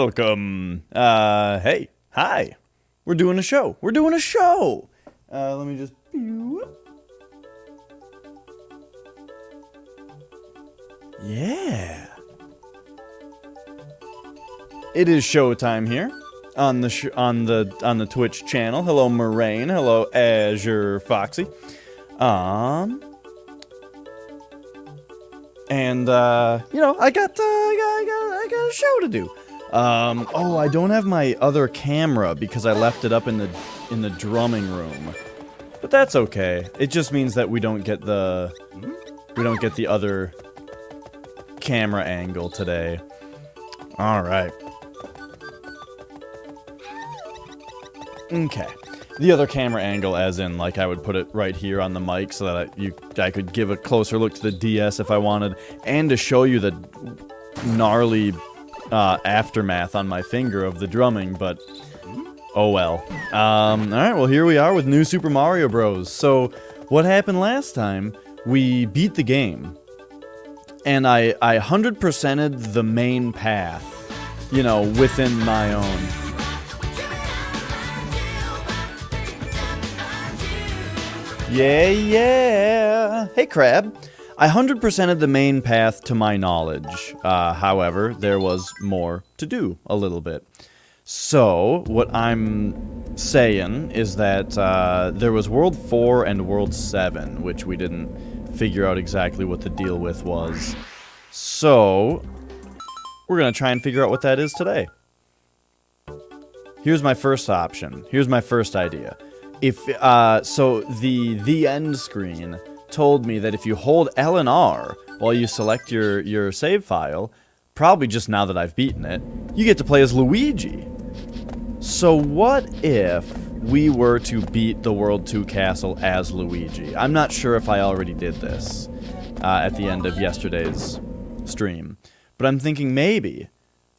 welcome. Hey, hi. We're doing a show. Let me just... Yeah. It is showtime here on the Twitch channel. Hello, Moraine. Hello, Azure Foxy. And you know, I got a show to do. Oh, I don't have my other camera because I left it up in the drumming room. But that's okay. It just means that we don't get the other camera angle today. All right. Okay. The other camera angle, as in, like, I would put it right here on the mic so that I could give a closer look to the DS if I wanted, and to show you the gnarly aftermath on my finger of the drumming, but oh well. Alright, well, here we are with New Super Mario Bros. So, what happened last time, we beat the game, and I 100%ed the main path, you know, within my own. Yeah. Hey, Crab. I 100%ed the main path to my knowledge. However, there was more to do, a little bit. So, what I'm saying is that there was World 4 and World 7, which we didn't figure out exactly what the deal with was. So, we're going to try and figure out what that is today. Here's my first option. Here's my first idea. So the end screen told me that if you hold L and R while you select your save file, probably just now that I've beaten it, you get to play as Luigi. So what if we were to beat the World 2 castle as Luigi? I'm not sure if I already did this at the end of yesterday's stream, but I'm thinking maybe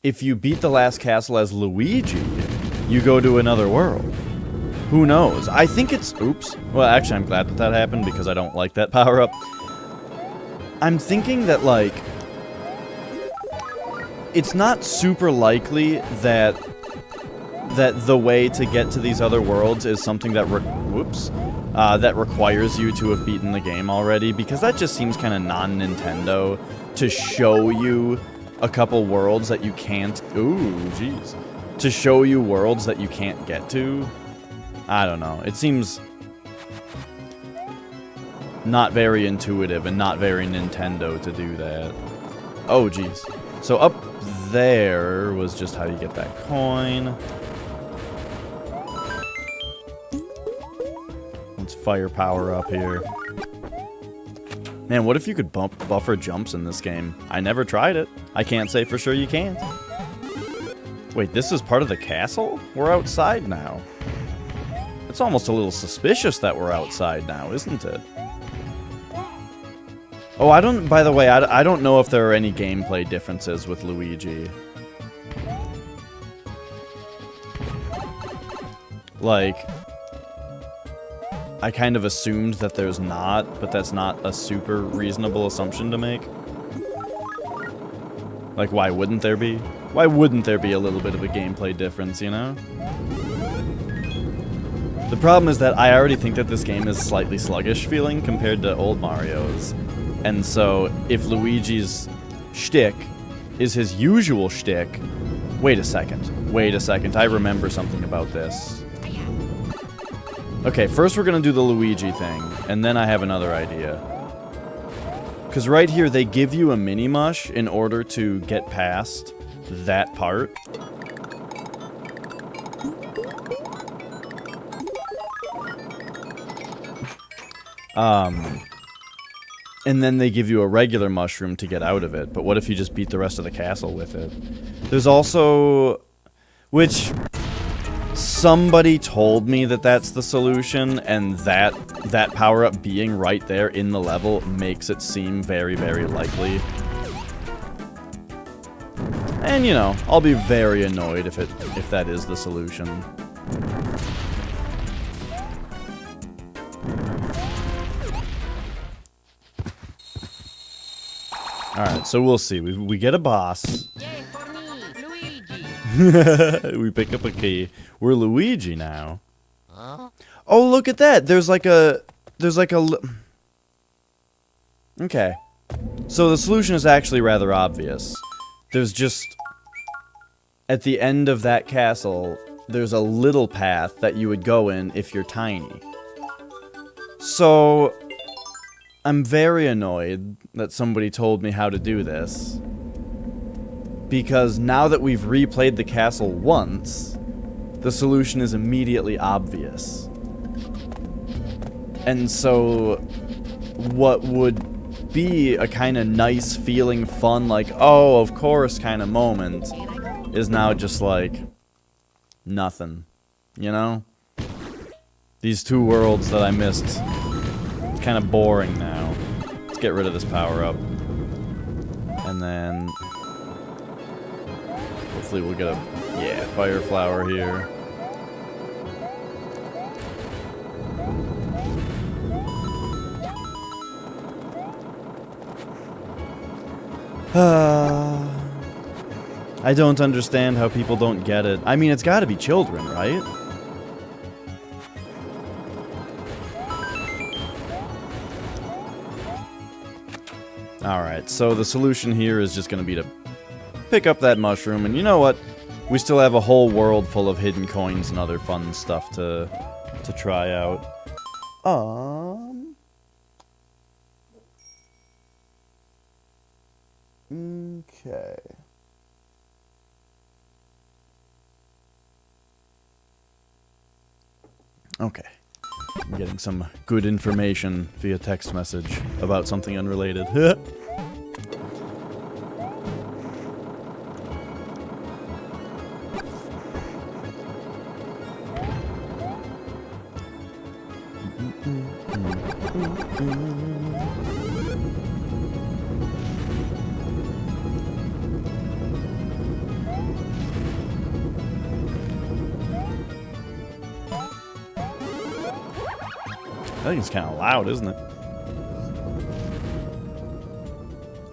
if you beat the last castle as Luigi, you go to another world. Who knows? I think it's... Oops. Well, actually, I'm glad that happened because I don't like that power-up. I'm thinking that, like... It's not super likely that the way to get to these other worlds is something that... that requires you to have beaten the game already, because that just seems kind of non-Nintendo to show you a couple worlds that you can't... Ooh, jeez. To show you worlds that you can't get to... I don't know. It seems not very intuitive and not very Nintendo to do that. Oh, jeez. So up there was just how you get that coin. Let's firepower up here. Man, what if you could buffer jumps in this game? I never tried it. I can't say for sure you can't. Wait, this is part of the castle? We're outside now. It's almost a little suspicious that we're outside now, isn't it? Oh, by the way, I don't know if there are any gameplay differences with Luigi. Like, I kind of assumed that there's not, but that's not a super reasonable assumption to make. Like, why wouldn't there be? Why wouldn't there be a little bit of a gameplay difference, you know? The problem is that I already think that this game is slightly sluggish feeling compared to old Mario's. And so, if Luigi's shtick is his usual shtick... Wait a second, I remember something about this. Okay, first we're gonna do the Luigi thing, and then I have another idea. Because right here, they give you a mini-mush in order to get past that part. And then they give you a regular mushroom to get out of it. But what if you just beat the rest of the castle with it? There's also... Which... Somebody told me that that's the solution, and that power-up being right there in the level makes it seem very, very likely. And, you know, I'll be very annoyed if that is the solution. Alright, so we'll see. We get a boss. Yay for me, Luigi! We pick up a key. We're Luigi now. Oh, look at that. There's like a... Okay. So the solution is actually rather obvious. There's just... At the end of that castle, there's a little path that you would go in if you're tiny. So... I'm very annoyed that somebody told me how to do this. Because now that we've replayed the castle once, the solution is immediately obvious. And so, what would be a kind of nice feeling, fun, like, oh, of course kind of moment, is now just like, nothing. You know? These two worlds that I missed. It's kind of boring now. Let's get rid of this power-up. And then... hopefully we'll get a... yeah, fire flower here. I don't understand how people don't get it. I mean, it's gotta be children, right? Alright, so the solution here is just gonna be to pick up that mushroom, and you know what? We still have a whole world full of hidden coins and other fun stuff to try out. Okay. Okay. I'm getting some good information via text message about something unrelated. I think it's kind of loud, isn't it?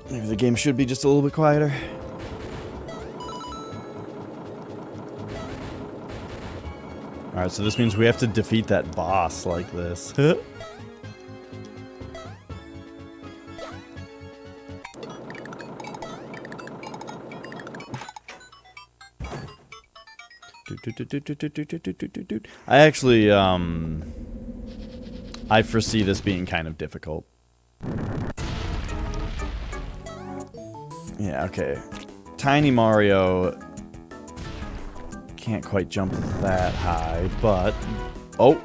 Maybe the game should be just a little bit quieter. Alright, so this means we have to defeat that boss like this. I actually, I foresee this being kind of difficult. Yeah, okay. Tiny Mario can't quite jump that high, but... oh!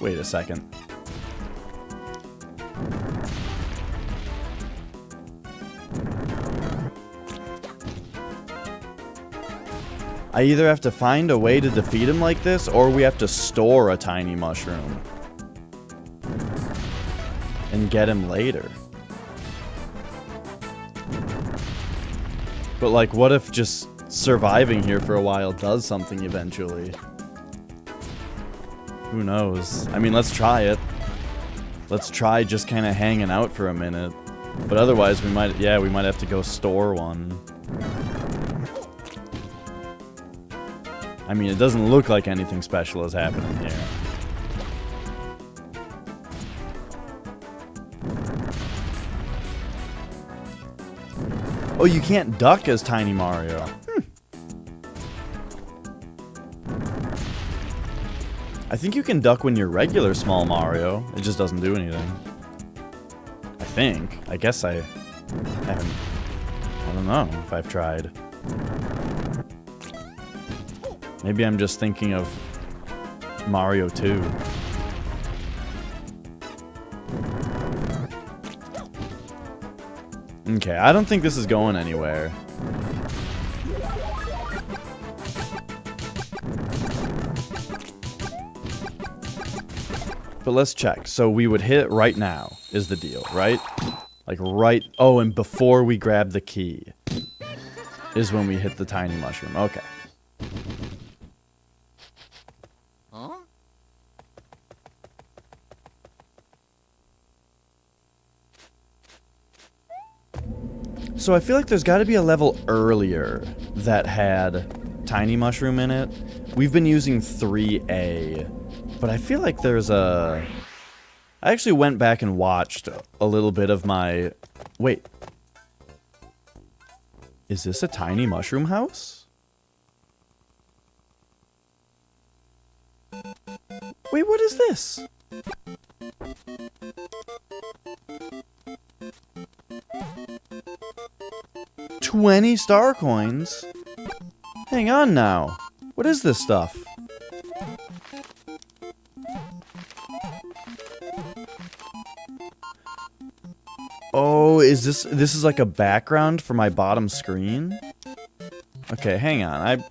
Wait a second. I either have to find a way to defeat him like this, or we have to store a tiny mushroom. And get him later. But like, what if just surviving here for a while does something eventually? Who knows? I mean, let's try it. Let's try just kind of hanging out for a minute. But otherwise, we might have to go store one. I mean, it doesn't look like anything special is happening here. Oh, you can't duck as Tiny Mario. I think you can duck when you're regular Small Mario. It just doesn't do anything. I think. I guess I haven't... I don't know if I've tried. Maybe I'm just thinking of Mario 2. Okay, I don't think this is going anywhere. But let's check. So we would hit it right now, is the deal, right? Like right... oh, and before we grab the key is when we hit the tiny mushroom. Okay. So I feel like there's got to be a level earlier that had Tiny Mushroom in it. We've been using 3A, but I feel like there's a... I actually went back and watched a little bit of my... Wait. Is this a Tiny Mushroom house? Wait, what is this? $20 star coins? Hang on now. What is this stuff? Oh, is this is like a background for my bottom screen? Okay, hang on.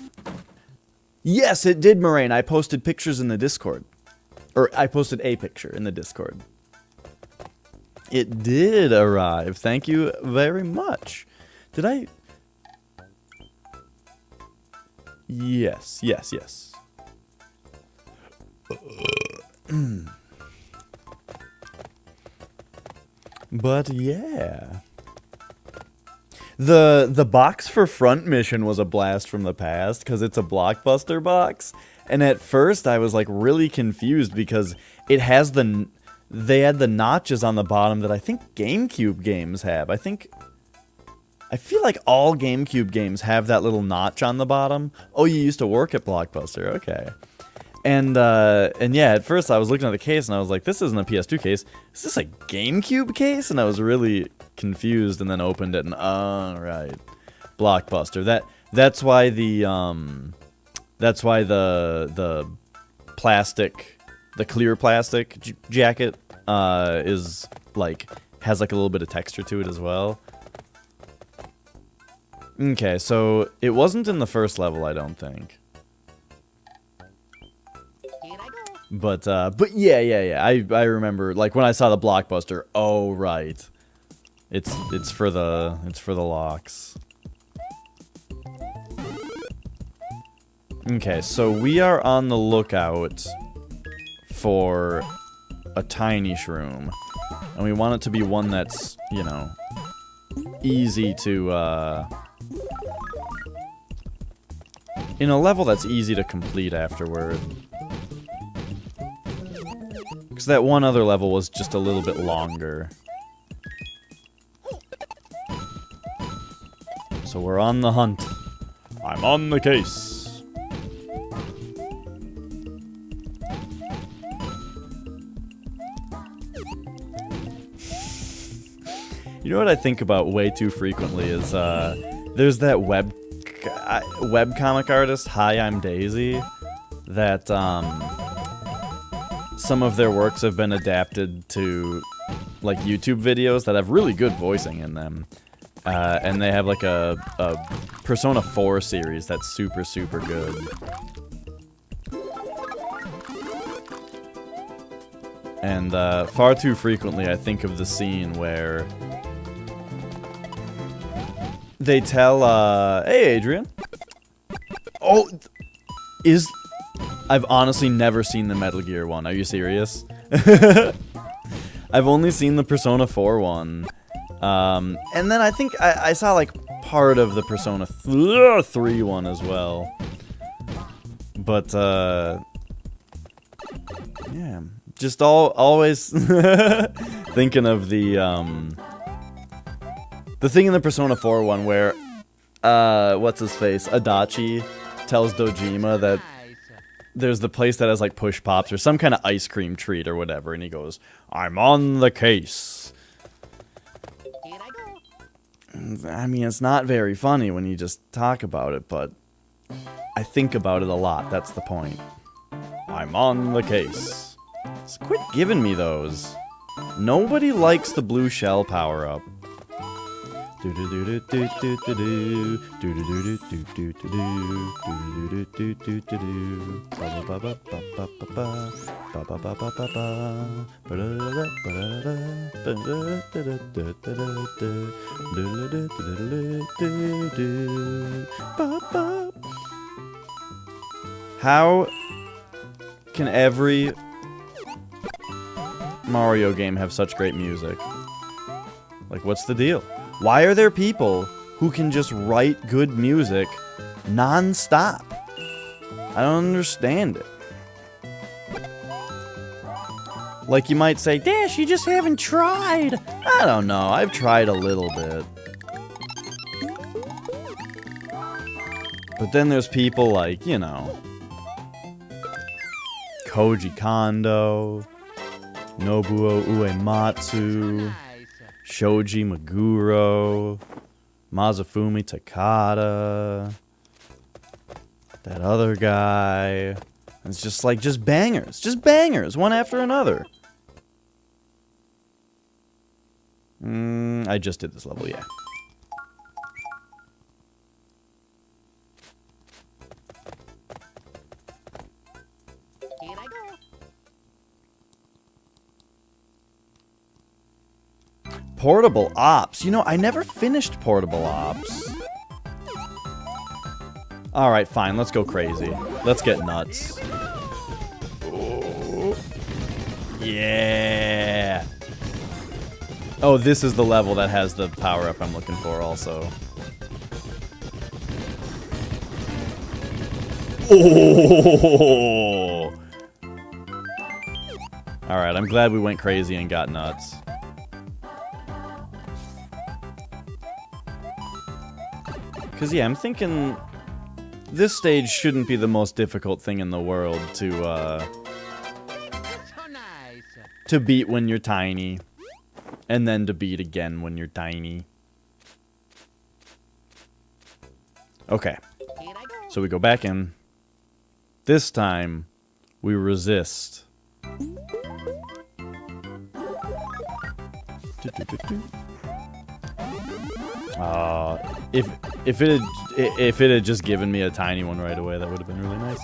Yes, it did, Moraine. I posted pictures in the Discord. Or I posted a picture in the Discord. It did arrive. Thank you very much. Did I? Yes. But yeah. The box for Front Mission was a blast from the past because it's a Blockbuster box. And at first I was like really confused because it has they had the notches on the bottom that I think GameCube games have. I feel like all GameCube games have that little notch on the bottom. Oh, you used to work at Blockbuster. Okay. And yeah, at first I was looking at the case and I was like, this isn't a PS2 case. Is this a GameCube case? And I was really confused and then opened it and, oh, right. Blockbuster. That's why the plastic, the clear plastic jacket, is like, has like a little bit of texture to it as well. Okay, so it wasn't in the first level, I don't think. But yeah. I remember, like, when I saw the Blockbuster, oh, right. It's for the locks. Okay, so we are on the lookout for a tiny shroom. And we want it to be one that's, you know, easy to, in a level that's easy to complete afterward. Because that one other level was just a little bit longer. So we're on the hunt. I'm on the case. You know what I think about way too frequently is, there's that webcomic artist, Hi, I'm Daisy, that, some of their works have been adapted to, like, YouTube videos that have really good voicing in them. And they have, like, a Persona 4 series that's super, super good. And, far too frequently I think of the scene where they tell, hey, Adrian. Oh, I've honestly never seen the Metal Gear one. Are you serious? I've only seen the Persona 4 one. And then I think I saw, like, part of the Persona 3 one as well. But, yeah. Just always thinking of the thing in the Persona 4 one where, what's his face? Adachi tells Dojima that there's the place that has, like, push pops or some kind of ice cream treat or whatever, and he goes, I'm on the case. I mean, it's not very funny when you just talk about it, but I think about it a lot, that's the point. I'm on the case. Just quit giving me those. Nobody likes the blue shell power-up. How can every Mario game have such great music? Like, what's the deal? Why are there people who can just write good music non-stop? I don't understand it. Like you might say, Dash, you just haven't tried. I don't know, I've tried a little bit. But then there's people like, you know, Koji Kondo, Nobuo Uematsu, Shoji Meguro, Masafumi Takada, that other guy. It's just like, just bangers, one after another. I just did this level, yeah. Here I go. Portable Ops. You know, I never finished Portable Ops. Alright, fine. Let's go crazy. Let's get nuts. Oh. Yeah. Oh, this is the level that has the power-up I'm looking for also. Oh. Alright, I'm glad we went crazy and got nuts. Because, yeah, I'm thinking this stage shouldn't be the most difficult thing in the world to beat when you're tiny. And then to beat again when you're tiny. Okay. So we go back in. This time, we resist. If it had just given me a tiny one right away, that would have been really nice.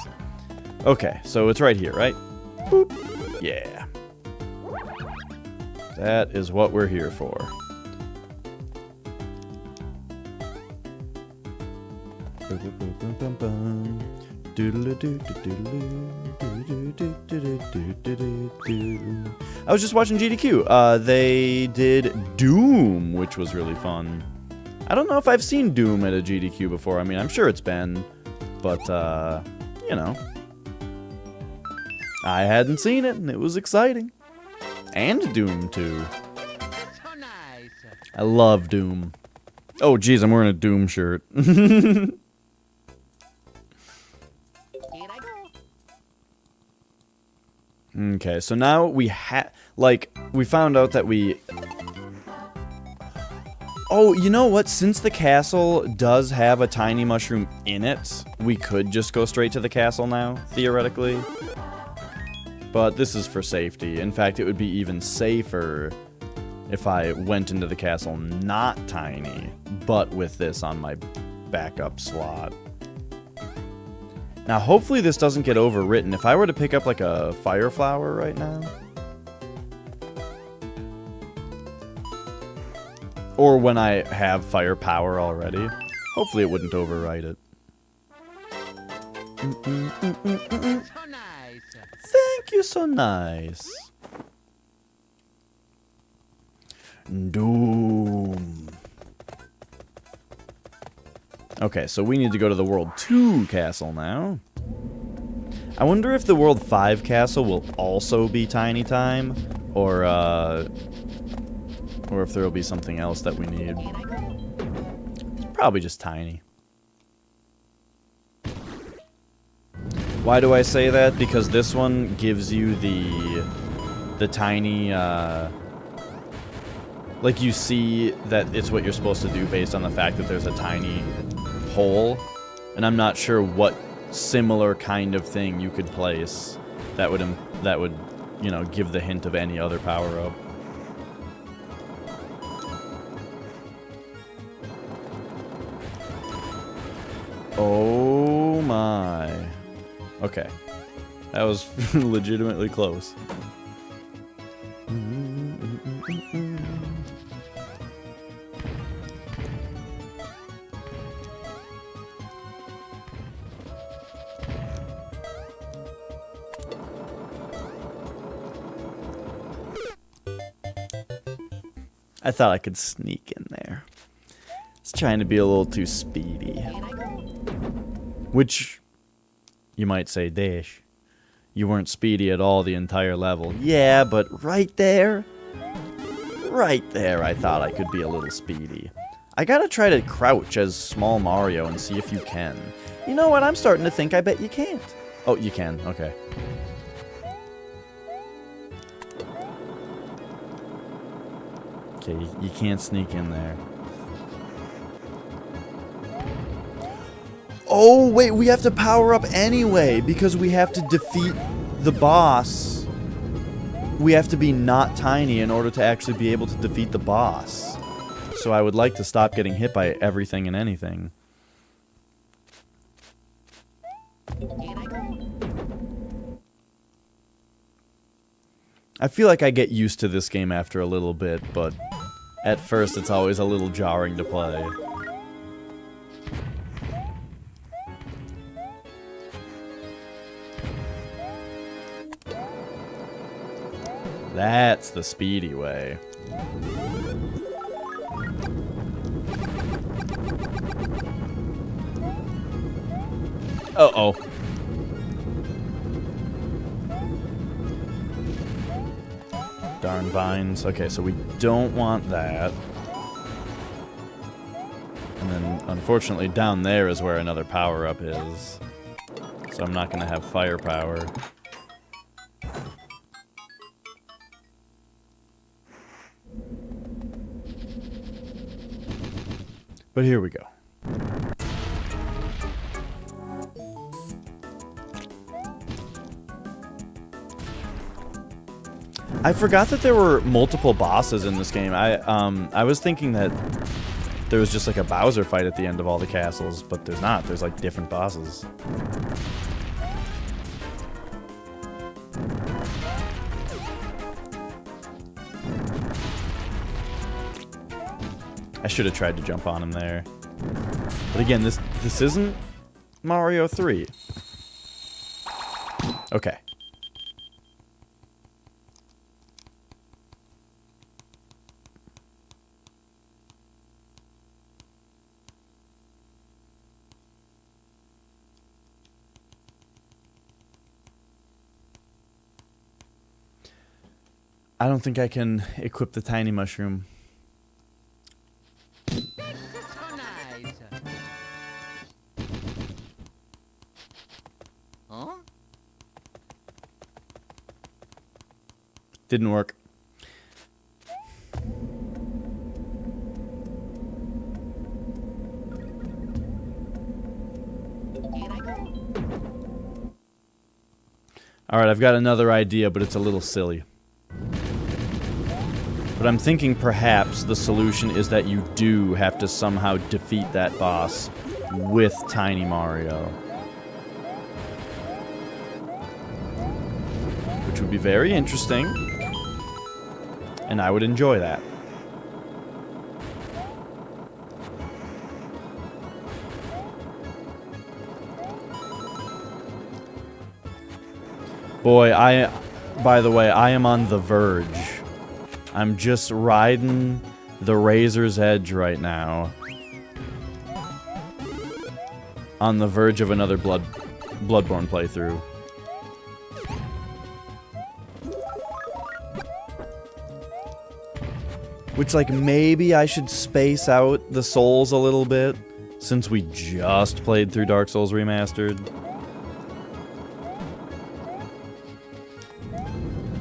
Okay, so it's right here, right? Boop. Yeah. That is what we're here for. I was just watching GDQ. They did Doom, which was really fun. I don't know if I've seen Doom at a GDQ before. I mean, I'm sure it's been, but, you know. I hadn't seen it, and it was exciting. And Doom 2. So nice. I love Doom. Oh, geez, I'm wearing a Doom shirt. Here I go. Okay, so now we we found out that we... Oh, you know what? Since the castle does have a tiny mushroom in it, we could just go straight to the castle now, theoretically. But this is for safety. In fact, it would be even safer if I went into the castle not tiny, but with this on my backup slot. Now, hopefully this doesn't get overwritten. If I were to pick up, like, a fire flower right now... Or when I have firepower already, hopefully it wouldn't overwrite it. So nice. Thank you, so nice. Doom. Okay, so we need to go to the World 2 castle now. I wonder if the World 5 castle will also be Tiny Time, or if there will be something else that we need. It's probably just tiny. Why do I say that? Because this one gives you the tiny, like you see that it's what you're supposed to do based on the fact that there's a tiny hole. And I'm not sure what similar kind of thing you could place that would, you know, give the hint of any other power-up. Oh my. Okay. That was legitimately close. I thought I could sneak in there. trying to be a little too speedy. Here I go. Which, you might say, Dash, you weren't speedy at all the entire level. Yeah, but right there, I thought I could be a little speedy. I gotta try to crouch as Small Mario and see if you can. You know what, I'm starting to think I bet you can't. Oh, you can, okay. Okay, you can't sneak in there. Oh, wait, we have to power up anyway because we have to defeat the boss. We have to be not tiny in order to actually be able to defeat the boss. So I would like to stop getting hit by everything and anything. Here I go. I feel like I get used to this game after a little bit, but at first it's always a little jarring to play. That's the speedy way. Uh-oh. Darn vines. Okay, so we don't want that. And then, unfortunately, down there is where another power-up is. So I'm not going to have firepower. But here we go. I forgot that there were multiple bosses in this game. I was thinking that there was just like a Bowser fight at the end of all the castles, but there's not. There's like different bosses. I should have tried to jump on him there. But again, this isn't Mario 3. Okay. I don't think I can equip the tiny mushroom. So nice. Huh? Didn't work. Here I go. Alright, I've got another idea, but it's a little silly. But I'm thinking perhaps the solution is that you do have to somehow defeat that boss with Tiny Mario. Which would be very interesting. And I would enjoy that. Boy, by the way, I am on the verge. I'm just riding the razor's edge right now. On the verge of another Bloodborne playthrough. Which, like, maybe I should space out the souls a little bit, since we just played through Dark Souls Remastered.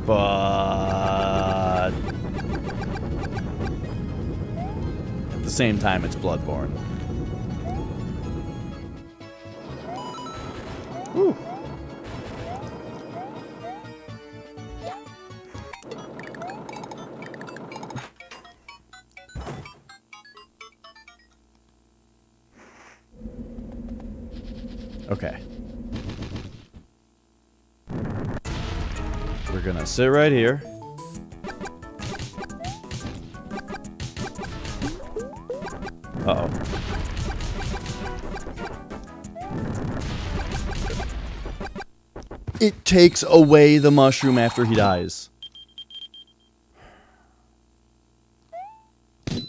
But at the same time, it's Bloodborne. Woo. Okay. We're gonna sit right here. Uh-oh. It takes away the mushroom after he dies.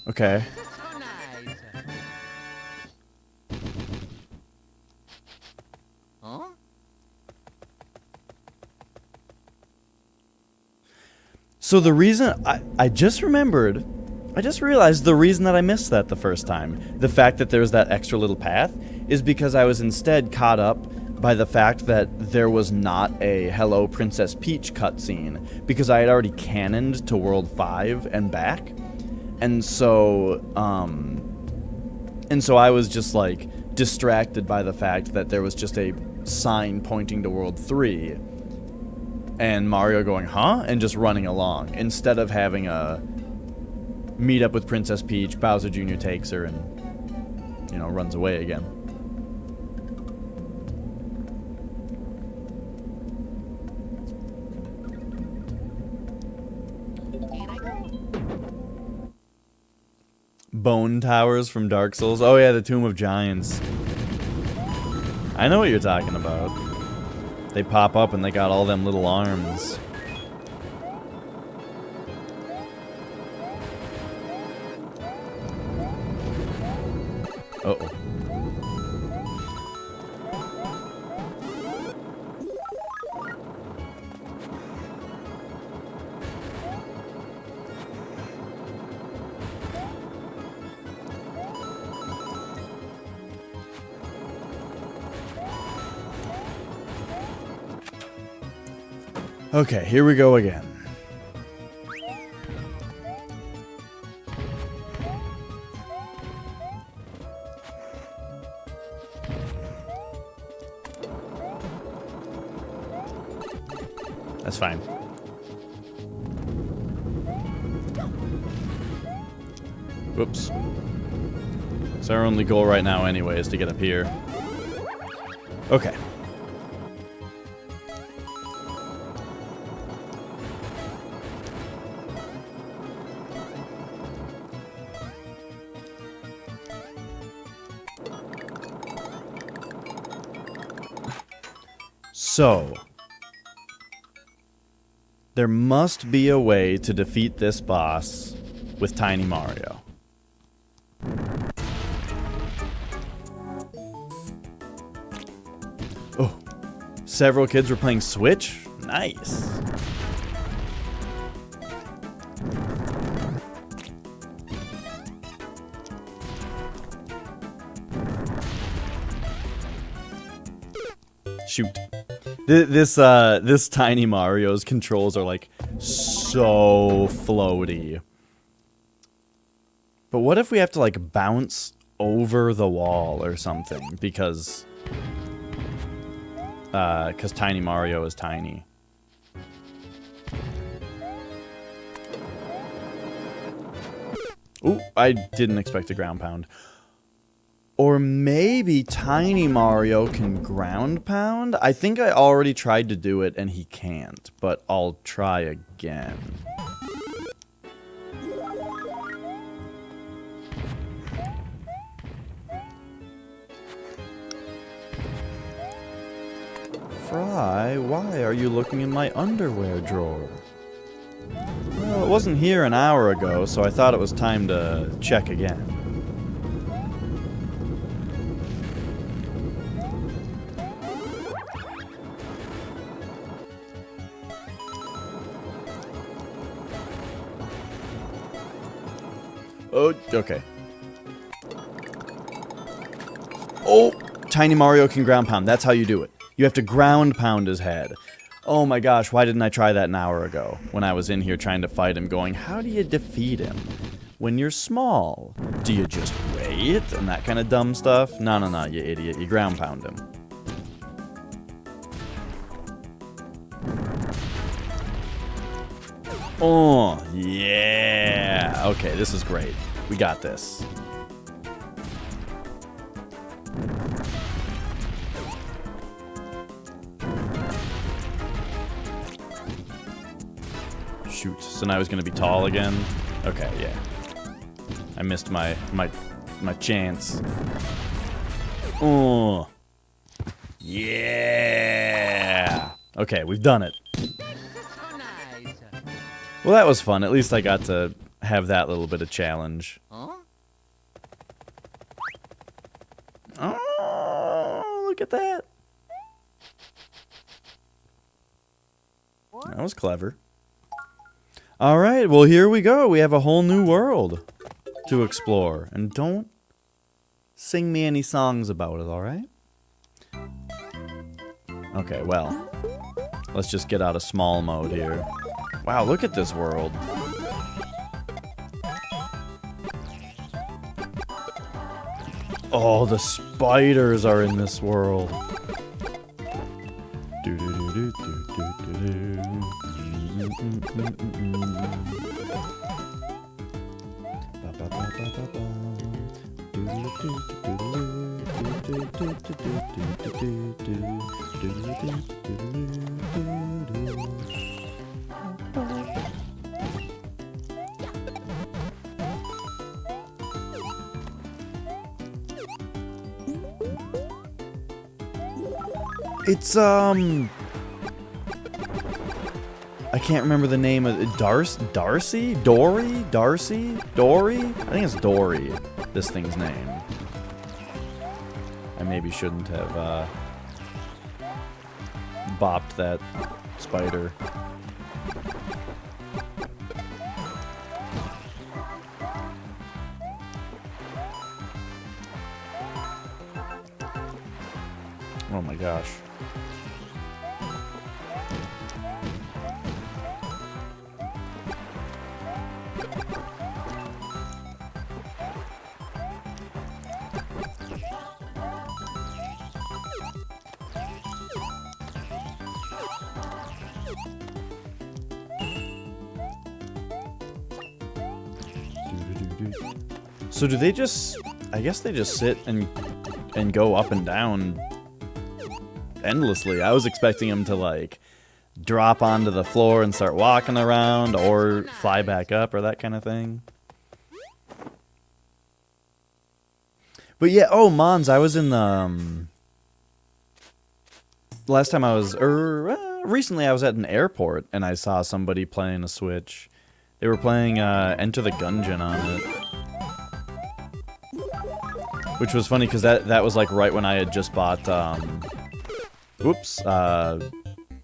Okay. So nice. So the reason I just remembered, I just realized the reason that I missed that the first time, the fact that there's that extra little path, is because I was instead caught up by the fact that there was not a Hello Princess Peach cutscene, because I had already canoned to World 5 and back, and so I was just like distracted by the fact that there was just a sign pointing to World 3, and Mario going, huh? And just running along, instead of having a meet up with Princess Peach, Bowser Jr. takes her, and, you know, runs away again. Can I go? Bone towers from Dark Souls. Oh yeah, the Tomb of Giants. I know what you're talking about. They pop up and they got all them little arms. Uh-oh. Okay, here we go again. That's fine. Whoops. So our only goal right now anyway is to get up here. Okay. So, there must be a way to defeat this boss with Tiny Mario. Oh, several kids were playing Switch? Nice. Shoot. This Tiny Mario's controls are like so floaty. But what if we have to like bounce over the wall or something because Tiny Mario is tiny. Ooh, I didn't expect a ground pound. Or maybe Tiny Mario can ground pound? I think I already tried to do it and he can't, but I'll try again. Fry, why are you looking in my underwear drawer? Well, it wasn't here an hour ago, so I thought it was time to check again. Oh, okay. Oh, Tiny Mario can ground pound. That's how you do it. You have to ground pound his head. Oh my gosh, why didn't I try that an hour ago? When I was in here trying to fight him, going, how do you defeat him? When you're small. Do you just wait? And that kind of dumb stuff? No, no, no, you idiot. You ground pound him. Oh, yeah. Okay, this is great. We got this. Shoot. So now he's going to be tall again? Okay, yeah. I missed my chance. Oh. Yeah. Okay, we've done it. So nice. Well, that was fun. At least I got to have that little bit of challenge. Huh? Oh, look at that. That was clever. All right, well, here we go. We have a whole new world to explore. And don't sing me any songs about it, all right? Okay, well, let's just get out of small mode here. Wow, look at this world. Oh, the spiders are in this world. It's I can't remember the name of it. Darcy? Dory? Darcy? Dory? I think it's Dory, this thing's name. I maybe shouldn't have bopped that spider. Oh my gosh. So do they just... I guess they just sit and go up and down endlessly. I was expecting them to, like, drop onto the floor and start walking around or fly back up or that kind of thing. But yeah, oh, Mons, I was in the... last time I was... recently I was at an airport and I saw somebody playing a Switch. They were playing Enter the Gungeon on it. Which was funny because that was like right when I had just bought,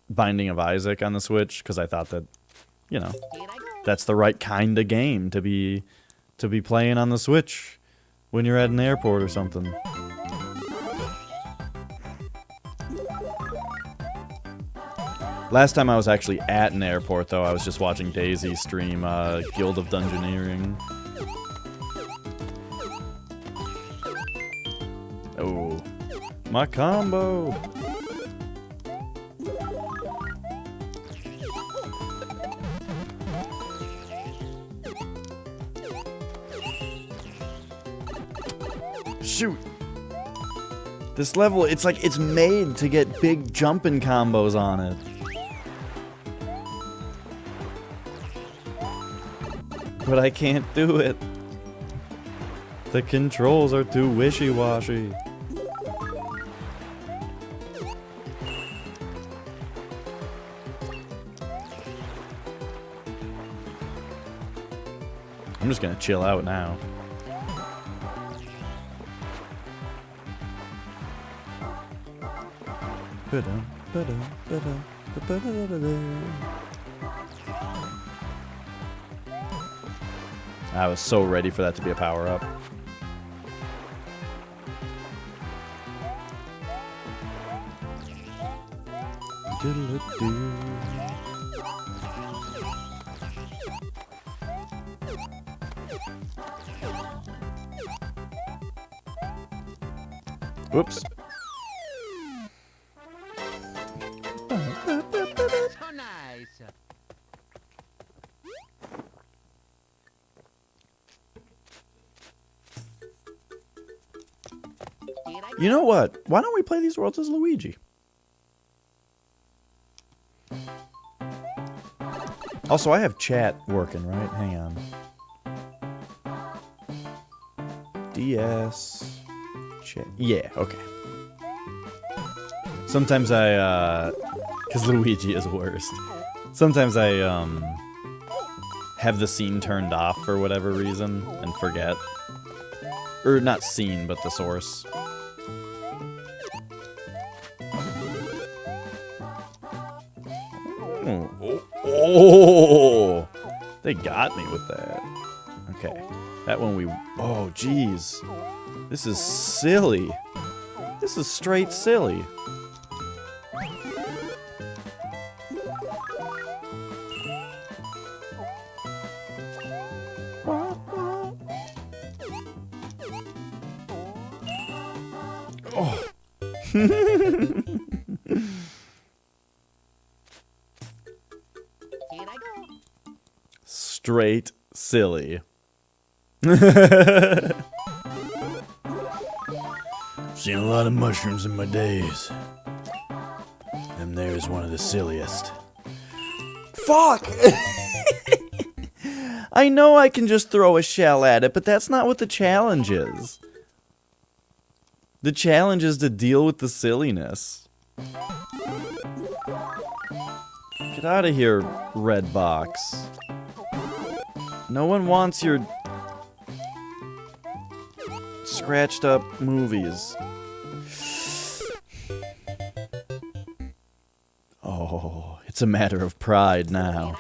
Binding of Isaac on the Switch, because I thought that, you know, that's the right kind of game to be playing on the Switch when you're at an airport or something. Last time I was actually at an airport, though, I was just watching Daisy stream Guild of Dungeoneering. Oh, my combo! Shoot! This level, it's like it's made to get big jumping combos on it. But I can't do it. The controls are too wishy-washy. I'm just gonna chill out now. I was so ready for that to be a power-up. Whoops. So nice. You know what? Why don't we play these worlds as Luigi? Also, I have chat working, right? Hang on. DS... chat. Yeah, okay. Sometimes I, because Luigi is worst. Sometimes I, have the scene turned off for whatever reason and forget. Or not scene, but the source. Oh! They got me with that. Okay. That one we... Oh, jeez. This is silly. This is straight silly. Oh. Here I go. Straight silly. Seen a lot of mushrooms in my days. And there's one of the silliest. Fuck! I know I can just throw a shell at it, but that's not what the challenge is. The challenge is to deal with the silliness. Get out of here, red box. No one wants your scratched up movies. Oh, it's a matter of pride now.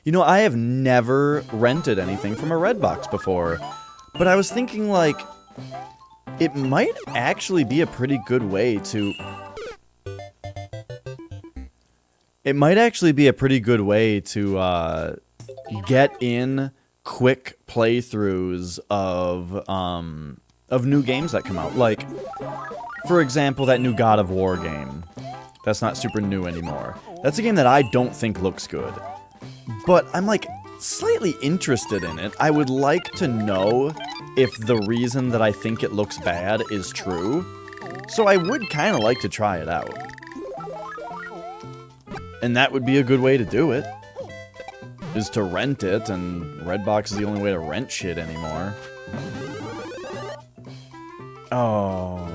You know, I have never rented anything from a Redbox before, but I was thinking, like, it might actually be a pretty good way to... It might actually be a pretty good way to get in quick playthroughs of new games that come out. Like, for example, that new God of War game. That's not super new anymore. That's a game that I don't think looks good. But I'm, like, slightly interested in it. I would like to know if the reason that I think it looks bad is true. So I would kind of like to try it out. And that would be a good way to do it. Is to rent it, and Redbox is the only way to rent shit anymore. Oh.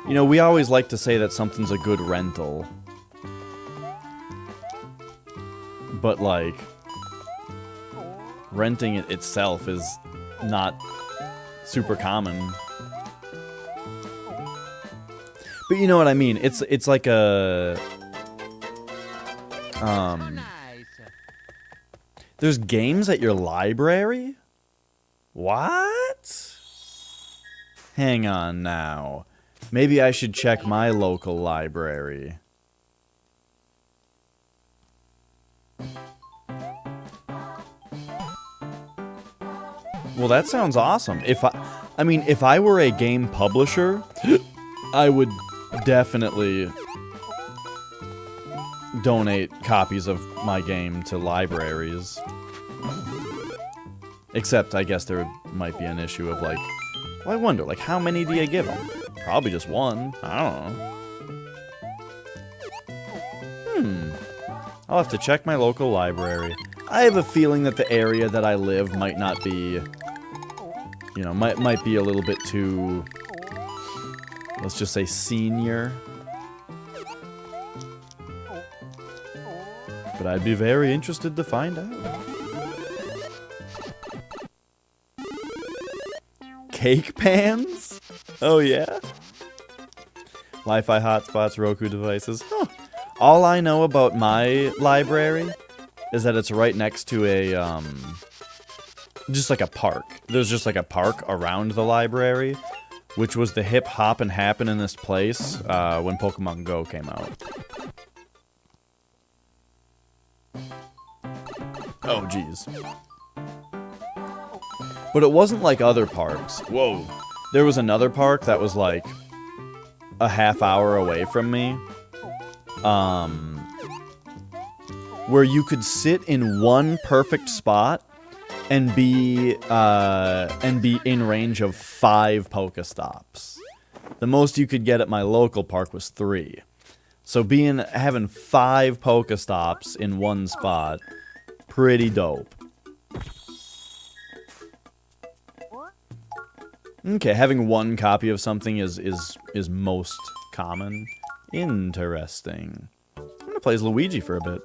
You know, we always like to say that something's a good rental. But, like, renting it itself is not super common. But you know what I mean? It's like a... There's games at your library? What? Hang on now. Maybe I should check my local library. Well, that sounds awesome. I mean, if I were a game publisher, I would definitely donate copies of my game to libraries. Except, I guess there might be an issue of, like, well, I wonder, like, how many do you give them? Probably just one. I don't know. I'll have to check my local library. I have a feeling that the area that I live might not be, you know, might be a little bit too, let's just say, senior. But I'd be very interested to find out. Cake pans? Oh yeah? Wi-Fi hotspots, Roku devices. Huh. All I know about my library is that it's right next to a, just like a park. There's just like a park around the library, which was the hip hop and happen in this place when Pokemon Go came out. Oh, jeez. But it wasn't like other parks. Whoa. There was another park that was like a half hour away from me. Where you could sit in one perfect spot and be in range of 5 Pokestops. The most you could get at my local park was 3. So having 5 Pokestops in one spot, pretty dope. Okay, having one copy of something is most common. Interesting. I'm gonna play as Luigi for a bit.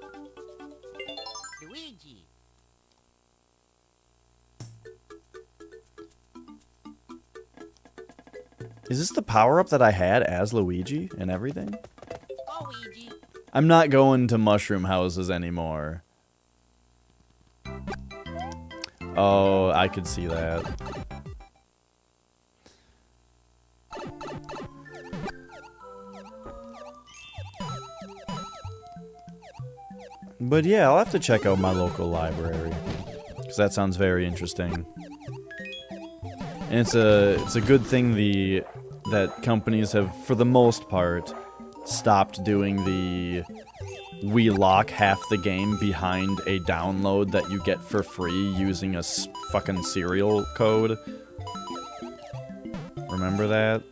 Luigi. Is this the power-up that I had as Luigi and everything? Go, Luigi. I'm not going to mushroom houses anymore. Oh, I could see that. But yeah, I'll have to check out my local library, because that sounds very interesting. And it's a good thing that companies have, for the most part, stopped doing the we lock half the game behind a download that you get for free using a fucking serial code. Remember that?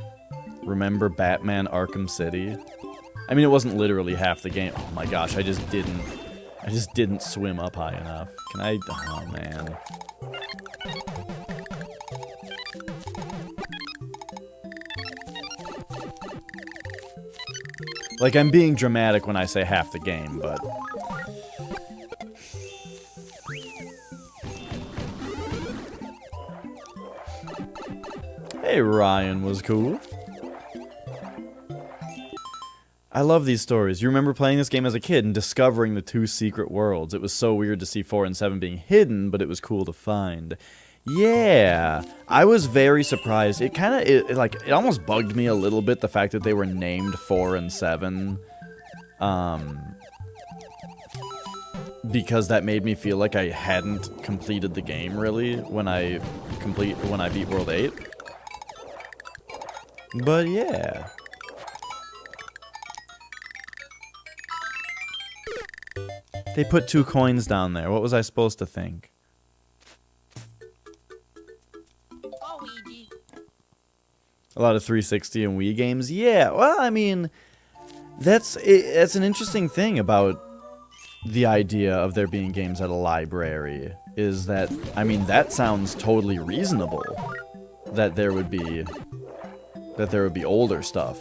Remember Batman Arkham City? I mean, it wasn't literally half the game. Oh my gosh, I just didn't swim up high enough. Can I? Oh man. Like, I'm being dramatic when I say half the game, but... Hey, Ryan was cool. I love these stories. You remember playing this game as a kid and discovering the 2 secret worlds. It was so weird to see 4 and 7 being hidden, but it was cool to find. Yeah, I was very surprised. It kind of, it almost bugged me a little bit, the fact that they were named 4 and 7. Because that made me feel like I hadn't completed the game, really, when I beat World 8. But yeah. They put 2 coins down there. What was I supposed to think? A lot of 360 and Wii games? Yeah, well, I mean, that's an interesting thing about the idea of there being games at a library, is that, I mean, that sounds totally reasonable, that there would be older stuff.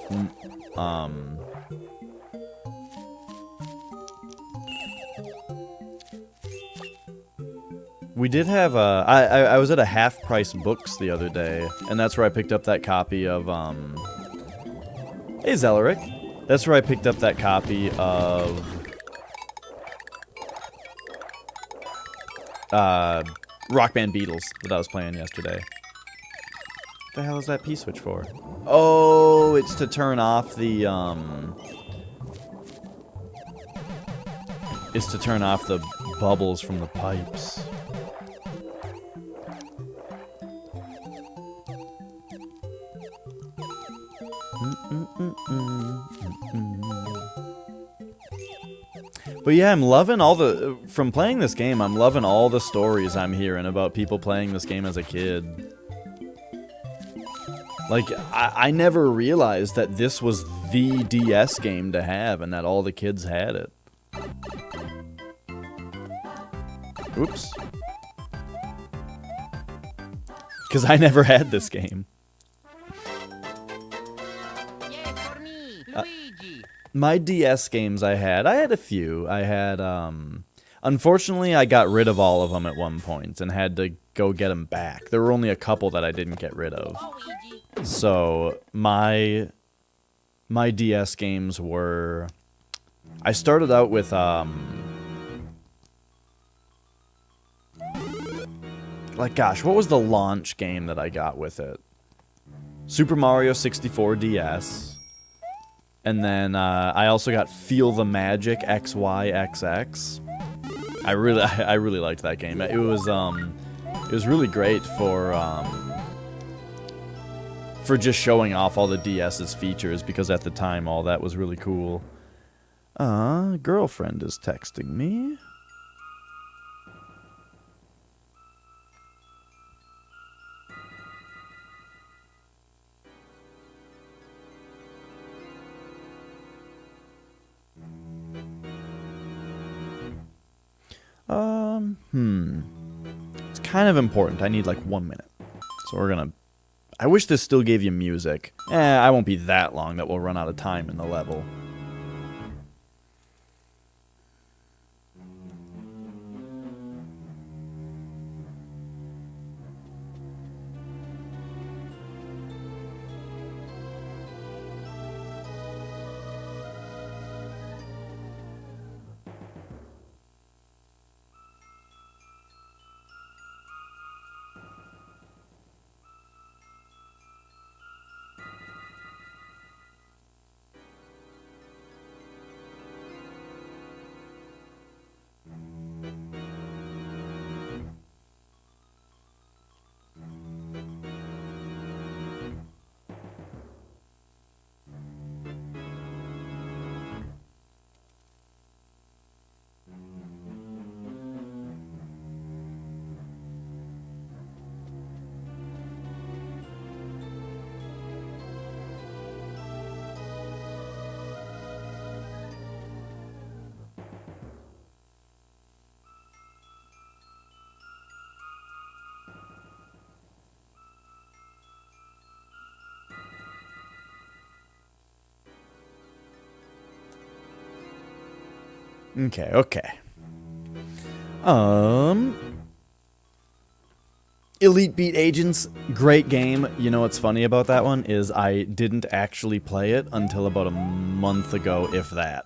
We did have I was at a Half Price Books the other day, and that's where I picked up that copy of, hey, Zeleric. That's where I picked up that copy of, Rock Band Beatles that I was playing yesterday. What the hell is that P-switch for? Oh, it's to turn off the, it's to turn off the bubbles from the pipes. But yeah, I'm loving from playing this game, I'm loving all the stories I'm hearing about people playing this game as a kid. Like, I never realized that this was the DS game to have, and that all the kids had it. Oops. Because I never had this game. My DS games I had a few. I had, unfortunately, I got rid of all of them at one point and had to go get them back. There were only a couple that I didn't get rid of. So, my DS games were... I started out with, like, gosh, what was the launch game that I got with it? Super Mario 64 DS. And then I also got Feel the Magic XYXX. I really liked that game. It was really great for just showing off all the DS's features, because at the time all that was really cool. Girlfriend is texting me. It's kind of important. I need like 1 minute. So we're gonna... I wish this still gave you music. I won't be that long that we'll run out of time in the level. Okay, okay. Elite Beat Agents, great game. You know what's funny about that one is I didn't actually play it until about a month ago, if that.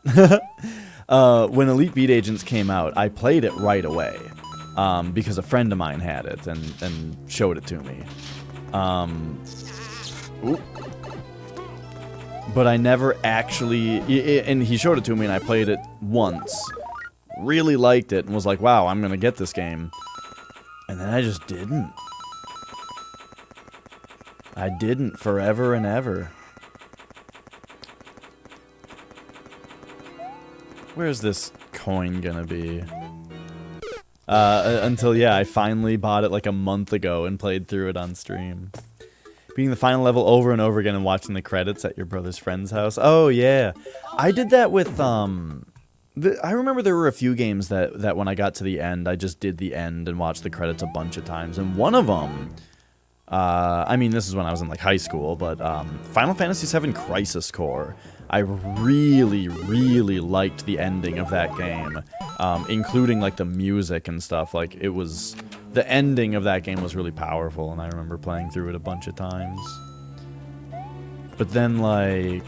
When Elite Beat Agents came out, I played it right away because a friend of mine had it and showed it to me. But I never actually, and he showed it to me and I played it once. Really liked it and was like, wow, I'm gonna get this game. And then I just didn't. I didn't forever and ever. Where's this coin gonna be? Until, yeah, I finally bought it like a month ago and played through it on stream. Beating the final level over and over again and watching the credits at your brother's friend's house. Oh, yeah. I did that with, I remember there were a few games that when I got to the end, I just did the end and watched the credits a bunch of times. And one of them, I mean, this is when I was in, like, high school, but Final Fantasy VII Crisis Core. I really, really liked the ending of that game, including, like, the music and stuff. Like, it was... The ending of that game was really powerful, and I remember playing through it a bunch of times. But then, like...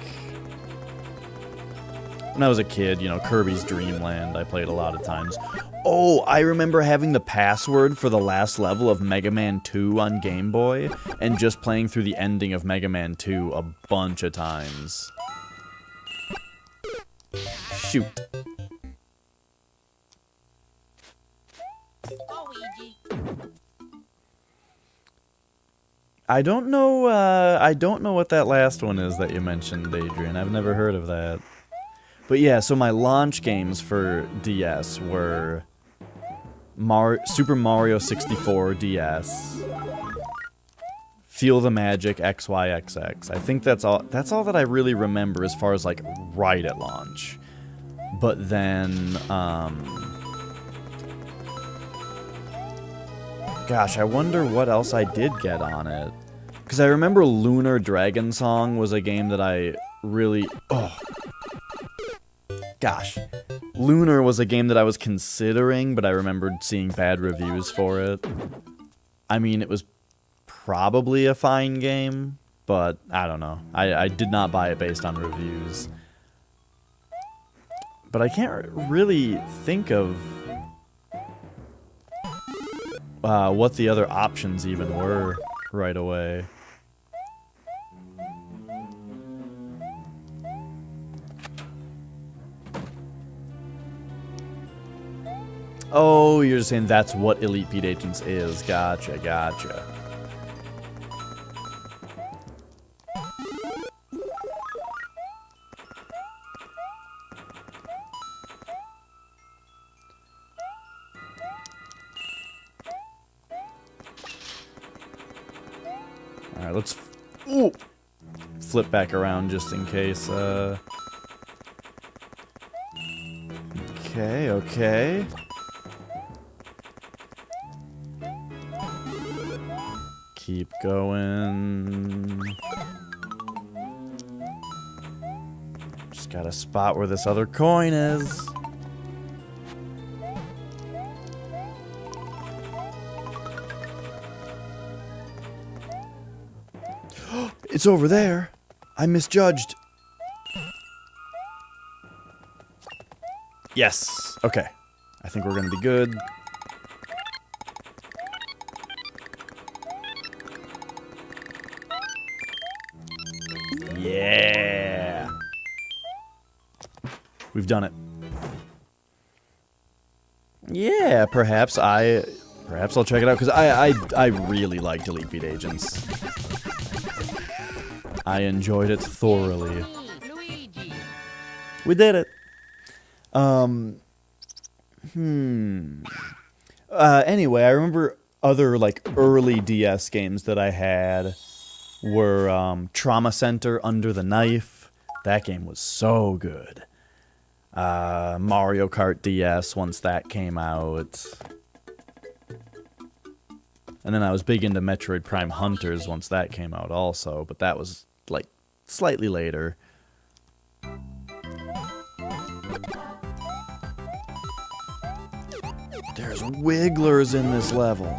When I was a kid, you know, Kirby's Dream Land, I played a lot of times. Oh, I remember having the password for the last level of Mega Man 2 on Game Boy, and just playing through the ending of Mega Man 2 a bunch of times. Shoot. I don't know what that last one is that you mentioned, Adrian. I've never heard of that. But yeah, so my launch games for DS were Super Mario 64 DS, Feel the Magic XYXX. I think that's all that I really remember as far as like right at launch. But then gosh, I wonder what else I did get on it. Because I remember Lunar Dragon Song was a game that I really... Oh. Gosh. Lunar was a game that I was considering, but I remembered seeing bad reviews for it. I mean, it was probably a fine game, but I don't know. I did not buy it based on reviews. But I can't really think of... what the other options even were right away. Oh, you're just saying that's what Elite Beat Agents is. Gotcha, gotcha. Alright, let's flip back around just in case. Okay, okay. Keep going. Just got a spot where this other coin is. It's over there. I misjudged. Yes. Okay. I think we're gonna be good. Yeah. We've done it. Yeah, perhaps I'll check it out because I really liked Elite Beat Agents. I enjoyed it thoroughly. We did it. Anyway, I remember other like early DS games that I had were Trauma Center, Under the Knife. That game was so good. Mario Kart DS once that came out. And then I was big into Metroid Prime Hunters once that came out also, but that was like slightly later. There's wigglers in this level.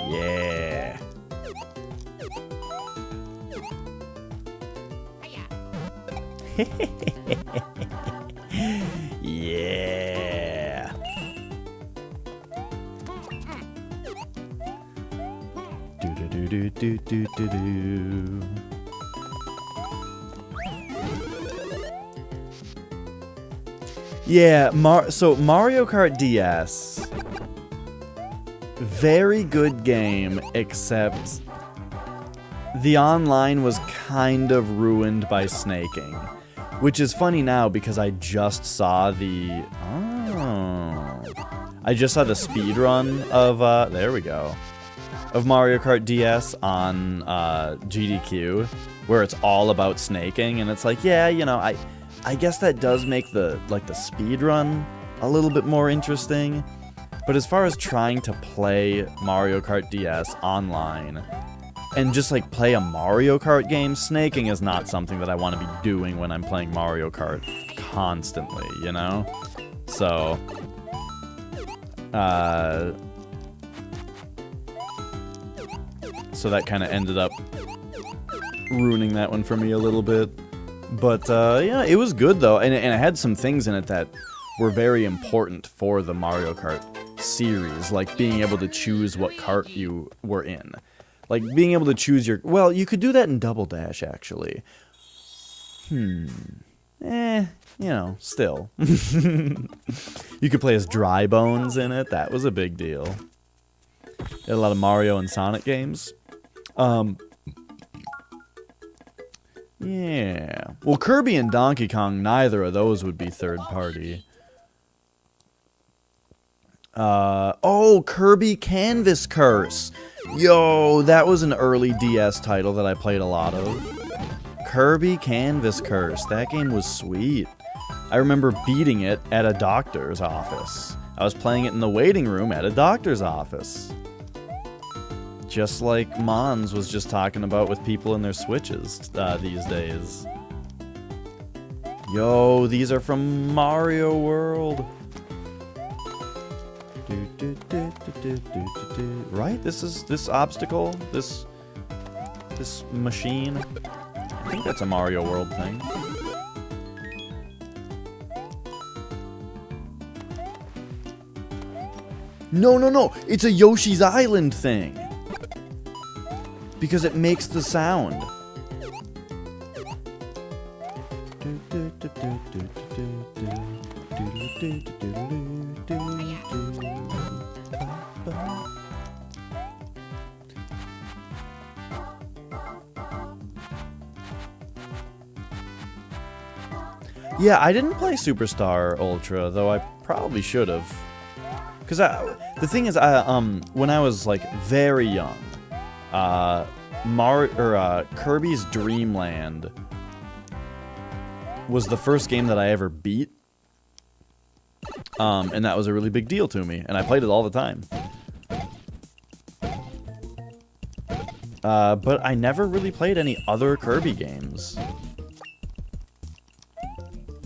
Yeah. Yeah. Do do do do do do do do. Yeah, so Mario Kart DS, very good game, except the online was kind of ruined by snaking, which is funny now because I just saw the speed run of there we go, of Mario Kart DS on GDQ, where it's all about snaking, and it's like, yeah, you know, I guess that does make the speed run a little bit more interesting, but as far as trying to play Mario Kart DS online and just like play a Mario Kart game, snaking is not something that I want to be doing when I'm playing Mario Kart constantly, you know? So that kind of ended up ruining that one for me a little bit. But, yeah, it was good, though, and it had some things in it that were very important for the Mario Kart series, like being able to choose what kart you were in. Like, being able to choose your... Well, you could do that in Double Dash, actually. You know, still. You could play as Dry Bones in it. That was a big deal. Had a lot of Mario and Sonic games. Yeah. Well, Kirby and Donkey Kong, neither of those would be third party. Oh, Kirby Canvas Curse. Yo, that was an early DS title that I played a lot of. Kirby Canvas Curse. That game was sweet. I remember beating it at a doctor's office. I was playing it in the waiting room at a doctor's office. Just like Mons was just talking about with people in their Switches these days. Yo, these are from Mario World. Right? This obstacle? This machine? I think that's a Mario World thing. No. It's a Yoshi's Island thing. Because it makes the sound. Yeah, I didn't play Superstar Ultra, though I probably should have. Because the thing is, when I was like very young, Kirby's Dream Land was the first game that I ever beat, and that was a really big deal to me, and I played it all the time. But I never really played any other Kirby games.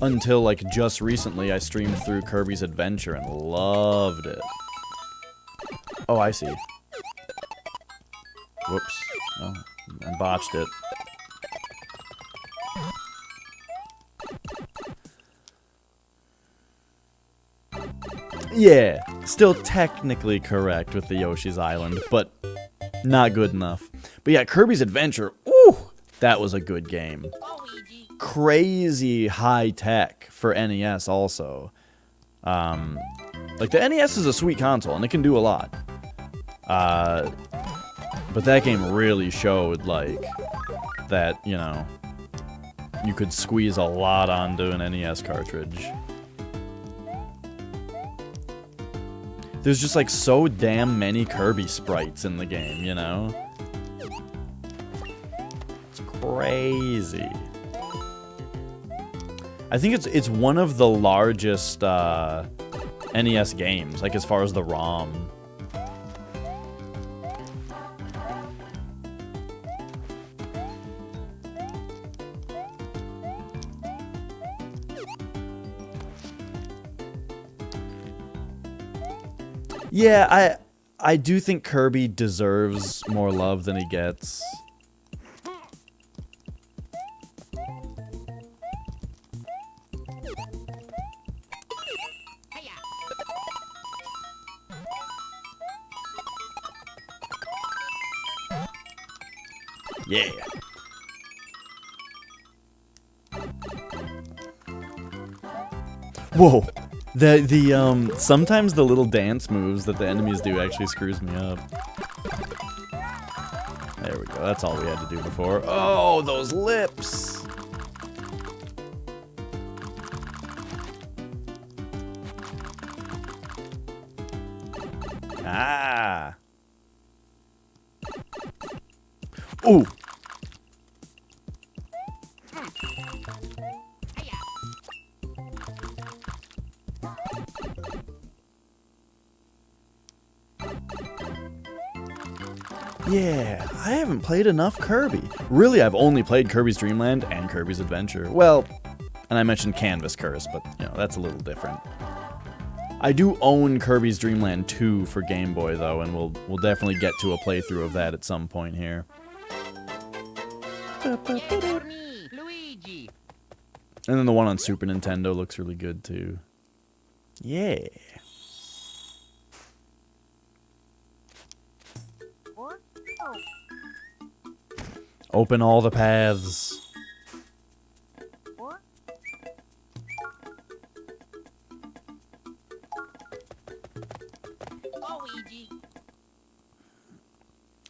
Until, like, just recently, I streamed through Kirby's Adventure and loved it. Oh, I see. Whoops. Oh, I botched it. Yeah, still technically correct with the Yoshi's Island, but not good enough. But yeah, Kirby's Adventure, ooh, that was a good game. Crazy high tech for NES also. Like, the NES is a sweet console, and it can do a lot. But that game really showed, like, that, you know, you could squeeze a lot onto an NES cartridge. There's just, like, so damn many Kirby sprites in the game, you know? It's crazy. I think it's one of the largest NES games, like as far as the ROM. Yeah, I do think Kirby deserves more love than he gets. Yeah. Whoa. Sometimes the little dance moves that the enemies do actually screws me up. There we go. That's all we had to do before. Oh, those lips. Ah. Ooh. Yeah, I haven't played enough Kirby. Really, I've only played Kirby's Dream Land and Kirby's Adventure. Well, and I mentioned Canvas Curse, but, you know, that's a little different. I do own Kirby's Dream Land 2 for Game Boy, though, and we'll definitely get to a playthrough of that at some point here. Luigi. And then the one on Super Nintendo looks really good, too. Yeah. Open all the paths.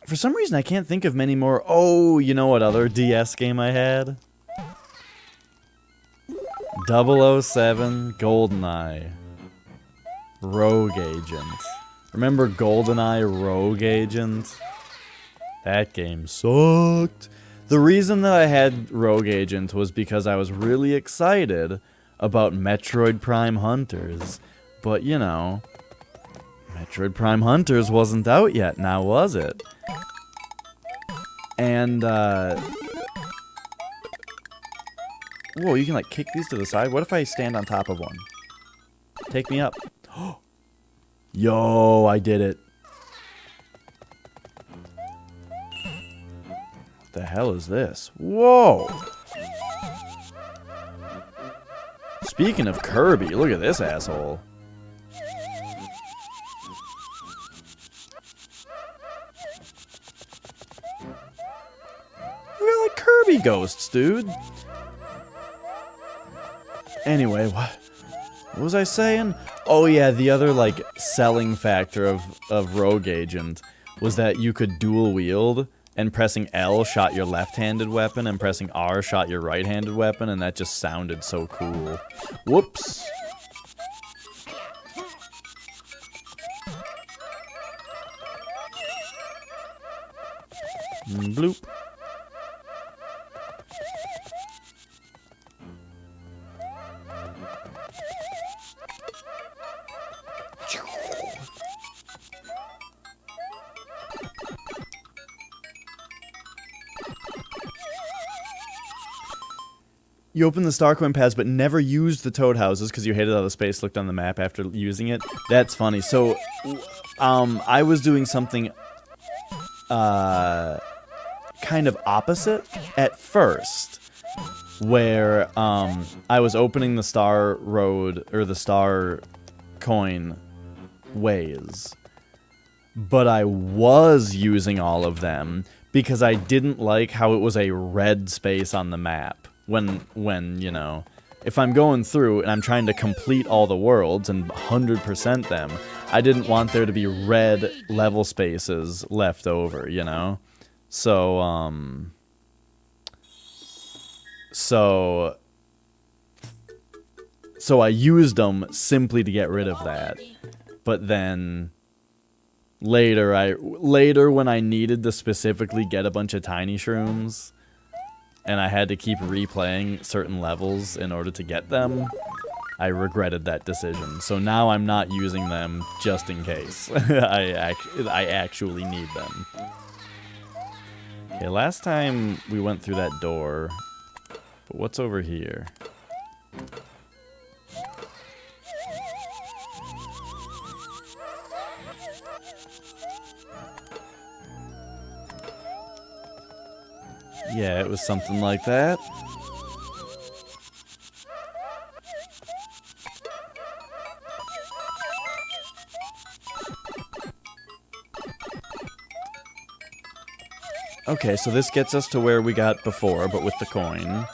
For some reason, I can't think of many more. Oh, you know what other DS game I had? 007 GoldenEye. Rogue Agent. Remember GoldenEye Rogue Agent? That game sucked. The reason that I had Rogue Agent was because I was really excited about Metroid Prime Hunters. But, you know, Metroid Prime Hunters wasn't out yet, now was it? And, whoa, you can, like, kick these to the side? What if I stand on top of one? Take me up. Yo, I did it. What the hell is this? Whoa! Speaking of Kirby, look at this asshole. We're like Kirby ghosts, dude. Anyway, what was I saying? Oh yeah, the other, like, selling factor of Rogue Agent was that you could dual wield, and pressing L shot your left-handed weapon, and pressing R shot your right-handed weapon, and that just sounded so cool. Whoops. Bloop. You opened the Star Coin pads, but never used the Toad houses because you hated how the space looked on the map after using it. That's funny. So, I was doing something, kind of opposite at first, where, I was opening the Star Road, or the Star Coin ways, but I was using all of them because I didn't like how it was a red space on the map. When, you know, if I'm going through and I'm trying to complete all the worlds and 100% them, I didn't want there to be red level spaces left over, you know? So, so I used them simply to get rid of that. But then later when I needed to specifically get a bunch of tiny shrooms, and I had to keep replaying certain levels in order to get them, I regretted that decision. So now I'm not using them just in case. I actually need them. Okay, last time we went through that door, but what's over here? Yeah, it was something like that. Okay, so this gets us to where we got before, but with the coin.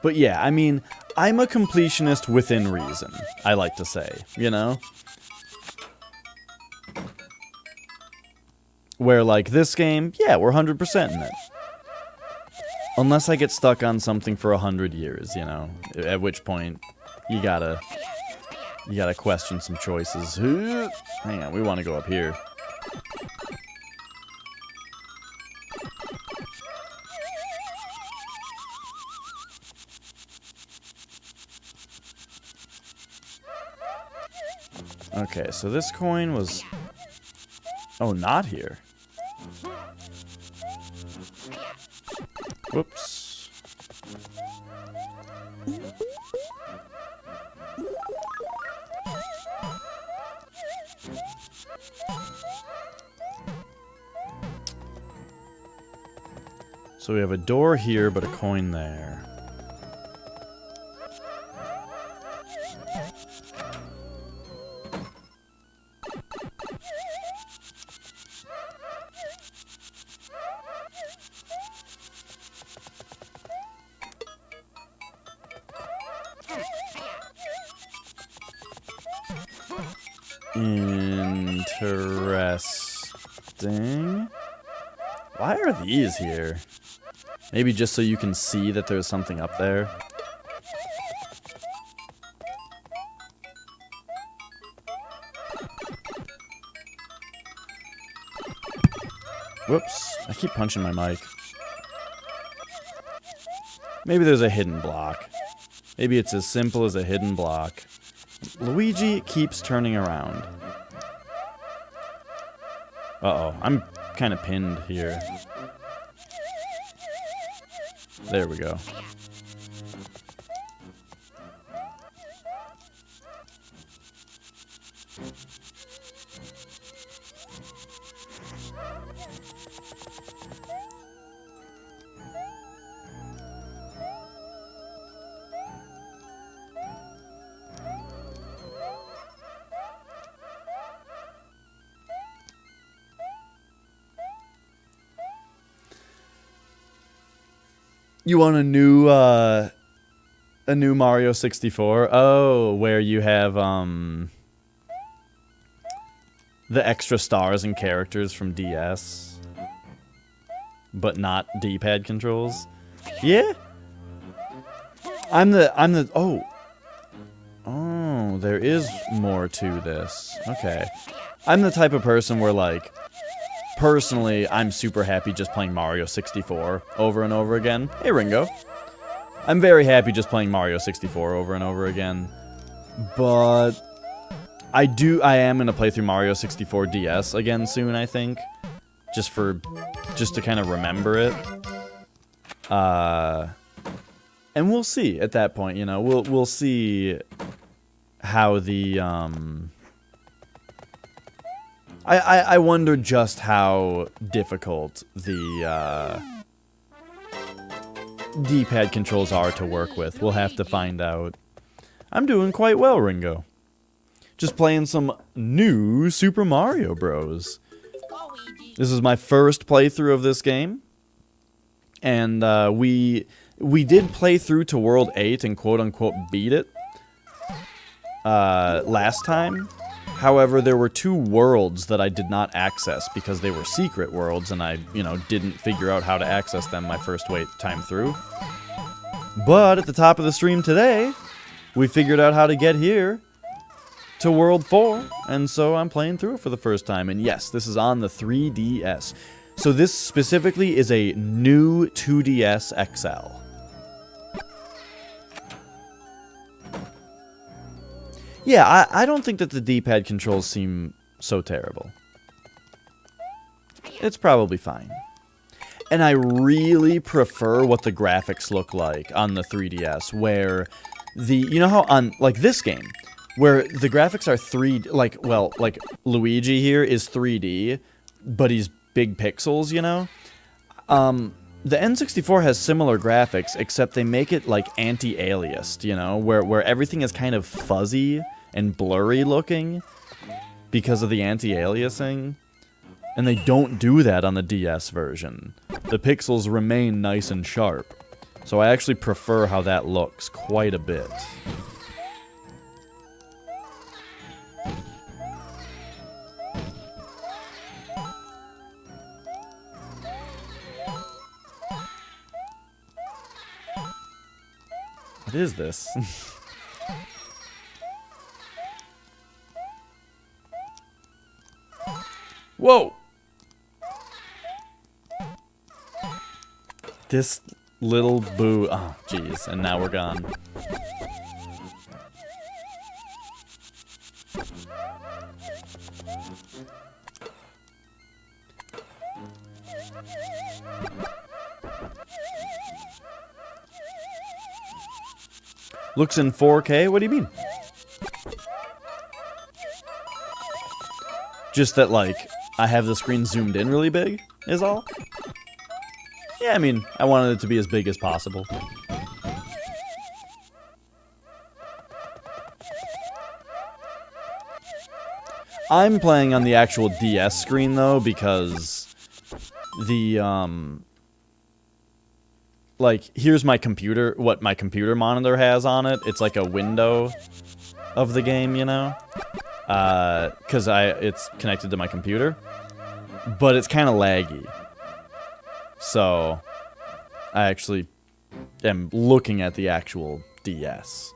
But yeah, I mean, I'm a completionist within reason, I like to say, you know? Where, like, this game, yeah, we're 100% in it. Unless I get stuck on something for 100 years, you know? At which point, you gotta question some choices. Hang on, we want to go up here. Okay, so this coin was... Oh, not here. Whoops. So we have a door here, but a coin there. Interesting. Why are these here? Maybe just so you can see that there's something up there. Whoops. I keep punching my mic. Maybe there's a hidden block. Maybe it's as simple as a hidden block. Luigi keeps turning around. Uh-oh. I'm kind of pinned here. There we go. You want a new Mario 64? Oh, where you have the extra stars and characters from DS, but not D-pad controls. Yeah. I'm the Oh, there is more to this. Okay. I'm the type of person where, like, personally, I'm super happy just playing Mario 64 over and over again. Hey, Ringo. I'm very happy just playing Mario 64 over and over again. But I am going to play through Mario 64 DS again soon, I think. Just to kind of remember it. And we'll see at that point, you know. We'll see how the I wonder just how difficult the D-pad controls are to work with. We'll have to find out. I'm doing quite well, Ringo. Just playing some new Super Mario Bros. This is my first playthrough of this game. And we did play through to World 8 and quote-unquote beat it last time. However, there were 2 worlds that I did not access because they were secret worlds and I, didn't figure out how to access them my first time through. But at the top of the stream today, we figured out how to get here to World 4, and so I'm playing through it for the first time. And yes, this is on the 3DS. So this specifically is a new 2DS XL. Yeah, I don't think that the D-pad controls seem so terrible. It's probably fine. And I really prefer what the graphics look like on the 3DS, where you know how on, like, this game, where the graphics are 3D, like, well, like, Luigi here is 3D, but he's big pixels, you know? The N64 has similar graphics, except they make it, like, anti-aliased, you know? Where everything is kind of fuzzy and blurry looking because of the anti-aliasing. And they don't do that on the DS version. The pixels remain nice and sharp. So I actually prefer how that looks quite a bit. What is this? Whoa! This little boo. Oh, jeez. And now we're gone. Looks in 4K? What do you mean? Just that, like, I have the screen zoomed in really big, is all? Yeah, I mean, I wanted it to be as big as possible. I'm playing on the actual DS screen, though, because the, like, here's my computer, what my computer monitor has on it. It's like a window of the game, you know? Because it's connected to my computer. But it's kind of laggy. So, I actually am looking at the actual DS.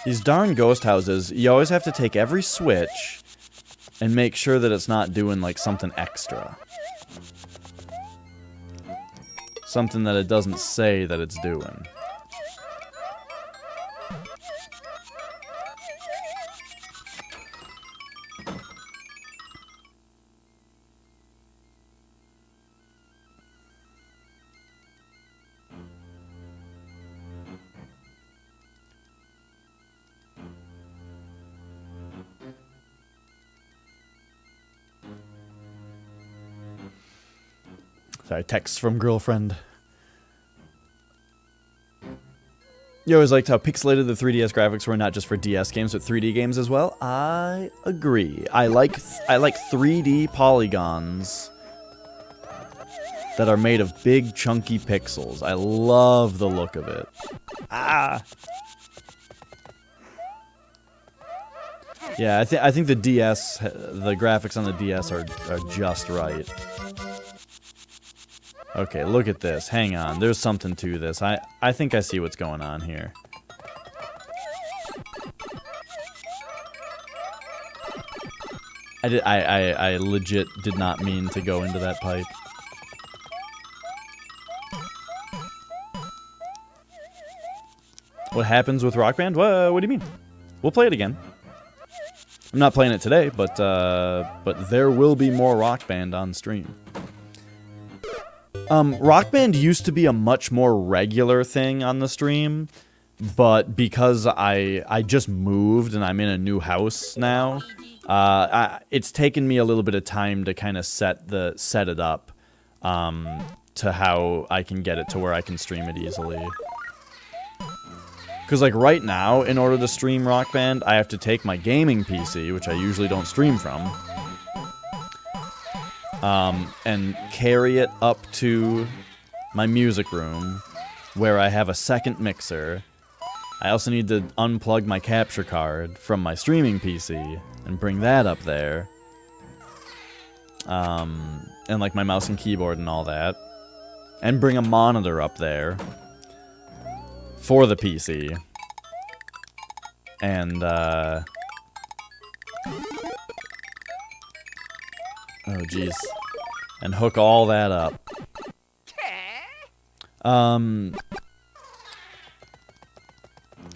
These darn ghost houses, you always have to take every switch and make sure that it's not doing, like, something extra. Something that it doesn't say that it's doing. Sorry, text from girlfriend. You always liked how pixelated the 3DS graphics were, not just for DS games, but 3D games as well. I agree. I like 3D polygons that are made of big, chunky pixels. I love the look of it. Ah! Yeah, I think the DS, the graphics on the DS are just right. Okay, look at this. Hang on. There's something to this. I think I see what's going on here. I legit did not mean to go into that pipe. What happens with Rock Band? What do you mean? We'll play it again. I'm not playing it today, but there will be more Rock Band on stream. Rock Band used to be a much more regular thing on the stream, but because I just moved and I'm in a new house now, it's taken me a little bit of time to kind of set it up to how I can get it to where I can stream it easily. Because, like, right now, in order to stream Rock Band, I have to take my gaming PC, which I usually don't stream from, and carry it up to my music room, where I have a second mixer. I also need to unplug my capture card from my streaming PC and bring that up there. And, like, my mouse and keyboard and all that. and bring a monitor up there for the PC. And, oh, jeez. And hook all that up.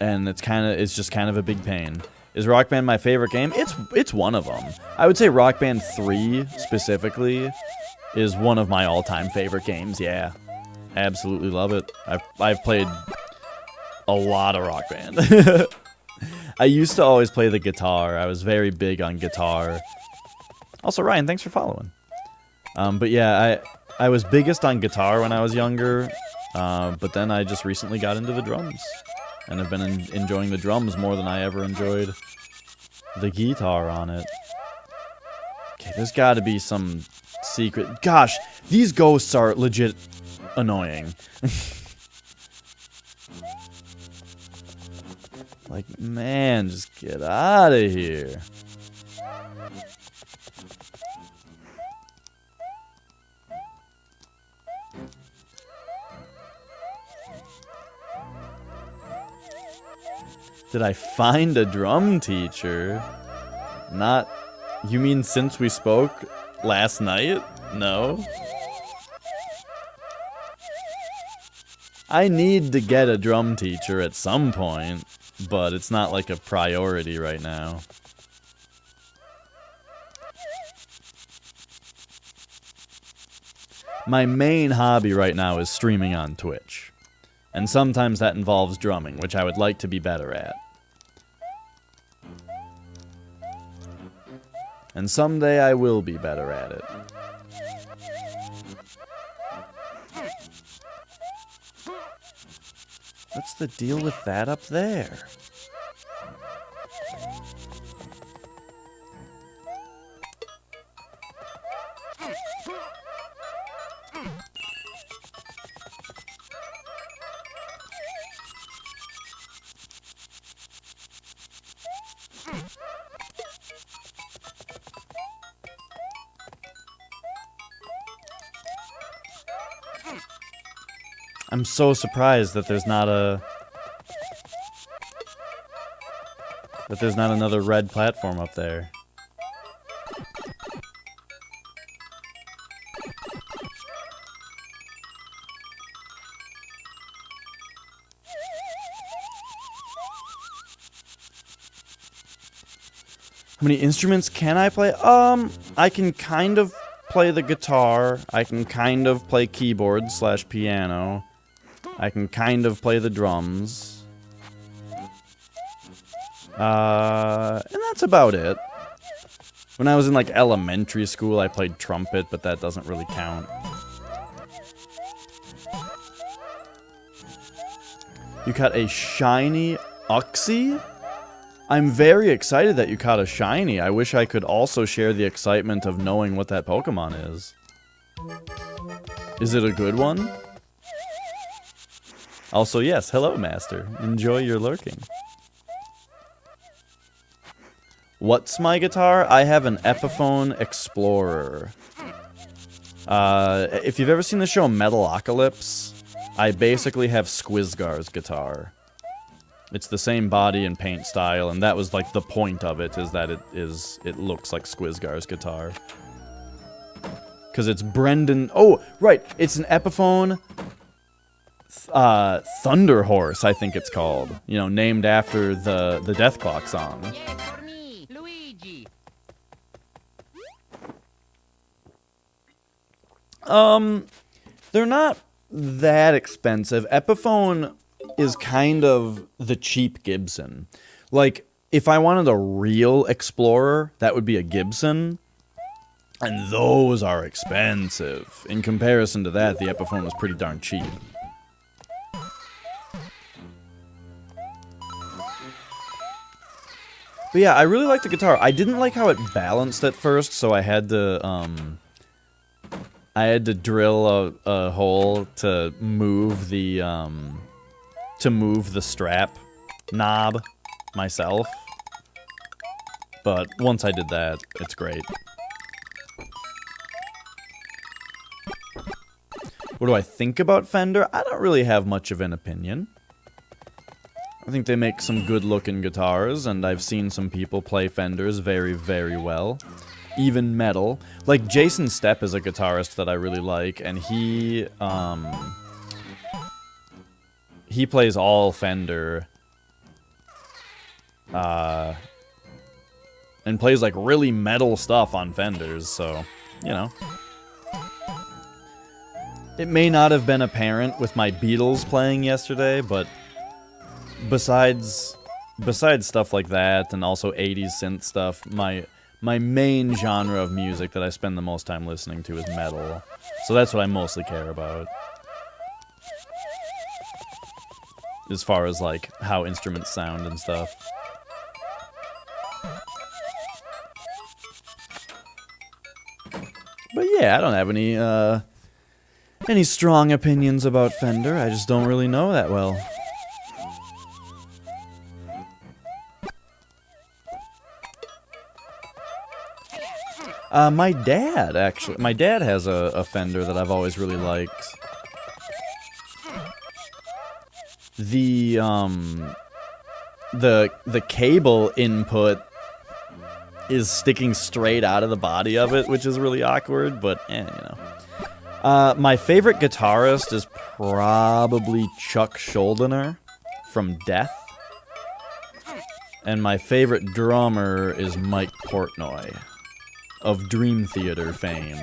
And it's just kind of a big pain. Is Rock Band my favorite game? It's one of them. I would say Rock Band 3 specifically is one of my all-time favorite games. Yeah, absolutely love it. I've played a lot of Rock Band. I used to always play the guitar. I was very big on guitar. Also, Ryan, thanks for following. But yeah, I was biggest on guitar when I was younger, but then I just recently got into the drums. And have been enjoying the drums more than I ever enjoyed the guitar on it. Okay, there's got to be some secret... Gosh, these ghosts are legit annoying. Like, man, just get out of here. Did I find a drum teacher? Not... You mean since we spoke last night? No? I need to get a drum teacher at some point, but it's not like a priority right now. My main hobby right now is streaming on Twitch. And sometimes that involves drumming, which I would like to be better at. And someday I will be better at it. What's the deal with that up there? I'm so surprised that there's not another red platform up there. How many instruments can I play? I can kind of play the guitar. I can kind of play keyboard / piano. I can kind of play the drums. And that's about it. When I was in like elementary school, I played trumpet, but that doesn't really count. You caught a shiny Uxie? I'm very excited that you caught a shiny. I wish I could also share the excitement of knowing what that Pokemon is. Is it a good one? Also, yes, hello, Master. Enjoy your lurking. What's my guitar? I have an Epiphone Explorer. If you've ever seen the show Metalocalypse, I basically have Squizgar's guitar. It's the same body and paint style, and that was like the point of it, is that it looks like Squizgar's guitar. Because it's Brendan... Oh, right, it's an Epiphone... Thunder Horse, I think it's called. You know, named after the Death Clock song. Yes, for me, Luigi. They're not that expensive. Epiphone is kind of the cheap Gibson. Like, if I wanted a real Explorer, that would be a Gibson. And those are expensive. In comparison to that, the Epiphone was pretty darn cheap. But yeah, I really like the guitar. I didn't like how it balanced at first, so I had to drill a hole to move the strap knob myself. But once I did that, it's great. What do I think about Fender? I don't really have much of an opinion. I think they make some good-looking guitars, and I've seen some people play Fenders very, very well. Even metal. Like, Jason Stepp is a guitarist that I really like, and he plays all Fender. And plays, like, really metal stuff on Fenders, so, you know. It may not have been apparent with my Beatles playing yesterday, but besides stuff like that, and also 80s synth stuff, my main genre of music that I spend the most time listening to is metal. So that's what I mostly care about. As far as, like, how instruments sound and stuff. But yeah, I don't have any strong opinions about Fender. I just don't really know that well. My dad, actually. My dad has a Fender that I've always really liked. The cable input is sticking straight out of the body of it, which is really awkward, but, you know. My favorite guitarist is probably Chuck Schuldiner from Death. And my favorite drummer is Mike Portnoy of Dream Theater fame.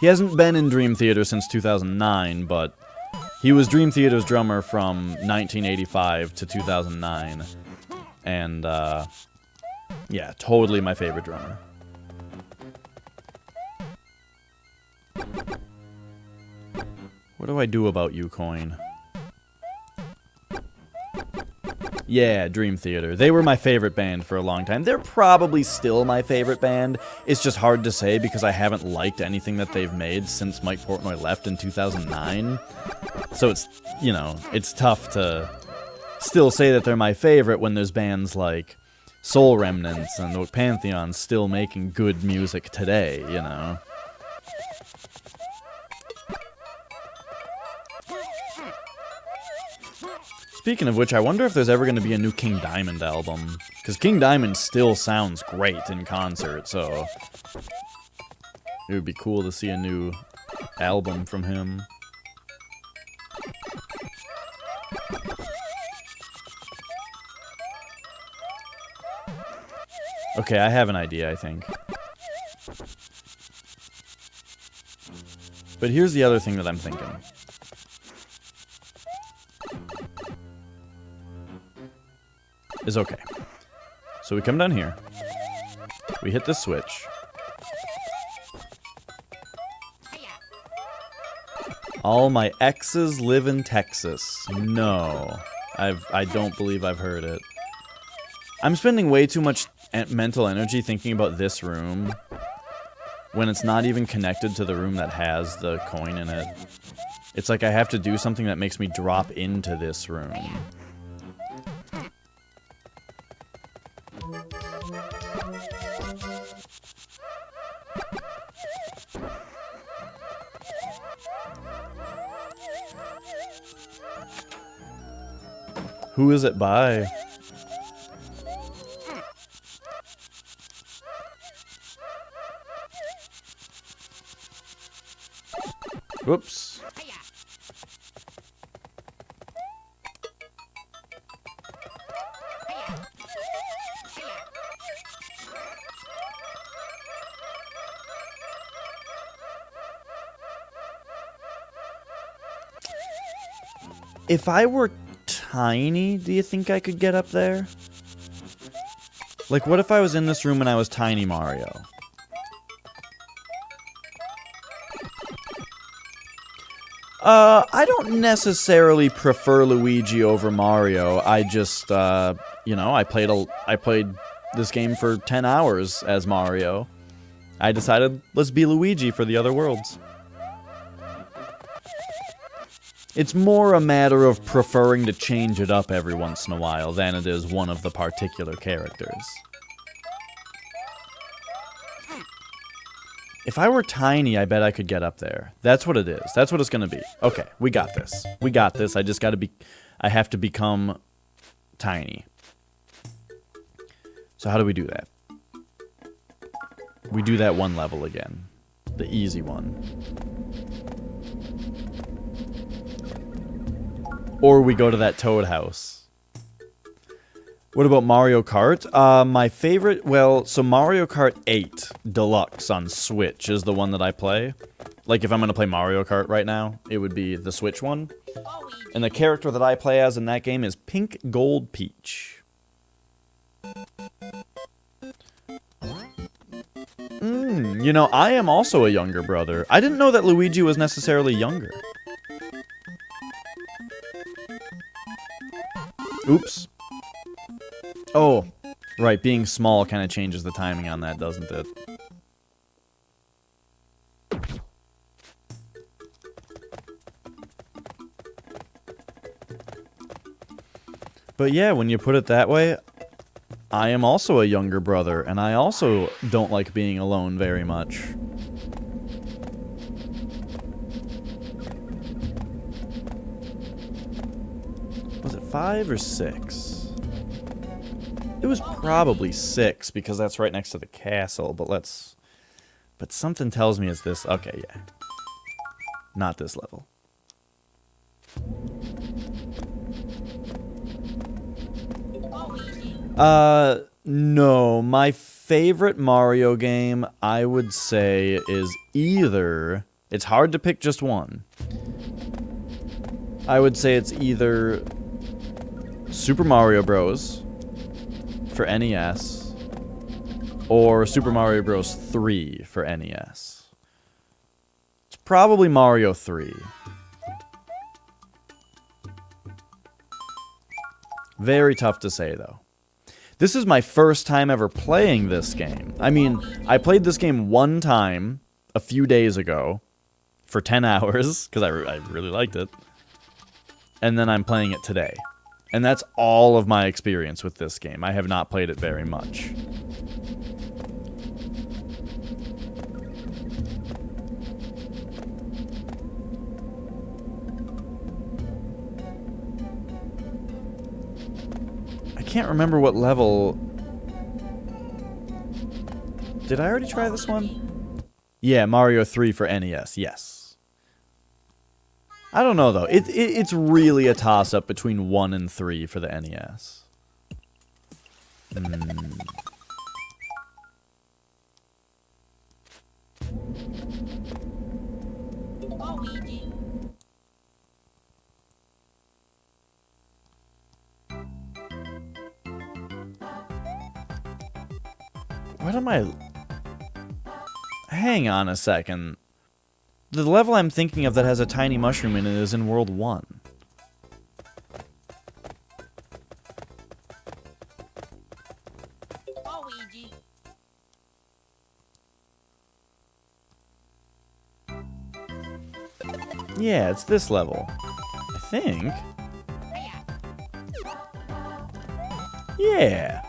He hasn't been in Dream Theater since 2009, but he was Dream Theater's drummer from 1985 to 2009. And, yeah, totally my favorite drummer. What do I do about Ucoin? Yeah, Dream Theater. They were my favorite band for a long time. They're probably still my favorite band. It's just hard to say because I haven't liked anything that they've made since Mike Portnoy left in 2009. So it's, you know, it's tough to still say that they're my favorite when there's bands like Soul Remnants and the Pantheon still making good music today, you know? Speaking of which, I wonder if there's ever going to be a new King Diamond album. Because King Diamond still sounds great in concert, so it would be cool to see a new album from him. Okay, I have an idea, I think. But here's the other thing that I'm thinking. Is okay. So we come down here. We hit the switch. All my exes live in Texas. No. I don't believe I've heard it. I'm spending way too much mental energy thinking about this room when it's not even connected to the room that has the coin in it. It's like I have to do something that makes me drop into this room. Who is it by? Whoops. If I were tiny, do you think I could get up there? Like, what if I was in this room and I was Tiny Mario? I don't necessarily prefer Luigi over Mario. I just, you know, I played this game for 10 hours as Mario. I decided, let's be Luigi for the other worlds. It's more a matter of preferring to change it up every once in a while than it is one of the particular characters. If I were tiny, I bet I could get up there. That's what it is. That's what it's going to be. Okay, we got this. We got this. I just got to be... I have to become tiny. So how do we do that? We do that one level again. The easy one. Or we go to that Toad house. What about Mario Kart? My favorite, well, so Mario Kart 8 Deluxe on Switch is the one that I play. Like, if I'm going to play Mario Kart right now, it would be the Switch one. And the character that I play as in that game is Pink Gold Peach. You know, I am also a younger brother. I didn't know that Luigi was necessarily younger. Oops. Oh, right, being small kind of changes the timing on that, doesn't it? But yeah, when you put it that way, I am also a younger brother, and I also don't like being alone very much. Was it 5 or 6? It was probably 6, because that's right next to the castle, but let's... But something tells me it's this... Okay, yeah. Not this level. No. My favorite Mario game, I would say, is either... It's hard to pick just one. I would say it's either Super Mario Bros. For NES, or Super Mario Bros. 3 for NES. It's probably Mario 3. Very tough to say, though. This is my first time ever playing this game. I mean, I played this game one time a few days ago for 10 hours, because I really liked it. And then I'm playing it today. And that's all of my experience with this game. I have not played it very much. I can't remember what level... Did I already try this one? Yeah, Mario 3 for NES, yes. I don't know, though. It's really a toss-up between 1 and 3 for the NES. What am I... Hang on a second. The level I'm thinking of that has a tiny mushroom in it is in World 1. Yeah, it's this level. I think. Yeah.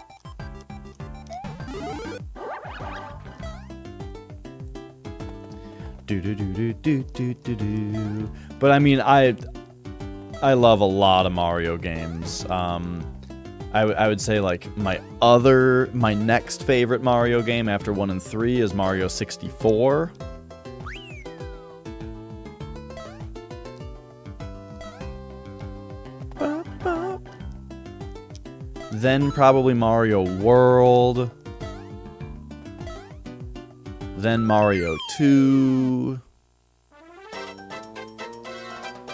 But I mean, I love a lot of Mario games. I would say like my next favorite Mario game after 1 and 3 is Mario 64. Then probably Mario World. Then Mario 2.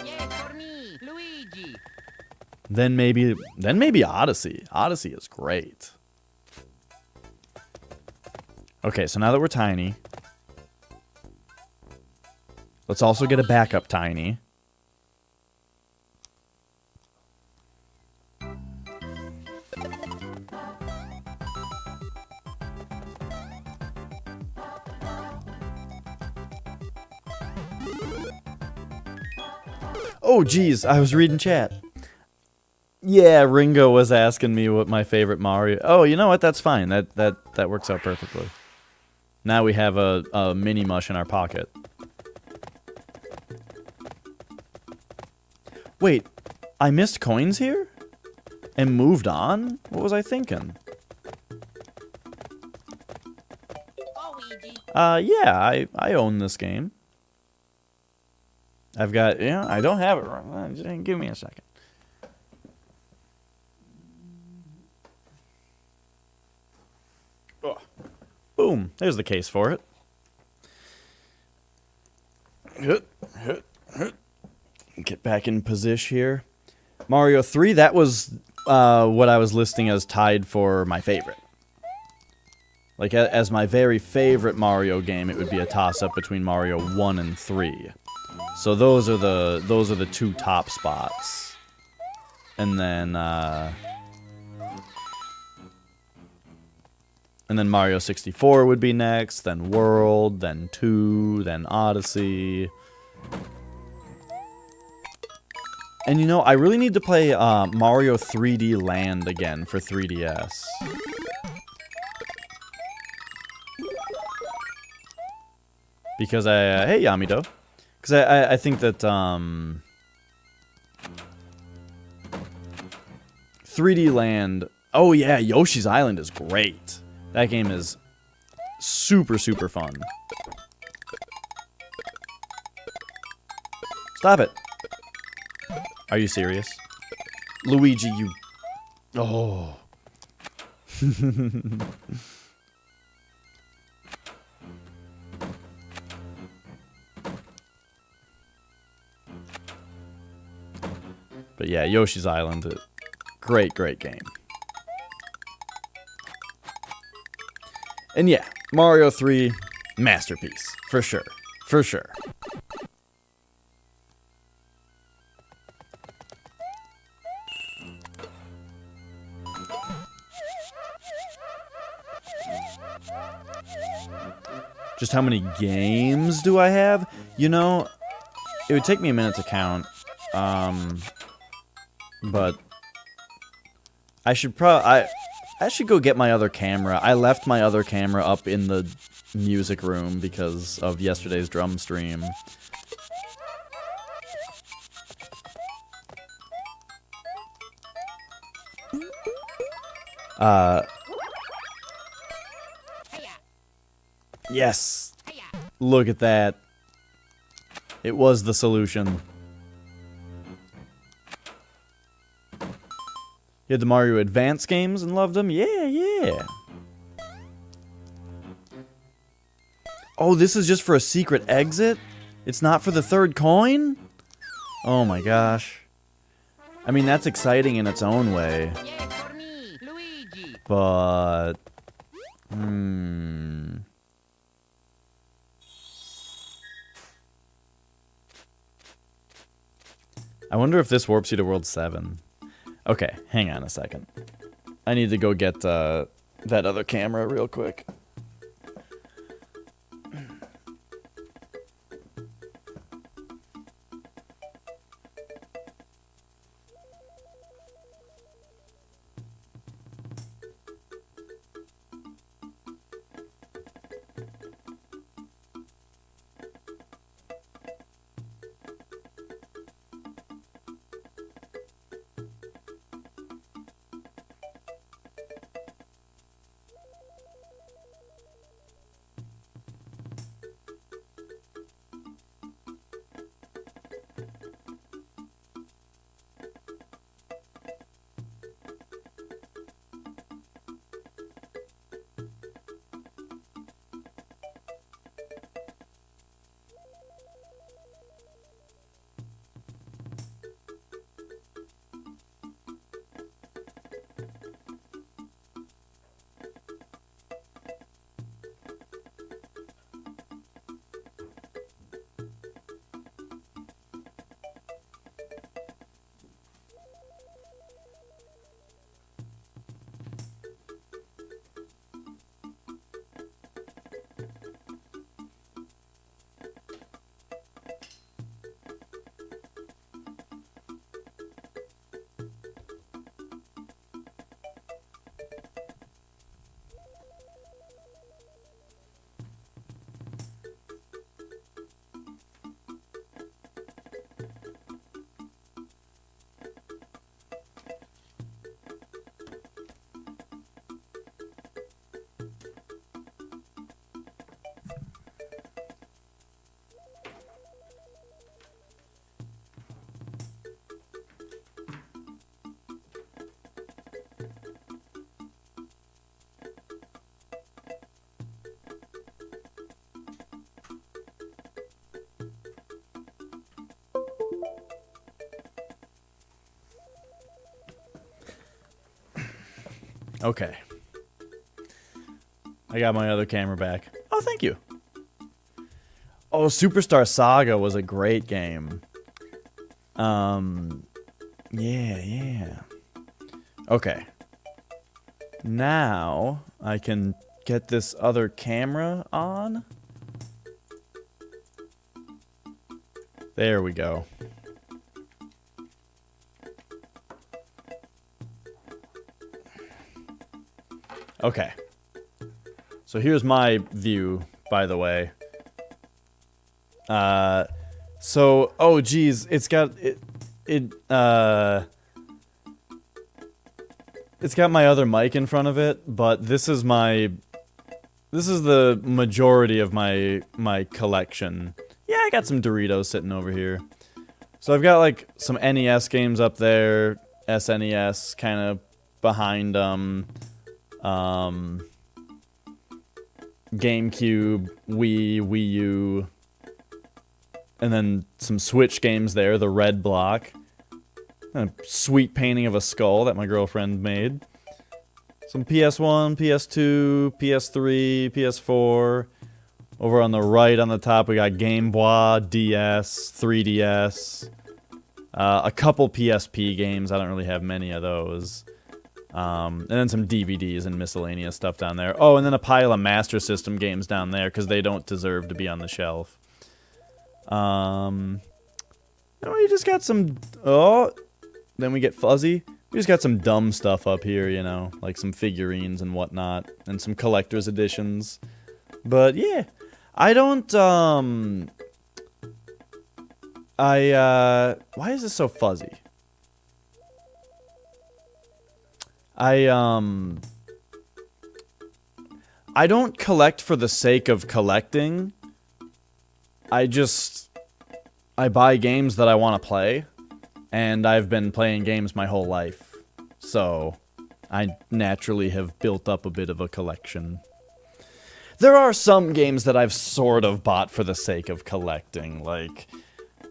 Yay for me, Luigi. Then maybe Odyssey. Odyssey is great. Okay, so now that we're tiny, let's also get a backup tiny. Oh, geez, I was reading chat. Yeah, Ringo was asking me what my favorite Mario... Oh, you know what? That's fine. That works out perfectly. Now we have a mini mush in our pocket. Wait, I missed coins here? And moved on? What was I thinking? Yeah, I own this game. I've got, yeah, I don't have it right. Just give me a second. Oh. Boom, there's the case for it. Get back in position here. Mario 3, that was what I was listing as tied for my favorite. Like, as my very favorite Mario game, it would be a toss-up between Mario 1 and 3. So those are the two top spots. And then Mario 64 would be next, then World, then 2, then Odyssey. And you know, I really need to play Mario 3D Land again for 3DS. Because hey Yamido. Because I think that 3D Land, oh yeah, Yoshi's Island is great. That game is super, super fun. Stop it. Are you serious? Luigi, you... Oh. But yeah, Yoshi's Island, great, great game. And yeah, Mario 3, masterpiece, for sure, for sure. Just how many games do I have? You know, it would take me a minute to count. But I should I should go get my other camera. I left my other camera up in the music room because of yesterday's drum stream. Yes. Look at that. It was the solution. You had the Mario Advance games and loved them? Yeah, yeah. Oh, this is just for a secret exit? It's not for the third coin? Oh my gosh. I mean, that's exciting in its own way. But... I wonder if this warps you to World 7. Okay, hang on a second. I need to go get that other camera real quick. Okay. I got my other camera back. Oh, thank you. Oh, Superstar Saga was a great game. Yeah. Okay. Now, I can get this other camera on. There we go. Okay. So here's my view, by the way. Oh geez, it's got it's got my other mic in front of it, but this is the majority of my collection. Yeah, I got some Doritos sitting over here. So I've got like some NES games up there, SNES kind of behind them. GameCube, Wii U, and then some Switch games there, the Red Block. And a sweet painting of a skull that my girlfriend made. Some PS1, PS2, PS3, PS4. Over on the right on the top we got Game Boy, DS, 3DS. A couple PSP games, I don't really have many of those. And then some DVDs and miscellaneous stuff down there. Oh, and then a pile of Master System games down there, because they don't deserve to be on the shelf. And we just got some... Oh, then we get fuzzy. We just got some dumb stuff up here, you know, like some figurines and whatnot, and some collector's editions. But, yeah. I don't, why is this so fuzzy? I don't collect for the sake of collecting. I buy games that I want to play, and I've been playing games my whole life. So, I naturally have built up a bit of a collection. There are some games that I've sort of bought for the sake of collecting, like...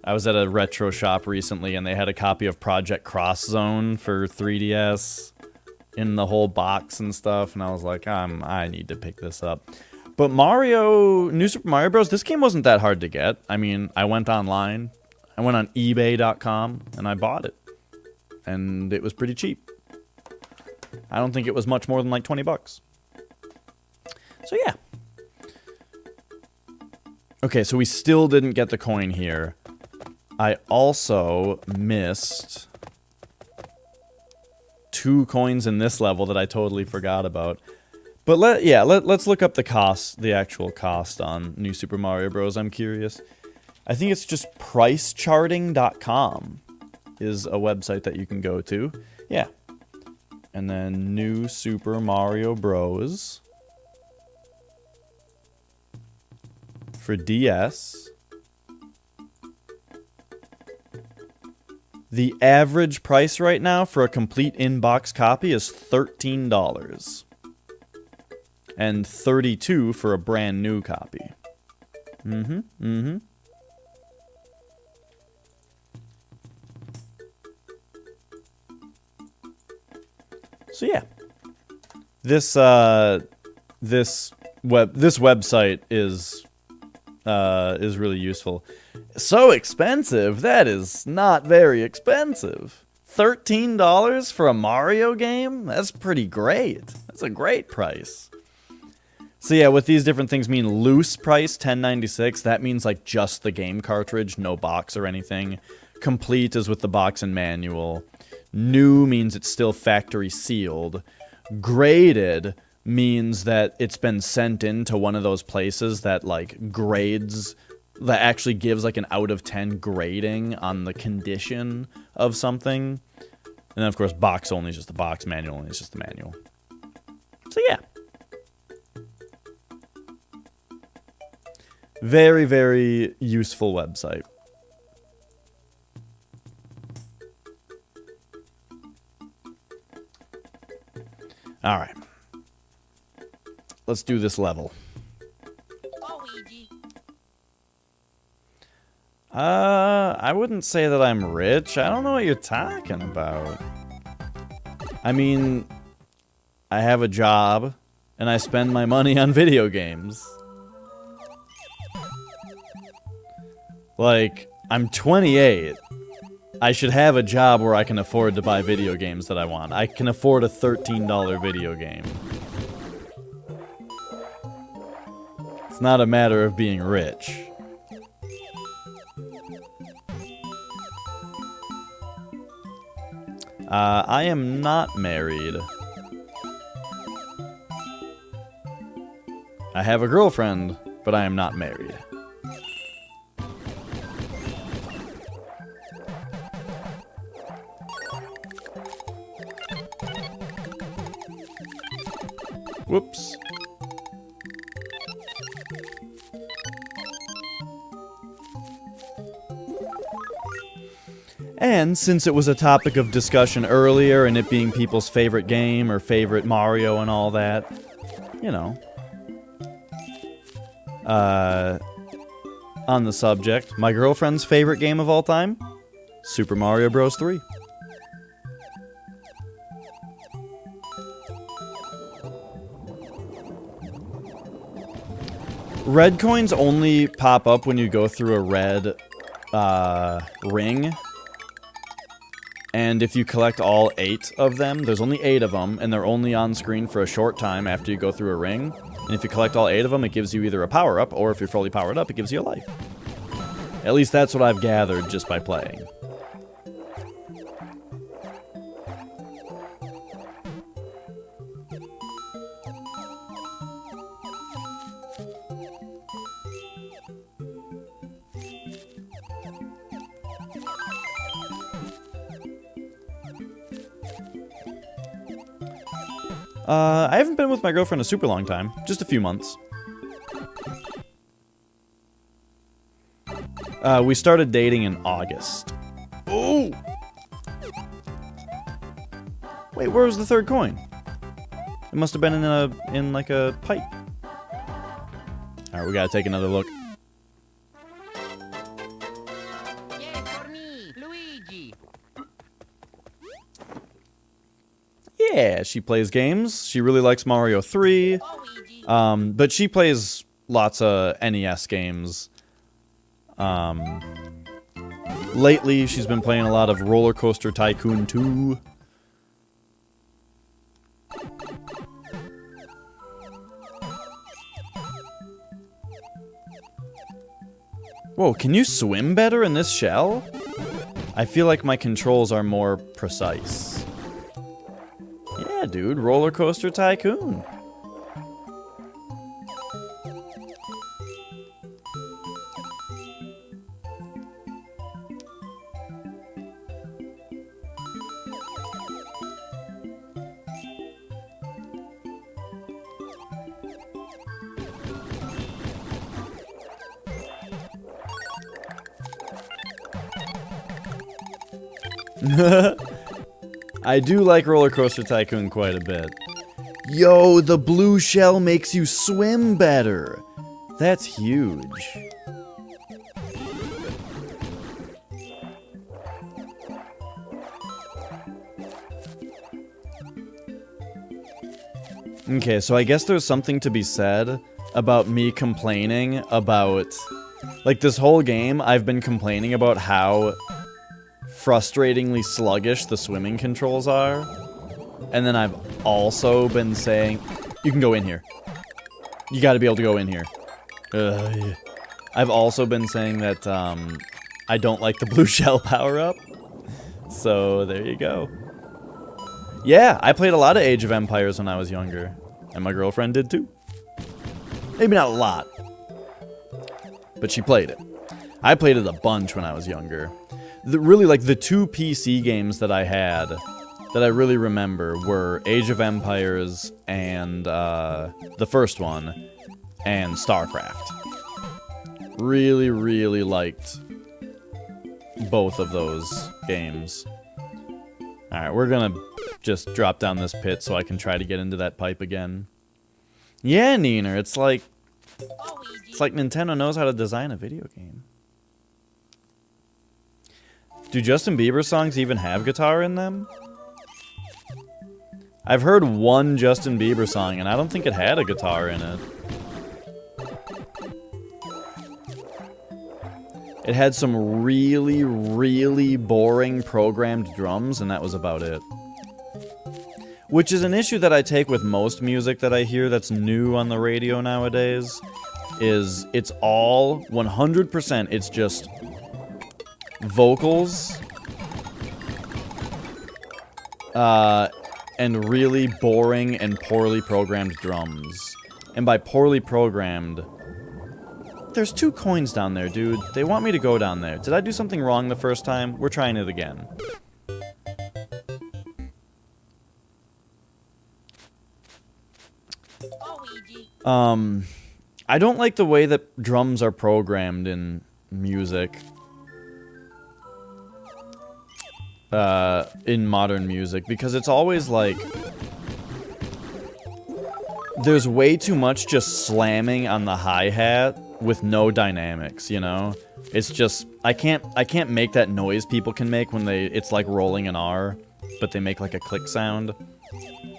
I was at a retro shop recently, and they had a copy of Project Cross Zone for 3DS in the whole box and stuff, and I was like, I need to pick this up. But New Super Mario Bros., this game wasn't that hard to get. I mean, I went online, I went on eBay.com, and I bought it. And it was pretty cheap. I don't think it was much more than like 20 bucks. So yeah. Okay, so we still didn't get the coin here. I also missed 2 coins in this level that I totally forgot about. But let's look up the actual cost on New Super Mario Bros. I'm curious. I think it's just pricecharting.com is a website that you can go to. Yeah. And then New Super Mario Bros. For DS. The average price right now for a complete in-box copy is $13. And $32 for a brand new copy. So yeah. This website is really useful. So expensive, that is not very expensive. $13 for a Mario game? That's pretty great. That's a great price. So yeah, what these different things mean, loose price, $10.96, that means like just the game cartridge, no box or anything. Complete is with the box and manual. New means it's still factory sealed. Graded means that it's been sent into one of those places that like grades, that actually gives like an out of 10 grading on the condition of something. And then of course box only is just the box, manual only is just the manual. So yeah. Very, very useful website. Alright. Let's do this level. Luigi. I wouldn't say that I'm rich. I don't know what you're talking about. I mean, I have a job, and I spend my money on video games. Like, I'm 28. I should have a job where I can afford to buy video games that I want. I can afford a $13 video game. It's not a matter of being rich. I am not married. I have a girlfriend, but I am not married. Whoops. And since it was a topic of discussion earlier, and it being people's favorite game or favorite Mario and all that, you know. On the subject, my girlfriend's favorite game of all time? Super Mario Bros. 3. Red coins only pop up when you go through a red ring. And if you collect all 8 of them, there's only 8 of them, and they're only on screen for a short time after you go through a ring. And if you collect all 8 of them, it gives you either a power-up, or if you're fully powered up, it gives you a life. At least that's what I've gathered just by playing. I haven't been with my girlfriend a super long time. Just a few months. We started dating in August. Oh! Wait, where was the third coin? It must have been in like a pipe. Alright, we gotta take another look. Yay for me, Luigi. Yeah, she plays games. She really likes Mario 3. Luigi. But she plays lots of NES games. Lately, she's been playing a lot of Roller Coaster Tycoon 2. Whoa, can you swim better in this shell? I feel like my controls are more precise. Yeah, dude, Roller Coaster Tycoon. I do like Roller Coaster Tycoon quite a bit. Yo, the blue shell makes you swim better. That's huge. Okay, so I guess there's something to be said about me complaining about... Like, this whole game, I've been complaining about how frustratingly sluggish the swimming controls are. And then I've also been saying, you can go in here. You gotta be able to go in here. Yeah. I've also been saying that I don't like the blue shell power-up. So, there you go. Yeah, I played a lot of Age of Empires when I was younger. And my girlfriend did too. Maybe not a lot. But she played it. I played it a bunch when I was younger. Really, like, the 2 PC games that I had that I really remember were Age of Empires and the first one, and StarCraft. Really, really liked both of those games. Alright, we're gonna just drop down this pit so I can try to get into that pipe again. Yeah, Neener, it's like Nintendo knows how to design a video game. Do Justin Bieber songs even have guitar in them? I've heard one Justin Bieber song, and I don't think it had a guitar in it. It had some really, really boring programmed drums, and that was about it. Which is an issue that I take with most music that I hear that's new on the radio nowadays, is it's all 100%, it's just vocals, and really boring and poorly programmed drums. And by poorly programmed, there's 2 coins down there, dude. They want me to go down there. Did I do something wrong the first time? We're trying it again. I don't like the way that drums are programmed in music. In modern music, because it's always like there's way too much just slamming on the hi-hat with no dynamics, you know? It's just I can't make that noise people can make when it's like rolling an R, but they make like a click sound.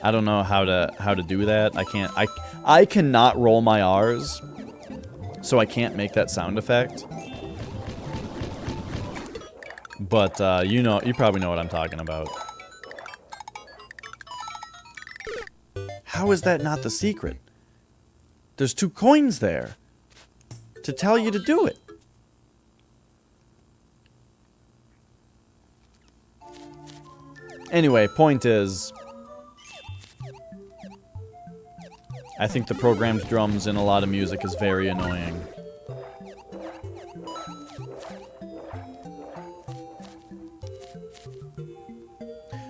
I don't know how to do that. I cannot roll my R's, so I can't make that sound effect. But, you probably know what I'm talking about. How is that not the secret? There's 2 coins there to tell you to do it. Anyway, point is, I think the programmed drums in a lot of music is very annoying.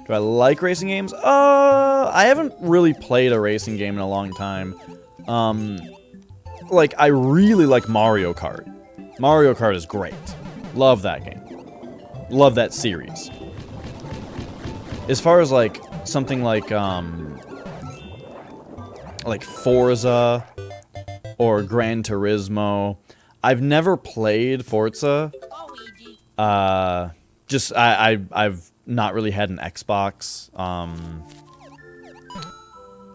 Do I like racing games? I haven't really played a racing game in a long time. Like, I really like Mario Kart. Mario Kart is great. Love that game. Love that series. As far as, like, something like Forza or Gran Turismo, I've never played Forza. I've not really had an Xbox,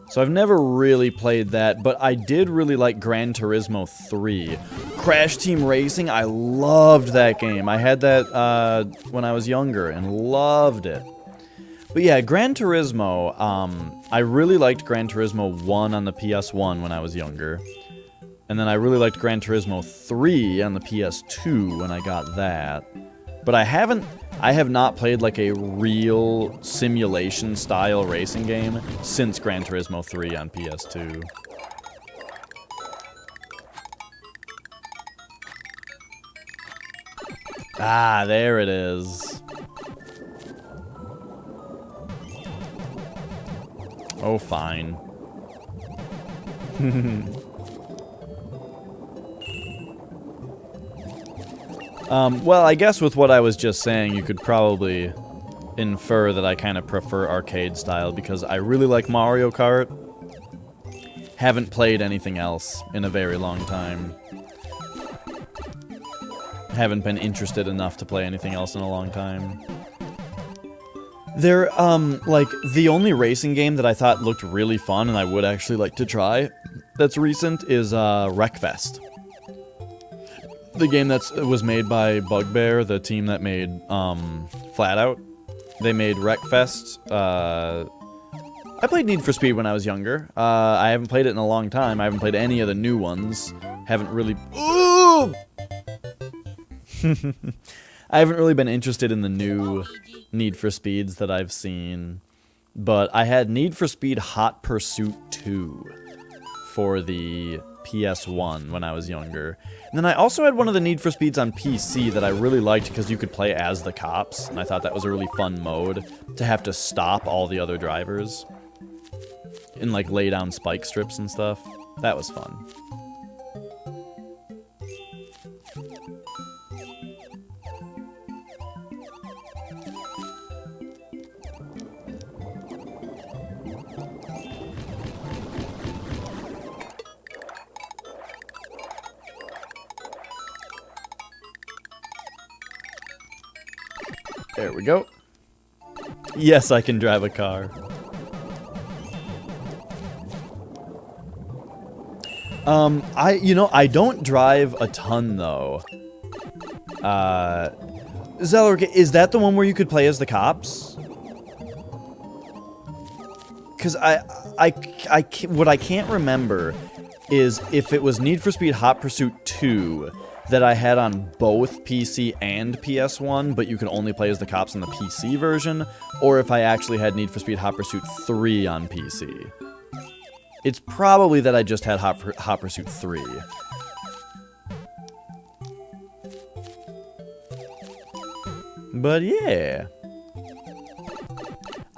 so I've never really played that, but I did really like Gran Turismo 3. Crash Team Racing, I loved that game. I had that when I was younger and loved it. But yeah, Gran Turismo, I really liked Gran Turismo 1 on the PS1 when I was younger. And then I really liked Gran Turismo 3 on the PS2 when I got that. But I have not played like a real simulation style racing game since Gran Turismo 3 on PS2. Ah, there it is. Oh, fine. Well, I guess with what I was just saying, you could probably infer that I kind of prefer arcade style because I really like Mario Kart. Haven't played anything else in a very long time. Haven't been interested enough to play anything else in a long time. There, like, the only racing game that I thought looked really fun and I would actually like to try that's recent is, Wreckfest. The game that was made by Bugbear, the team that made, Flatout. They made Wreckfest. I played Need for Speed when I was younger. I haven't played it in a long time. I haven't played any of the new ones. Haven't really... Ooh! I haven't really been interested in the new Need for Speeds that I've seen. But I had Need for Speed Hot Pursuit 2 for the PS1 when I was younger. And then I also had one of the Need for Speeds on PC that I really liked because you could play as the cops. And I thought that was a really fun mode to have to stop all the other drivers and like lay down spike strips and stuff. That was fun. There we go. Yes, I can drive a car. I don't drive a ton though. Zeller, is that the one where you could play as the cops? Because what I can't remember is if it was Need for Speed Hot Pursuit 2 that I had on both PC and PS1, but you could only play as the cops in the PC version, or if I actually had Need for Speed Hot Pursuit 3 on PC. It's probably that I just had Hot Pursuit 3. But yeah.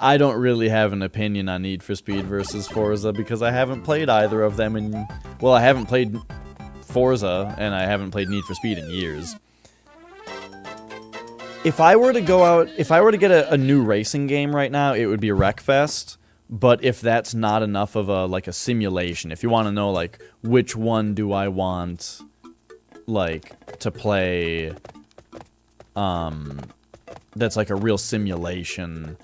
I don't really have an opinion on Need for Speed versus Forza because I haven't played either of them in... Well, I haven't played Forza, and I haven't played Need for Speed in years. If I were to get a new racing game right now, it would be Wreckfest. But if that's not enough of a simulation, if you want to know, like, which one do I want, like, to play, that's like a real simulation,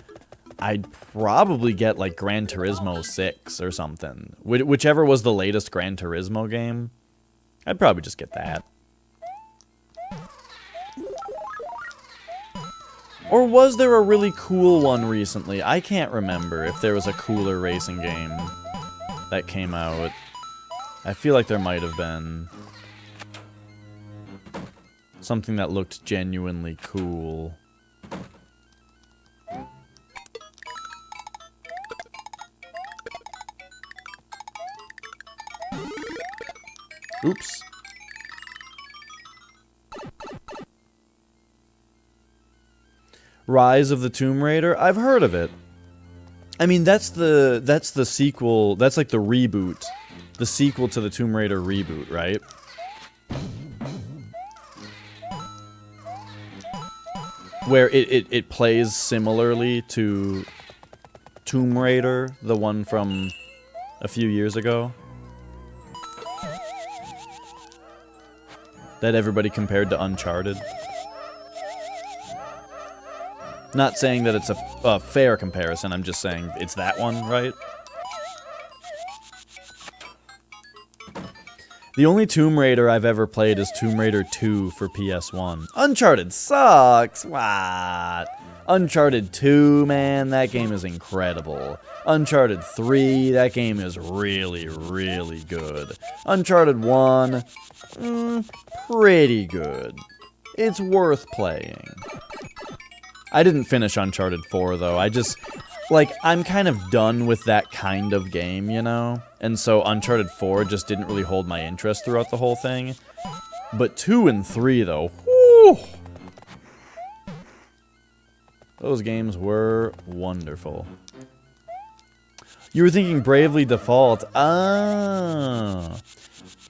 I'd probably get, like, Gran Turismo 6 or something. Whichever was the latest Gran Turismo game, I'd probably just get that. Or was there a really cool one recently? I can't remember if there was a cooler racing game that came out. I feel like there might have been. Something that looked genuinely cool. Oops. Rise of the Tomb Raider? I've heard of it. I mean, that's the sequel, that's like the reboot. The sequel to the Tomb Raider reboot, right? Where it plays similarly to Tomb Raider, the one from a few years ago. That everybody compared to Uncharted. Not saying that it's a fair comparison, I'm just saying it's that one, right? The only Tomb Raider I've ever played is Tomb Raider 2 for PS1. Uncharted sucks! What? Uncharted 2, man, that game is incredible. Uncharted 3, that game is really, really good. Uncharted 1, pretty good. It's worth playing. I didn't finish Uncharted 4, though. I just, like, I'm kind of done with that kind of game, you know? And so Uncharted 4 just didn't really hold my interest throughout the whole thing. But 2 and 3, though, whew! Those games were wonderful. You were thinking Bravely Default. Ah.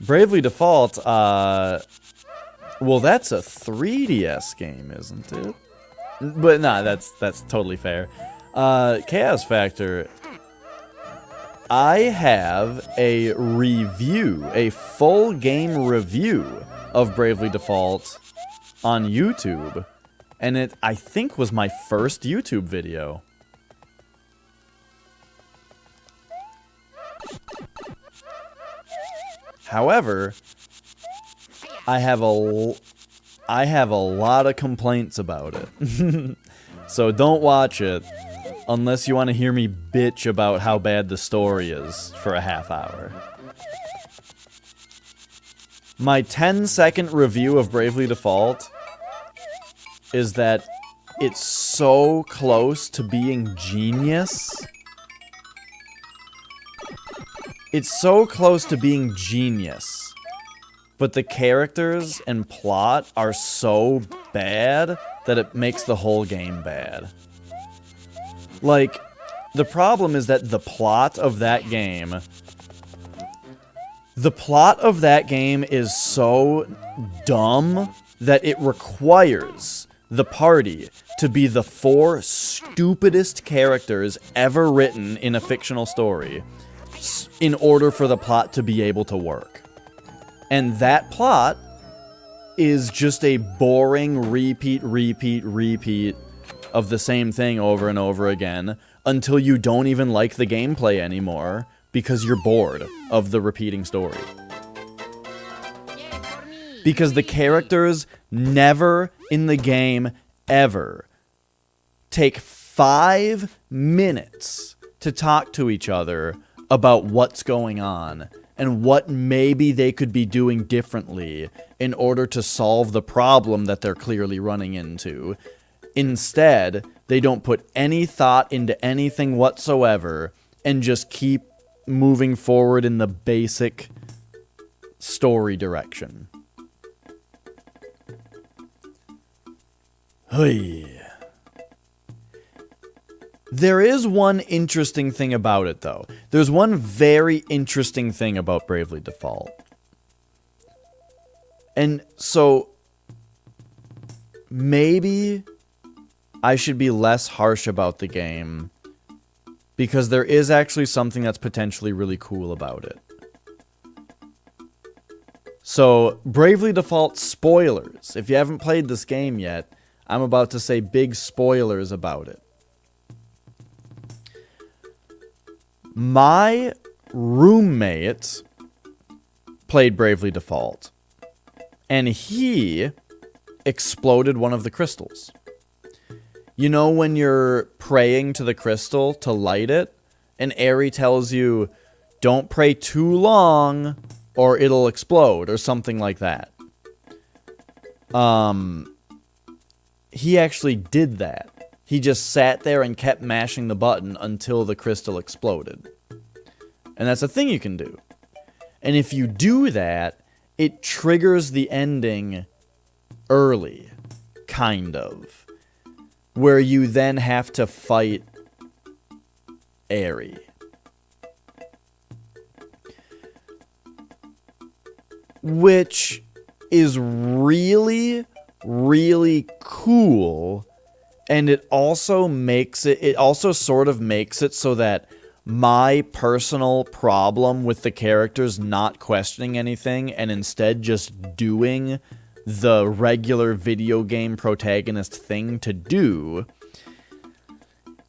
Bravely Default, well, that's a 3DS game, isn't it? But nah, that's totally fair. Chaos Factor. I have a review, a full game review of Bravely Default on YouTube, and it, I think, was my first YouTube video. However, I have a lot of complaints about it. So don't watch it unless you want to hear me bitch about how bad the story is for a half hour. My 10-second review of Bravely Default is that it's so close to being genius. It's so close to being genius. But the characters and plot are so bad that it makes the whole game bad. Like, the problem is that the plot of that game is so dumb that it requires the party to be the 4 stupidest characters ever written in a fictional story in order for the plot to be able to work. And that plot is just a boring repeat of the same thing over and over again until you don't even like the gameplay anymore because you're bored of the repeating story. because the characters never in the game ever take 5 minutes to talk to each other about what's going on and what maybe they could be doing differently in order to solve the problem that they're clearly running into. Instead, they don't put any thought into anything whatsoever and just keep moving forward in the basic story direction. Hey. There is one interesting thing about it, though. There's one very interesting thing about Bravely Default. And so, maybe I should be less harsh about the game, because there is actually something that's potentially really cool about it. So, Bravely Default spoilers. If you haven't played this game yet, I'm about to say big spoilers about it. My roommate played Bravely Default, and he exploded one of the crystals. You know when you're praying to the crystal to light it, and Aerie tells you, don't pray too long, or it'll explode, or something like that. He actually did that. He just sat there and kept mashing the button until the crystal exploded. And that's a thing you can do. And if you do that, it triggers the ending early, kind of. Where you then have to fight Aerie. Which is really, really cool. And it also makes it also sort of makes it so that my personal problem with the characters not questioning anything and instead just doing the regular video game protagonist thing to do,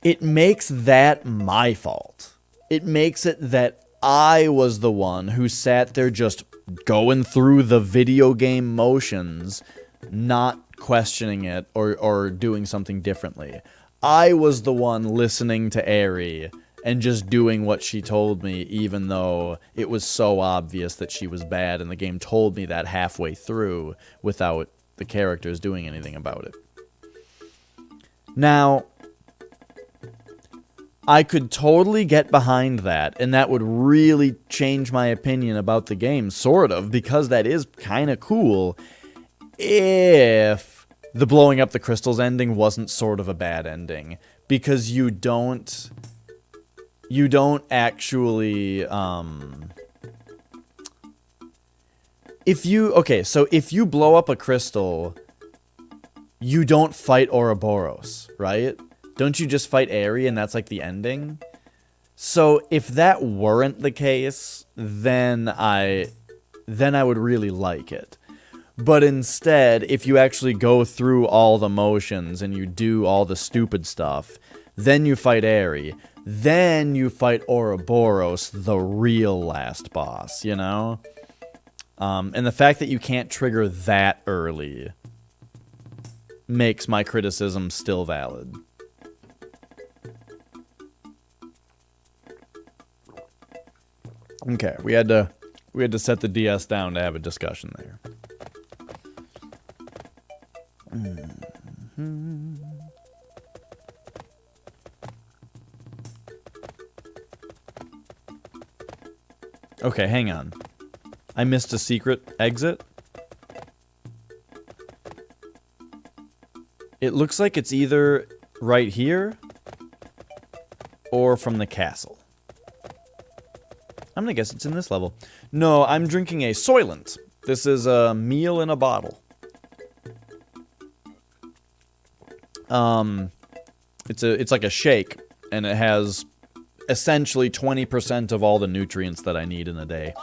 it makes that my fault. It makes it that I was the one who sat there just going through the video game motions, not questioning it or doing something differently. I was the one listening to Aerie and just doing what she told me, even though it was so obvious that she was bad, and the game told me that halfway through without the characters doing anything about it. Now, I could totally get behind that, and that would really change my opinion about the game, sort of, because that is kind of cool, if the blowing up the crystals ending wasn't sort of a bad ending, because you don't actually, if you blow up a crystal, you don't fight Ouroboros, right? Don't you just fight Aerie and that's like the ending? So if that weren't the case, then I would really like it. But instead, if you actually go through all the motions and you do all the stupid stuff, then you fight Aerie, then you fight Ouroboros, the real last boss, you know? And the fact that you can't trigger that early makes my criticism still valid. Okay, we had to set the DS down to have a discussion there. Okay, hang on. I missed a secret exit. It looks like it's either right here or from the castle. I'm gonna guess it's in this level. No, I'm drinking a Soylent. This is a meal in a bottle. It's like a shake, and it has essentially 20% of all the nutrients that I need in a day.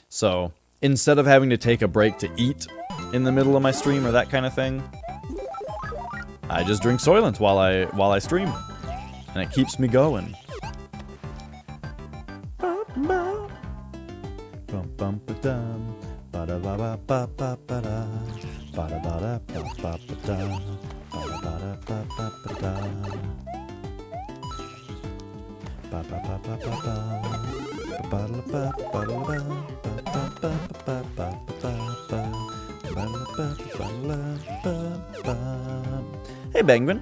So, instead of having to take a break to eat in the middle of my stream or that kind of thing, I just drink Soylent while I stream. And it keeps me going. Hey, Penguin.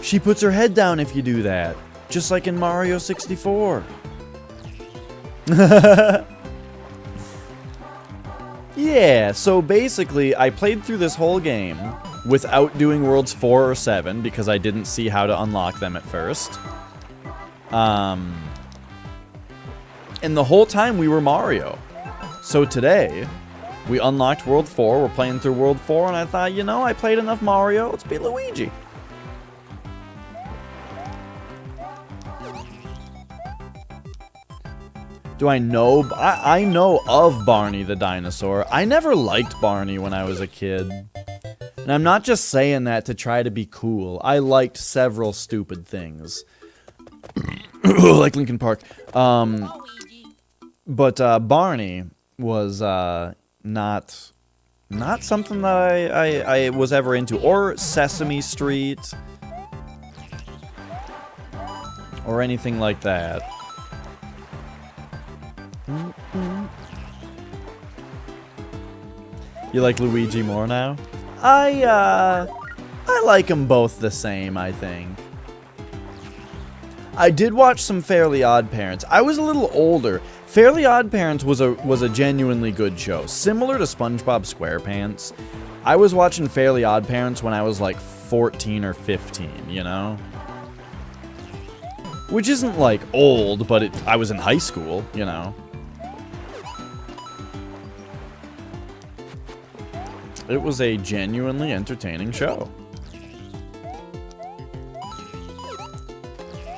She puts her head down if you do that, just like in Mario 64. Yeah, so basically, I played through this whole game without doing Worlds 4 or 7 because I didn't see how to unlock them at first. And the whole time we were Mario. So today, we unlocked World 4, we're playing through World 4, and I thought, you know, I played enough Mario, let's be Luigi. Do I know? I know of Barney the dinosaur. I never liked Barney when I was a kid. And I'm not just saying that to try to be cool. I liked several stupid things. Like Linkin Park. But Barney was not something that I was ever into. Or Sesame Street. Or anything like that. You like Luigi more now? I like them both the same, I think. I did watch some Fairly Odd Parents. I was a little older. Fairly Odd Parents was a genuinely good show. Similar to SpongeBob SquarePants. I was watching Fairly Odd Parents when I was like 14 or 15, you know? Which isn't like old, but I was in high school, you know? It was a genuinely entertaining show.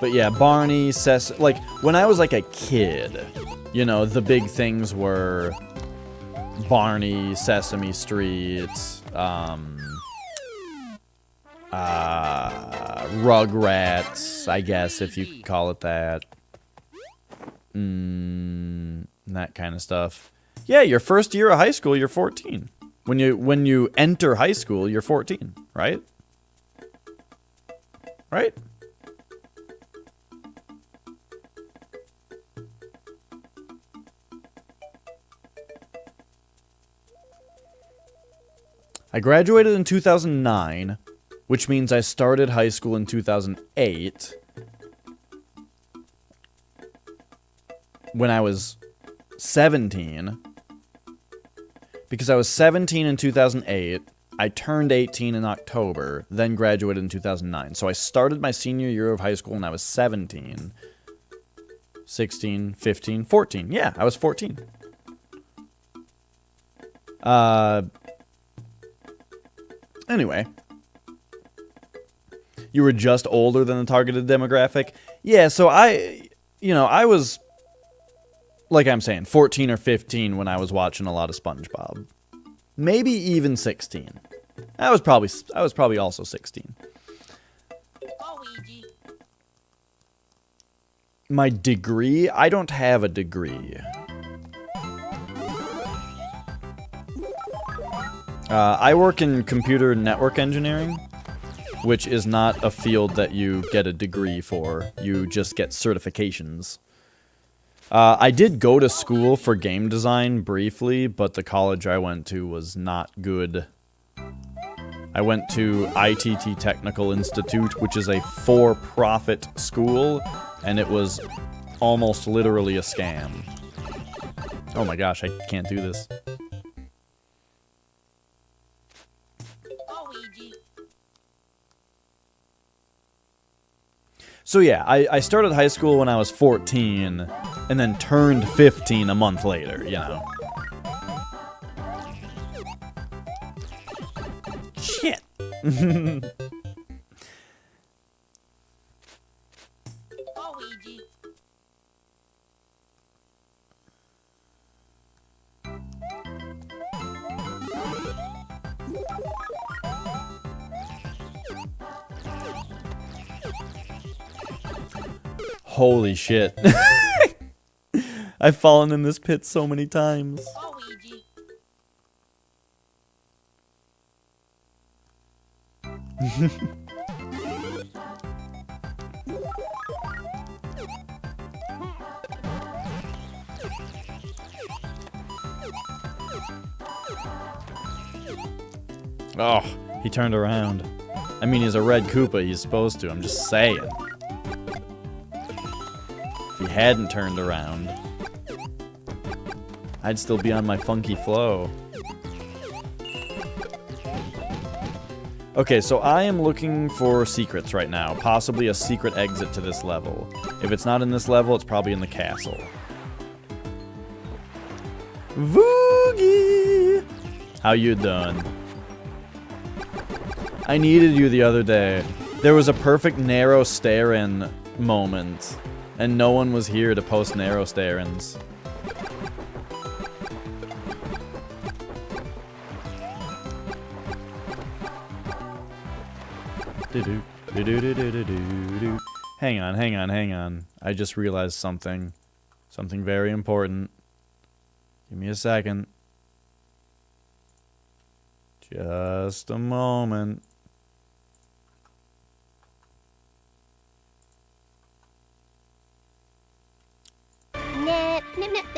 But yeah, Barney, like, when I was like a kid, you know, the big things were Barney, Sesame Street, Rugrats, I guess, if you could call it that. That kind of stuff. Yeah, your first year of high school, you're 14. When you enter high school, you're 14, right? Right? I graduated in 2009, which means I started high school in 2008. When I was 17. Because I was 17 in 2008, I turned 18 in October, then graduated in 2009. So I started my senior year of high school when I was 17, 16, 15, 14. Yeah, I was 14. Anyway. You were just older than the targeted demographic? Yeah, so I was... Like I'm saying, 14 or 15 when I was watching a lot of SpongeBob. Maybe even 16. I was probably also 16. My degree? I don't have a degree. I work in computer network engineering, which is not a field that you get a degree for. You just get certifications. I did go to school for game design briefly, but the college I went to was not good. I went to ITT Technical Institute, which is a for-profit school, and it was almost literally a scam. Oh my gosh, I can't do this. So yeah, I started high school when I was 14, and then turned 15 a month later, you know. Shit. Holy shit. I've fallen in this pit so many times. Luigi. Oh, he turned around. I mean, he's a red Koopa, he's supposed to, I'm just saying. If he hadn't turned around, I'd still be on my funky flow. Okay, so I am looking for secrets right now. Possibly a secret exit to this level. If it's not in this level, it's probably in the castle. Voogie! How you doing? I needed you the other day. There was a perfect narrow stare-in moment, and no one was here to post narrow stare-ins. Hang on. I just realized something. Something very important. Give me a second. Just a moment.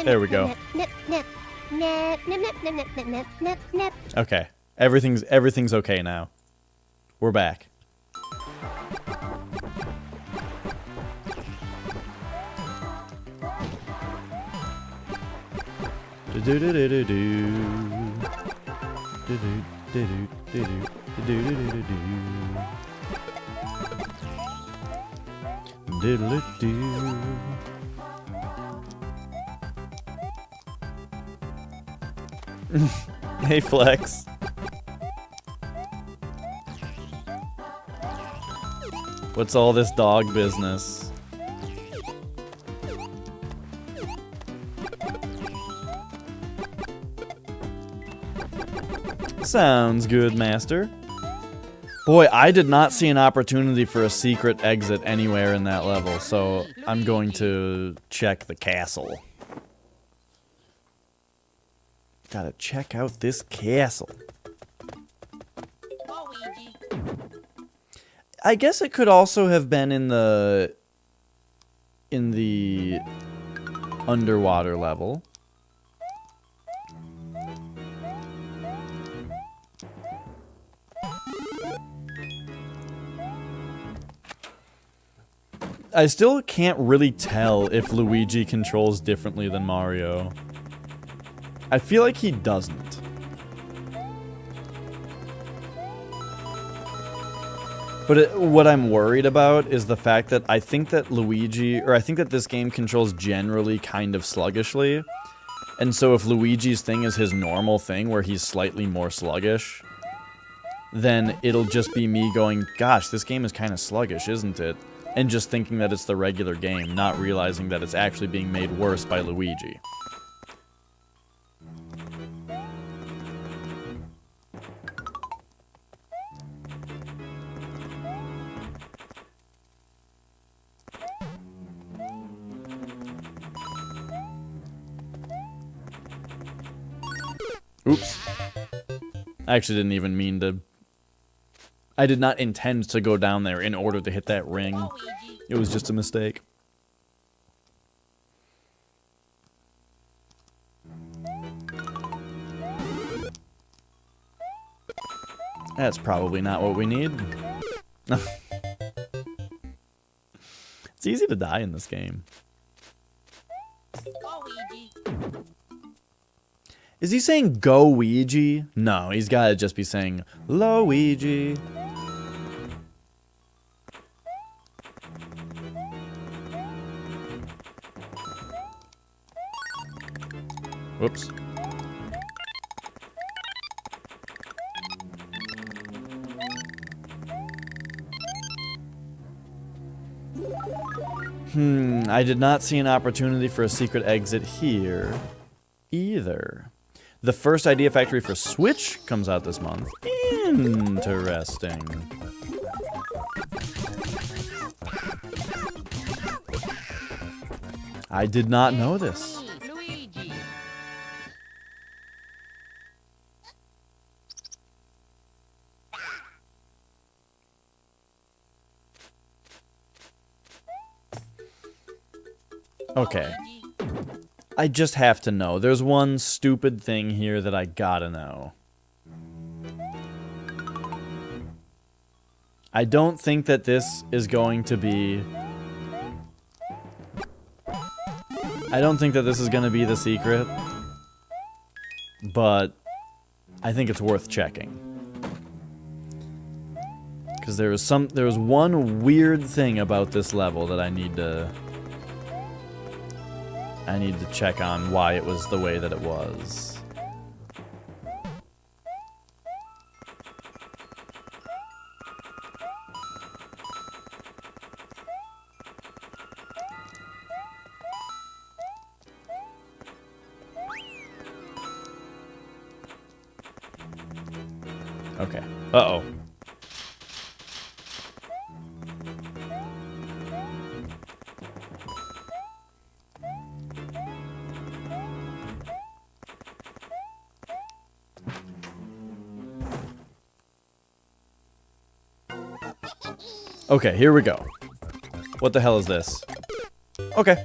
There we go. Okay. Everything's okay now. We're back. Hey, Flex. What's all this dog business? Sounds good, Master. Boy, I did not see an opportunity for a secret exit anywhere in that level, so I'm going to check the castle. Gotta check out this castle. Luigi. I guess it could also have been in the underwater level. I still can't really tell if Luigi controls differently than Mario. I feel like he doesn't. But what I'm worried about is the fact that I think that this game controls generally kind of sluggishly. And so if Luigi's thing is his normal thing where he's slightly more sluggish, then it'll just be me going, gosh, this game is kind of sluggish, isn't it? And just thinking that it's the regular game, not realizing that it's actually being made worse by Luigi. Oops. I actually didn't even mean to... I did not intend to go down there in order to hit that ring. Luigi. It was just a mistake. That's probably not what we need. It's easy to die in this game. Luigi. Is he saying go Ouija? No, he's gotta just be saying Luigi. Whoops. I did not see an opportunity for a secret exit here either. The first Idea Factory for Switch comes out this month. Interesting. I did not know this. Luigi. Okay. I just have to know. There's one stupid thing here that I gotta know. I don't think that this is going to be... I don't think that this is going to be the secret. But I think it's worth checking. Because there was one weird thing about this level that I need to check on why it was the way that it was. Okay. Uh-oh. Okay, here we go. What the hell is this? Okay.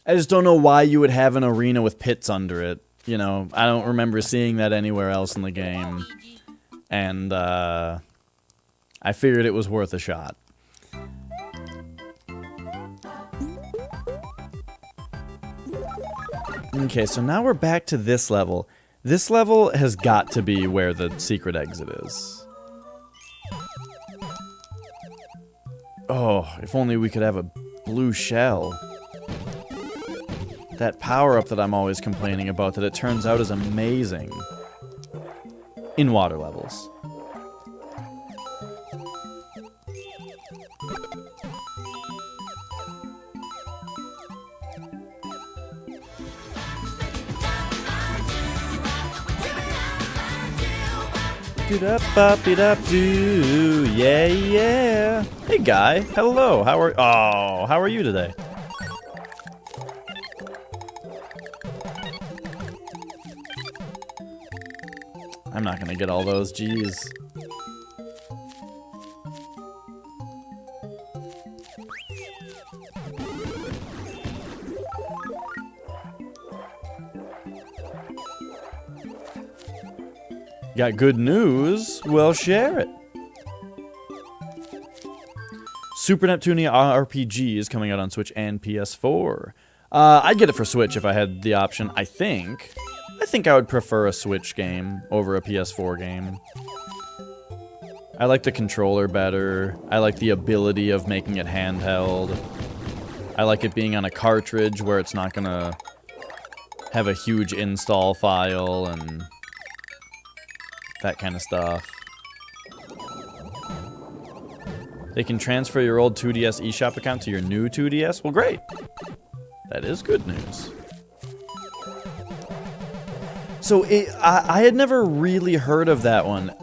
I just don't know why you would have an arena with pits under it. You know, I don't remember seeing that anywhere else in the game. And, I figured it was worth a shot. Okay, so now we're back to this level. This level has got to be where the secret exit is. Oh, if only we could have a blue shell. That power-up that I'm always complaining about, that it turns out is amazing. In water levels. Do-da-bop-be-dop-doo. Yeah, yeah. Hey, guy. Hello. How are you today? I'm not gonna get all those, jeez. Got good news? Well, share it. Super Neptunia RPG is coming out on Switch and PS4. I'd get it for Switch if I had the option, I think. I think I would prefer a Switch game over a PS4 game. I like the controller better. I like the ability of making it handheld. I like it being on a cartridge where it's not gonna have a huge install file and that kind of stuff. They can transfer your old 2DS eShop account to your new 2DS? Well, great. That is good news. So I had never really heard of that one.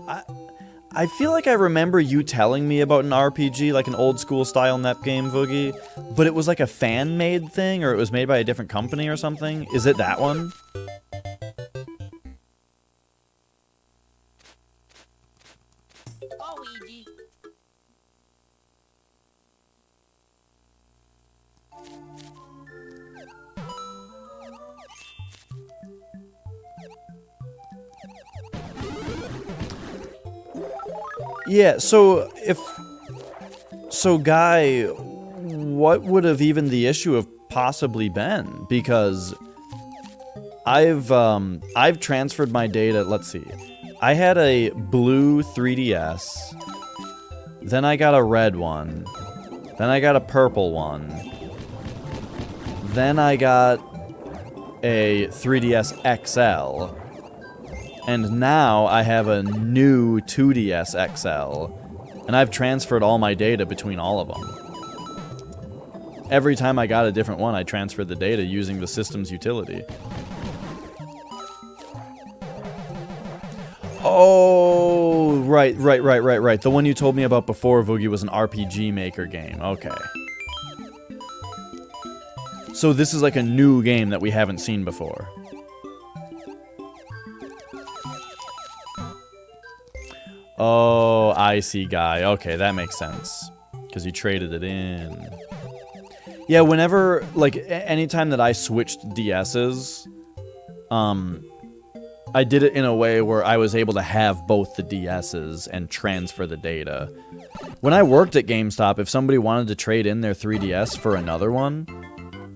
I feel like I remember you telling me about an RPG, like an old school style NEP game, Voogie, but it was like a fan-made thing, or it was made by a different company or something. Is it that one? Luigi. Yeah, so Guy, what would have even the issue have possibly been? Because I've transferred my data, let's see. I had a blue 3DS, then I got a red one, then I got a purple one, then I got a 3DS XL, and now I have a new 2DS XL, and I've transferred all my data between all of them. Every time I got a different one, I transferred the data using the system's utility. Oh, right. The one you told me about before, Voogie, was an RPG Maker game. Okay. So this is like a new game that we haven't seen before. Oh, icy guy. Okay, that makes sense. Because you traded it in. Yeah, whenever, like, anytime that I switched DSs, I did it in a way where I was able to have both the DSs and transfer the data. When I worked at GameStop, if somebody wanted to trade in their 3DS for another one,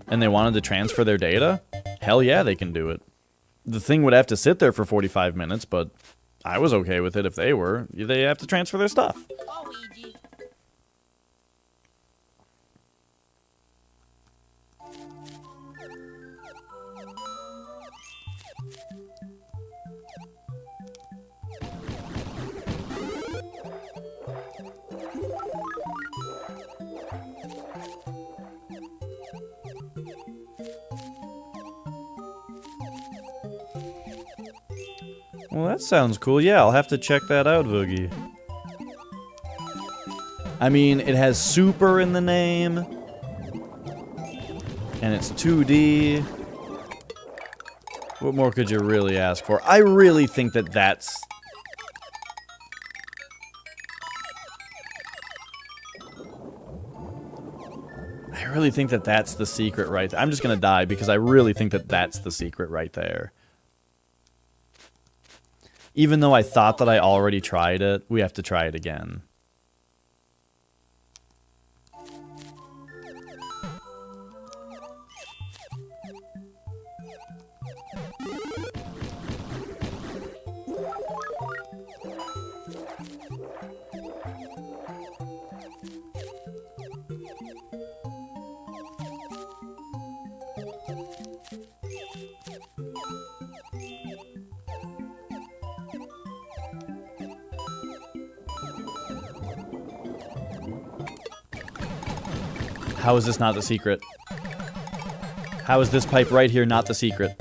and they wanted to transfer their data, hell yeah, they can do it. The thing would have to sit there for 45 minutes, but I was okay with it if they were. They have to transfer their stuff. Luigi. Well, that sounds cool. Yeah, I'll have to check that out, Voogie. I mean, it has Super in the name. And it's 2D. What more could you really ask for? I really think that that's... I really think that that's the secret right there. I'm just gonna die because I really think that that's the secret right there. Even though I thought that I already tried it, we have to try it again. How is this not the secret? How is this pipe right here not the secret?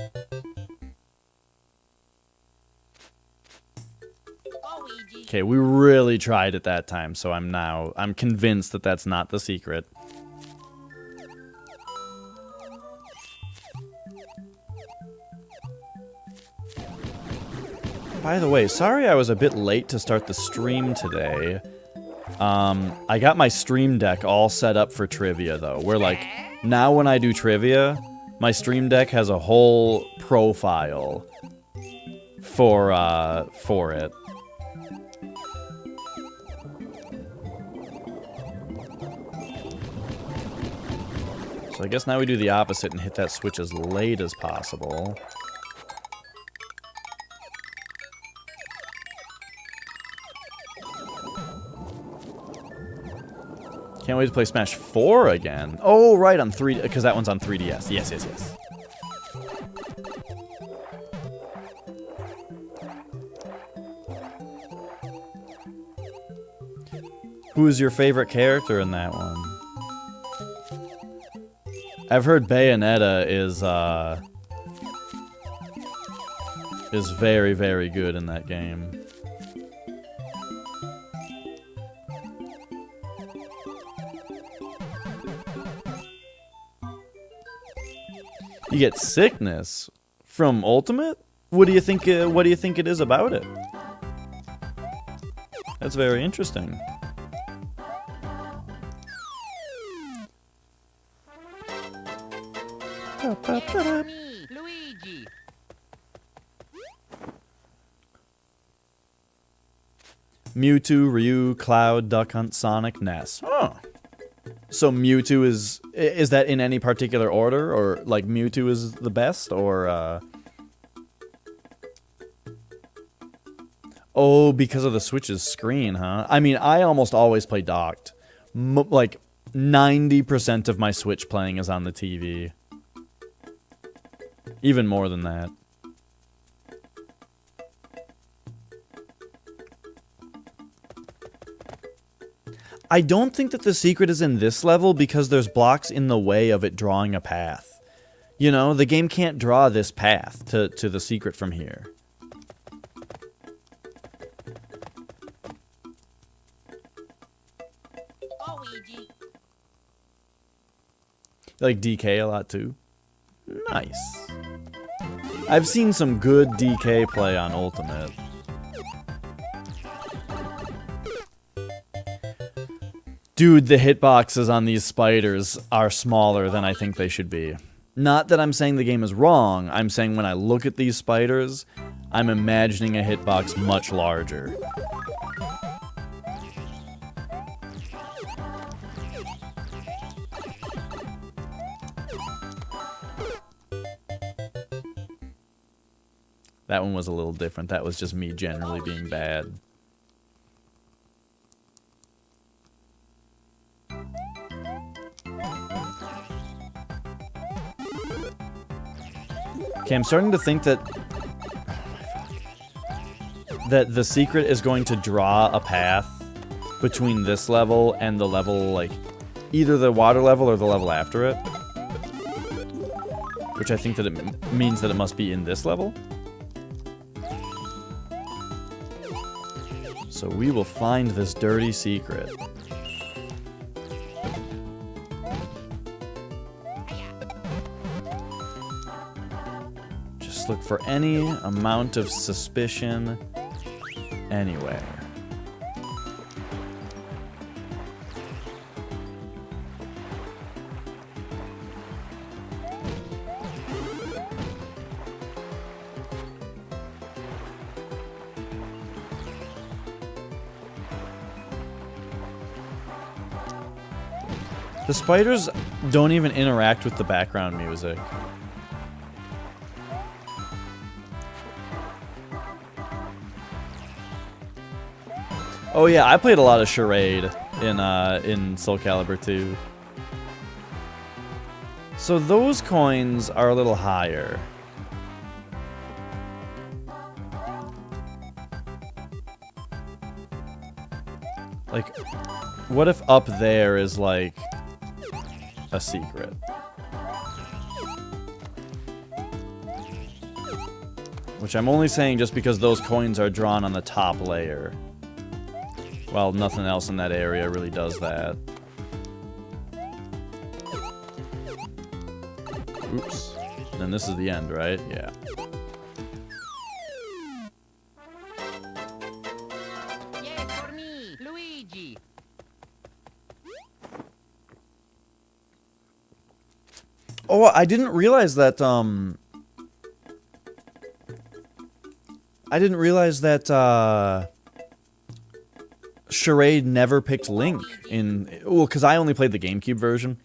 Okay, we really tried it that time, so I'm convinced that that's not the secret. By the way, sorry I was a bit late to start the stream today. I got my Stream Deck all set up for trivia, though. Where, like, now when I do trivia, my Stream Deck has a whole profile for it. So I guess now we do the opposite and hit that switch as late as possible. Can't wait to play Smash 4 again. Oh, right, on 3... Because that one's on 3DS. Yes, yes, yes. Who is your favorite character in that one? I've heard Bayonetta is very, very good in that game. You get sickness from Ultimate? What do you think it is about it? That's very interesting. Me, Luigi. Mewtwo, Ryu, Cloud, Duck Hunt, Sonic, Ness. Oh. So Mewtwo is that in any particular order, or like Mewtwo is the best, or Oh, because of the Switch's screen, huh? I mean, I almost always play docked. Like 90% of my Switch playing is on the TV. Even more than that. I don't think that the secret is in this level because there's blocks in the way of it drawing a path. You know, the game can't draw this path to the secret from here. Like DK a lot too. Nice. I've seen some good DK play on Ultimate. Dude, the hitboxes on these spiders are smaller than I think they should be. Not that I'm saying the game is wrong, I'm saying when I look at these spiders, I'm imagining a hitbox much larger. That one was a little different. That was just me generally being bad. Okay, I'm starting to think that the secret is going to draw a path between this level and the level, like, either the water level or the level after it. Which I think that it means that it must be in this level. So we will find this dirty secret. Just look for any amount of suspicion anywhere. The spiders don't even interact with the background music. Oh yeah, I played a lot of Charade in Soul Calibur 2. So those coins are a little higher. Like, what if up there is like a secret? Which I'm only saying just because those coins are drawn on the top layer. Well, nothing else in that area really does that. Oops. Then this is the end, right? Yeah. Yay for me, Luigi. Oh, I didn't realize that, Charade never picked Link in... Well, because I only played the GameCube version.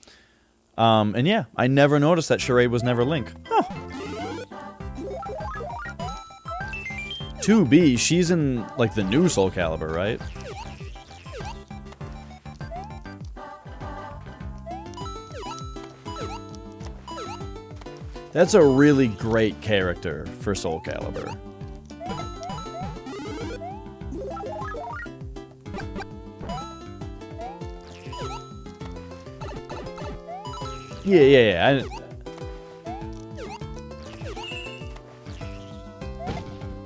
And yeah, I never noticed that Charade was never Link. Huh. 2B, she's in, like, the new Soul Calibur, right? That's a really great character for Soul Calibur. Yeah.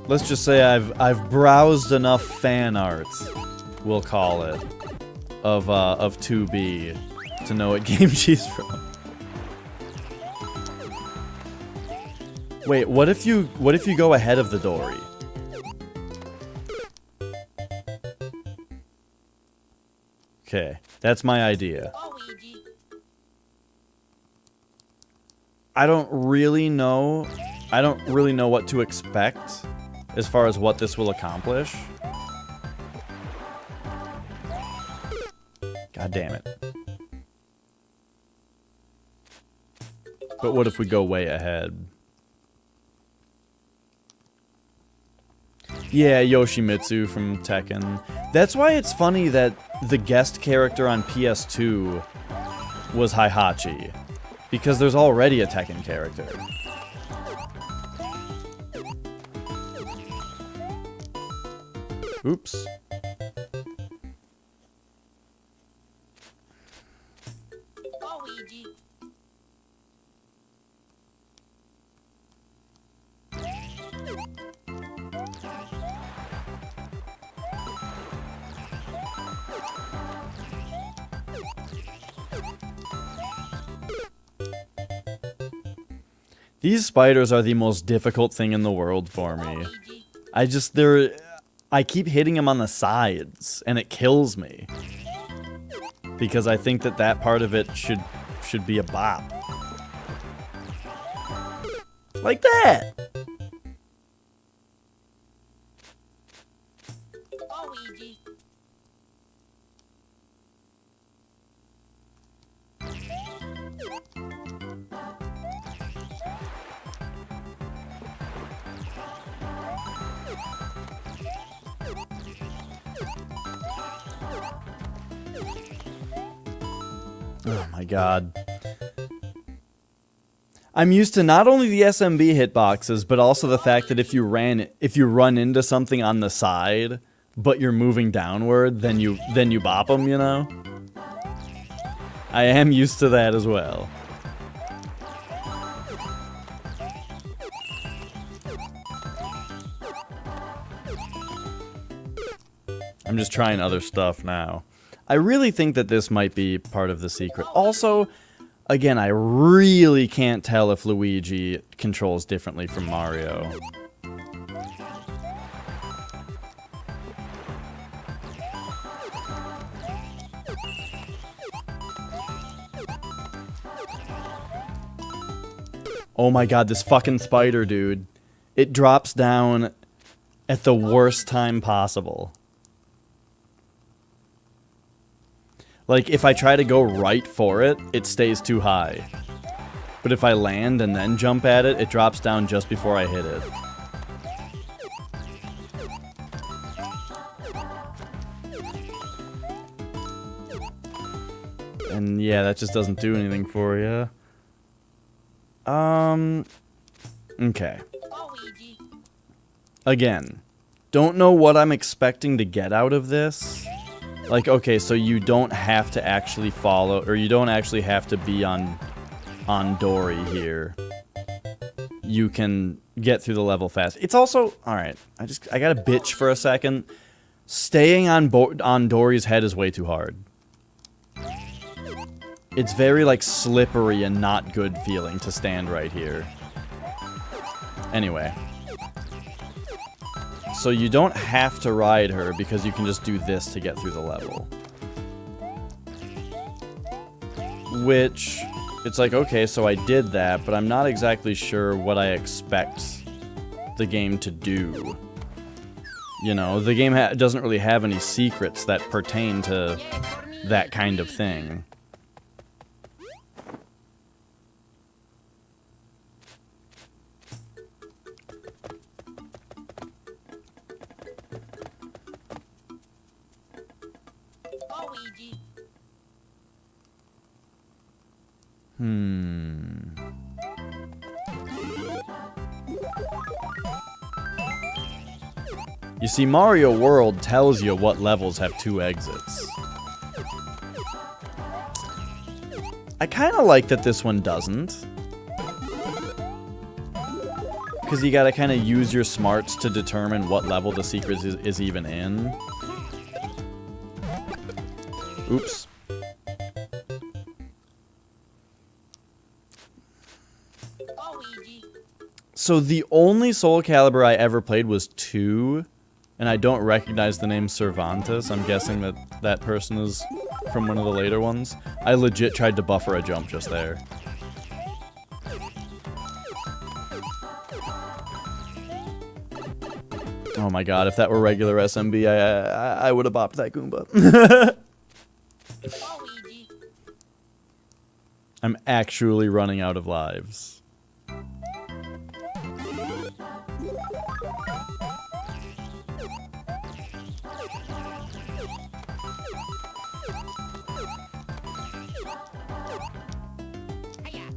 Let's just say I've browsed enough fan art, we'll call it, of 2B to know what game she's from. Wait, what if you go ahead of the Dory? Okay, that's my idea. Luigi. I don't really know what to expect as far as what this will accomplish. God damn it. But what if we go way ahead? Yeah, Yoshimitsu from Tekken. That's why it's funny that the guest character on PS2 was Heihachi. Because there's already a Tekken character. Oops. Luigi. These spiders are the most difficult thing in the world for me. I keep hitting them on the sides, and it kills me. Because I think that part of it should be a bop. Like that! Luigi. Oh my god. I'm used to not only the SMB hitboxes, but also the fact that if you run into something on the side, but you're moving downward, then you bop them, you know? I am used to that as well. I'm just trying other stuff now. I really think that this might be part of the secret. Also, again, I really can't tell if Luigi controls differently from Mario. Oh my god, this fucking spider, dude. It drops down at the worst time possible. Like, if I try to go right for it, it stays too high. But if I land and then jump at it, it drops down just before I hit it. And yeah, that just doesn't do anything for you. Okay. Luigi. Again, don't know what I'm expecting to get out of this. Like, okay, so you don't have to actually follow, or you don't actually have to be on Dory here. You can get through the level fast. It's also, alright, I gotta bitch for a second. Staying on Dory's head is way too hard. It's very, like, slippery and not good feeling to stand right here. Anyway. So you don't have to ride her because you can just do this to get through the level. Which, it's like, okay, so I did that, but I'm not exactly sure what I expect the game to do. You know, the game doesn't really have any secrets that pertain to that kind of thing. Luigi. You see, Mario World tells you what levels have 2 exits. I kind of like that this one doesn't. Because you gotta kind of use your smarts to determine what level the secret is even in. Oops. Luigi. So the only Soul Calibur I ever played was 2, and I don't recognize the name Cervantes. I'm guessing that that person is from one of the later ones. I legit tried to buffer a jump just there. Oh my god, if that were regular SMB, I would have bopped that Goomba. Luigi. I'm actually running out of lives. Hiya.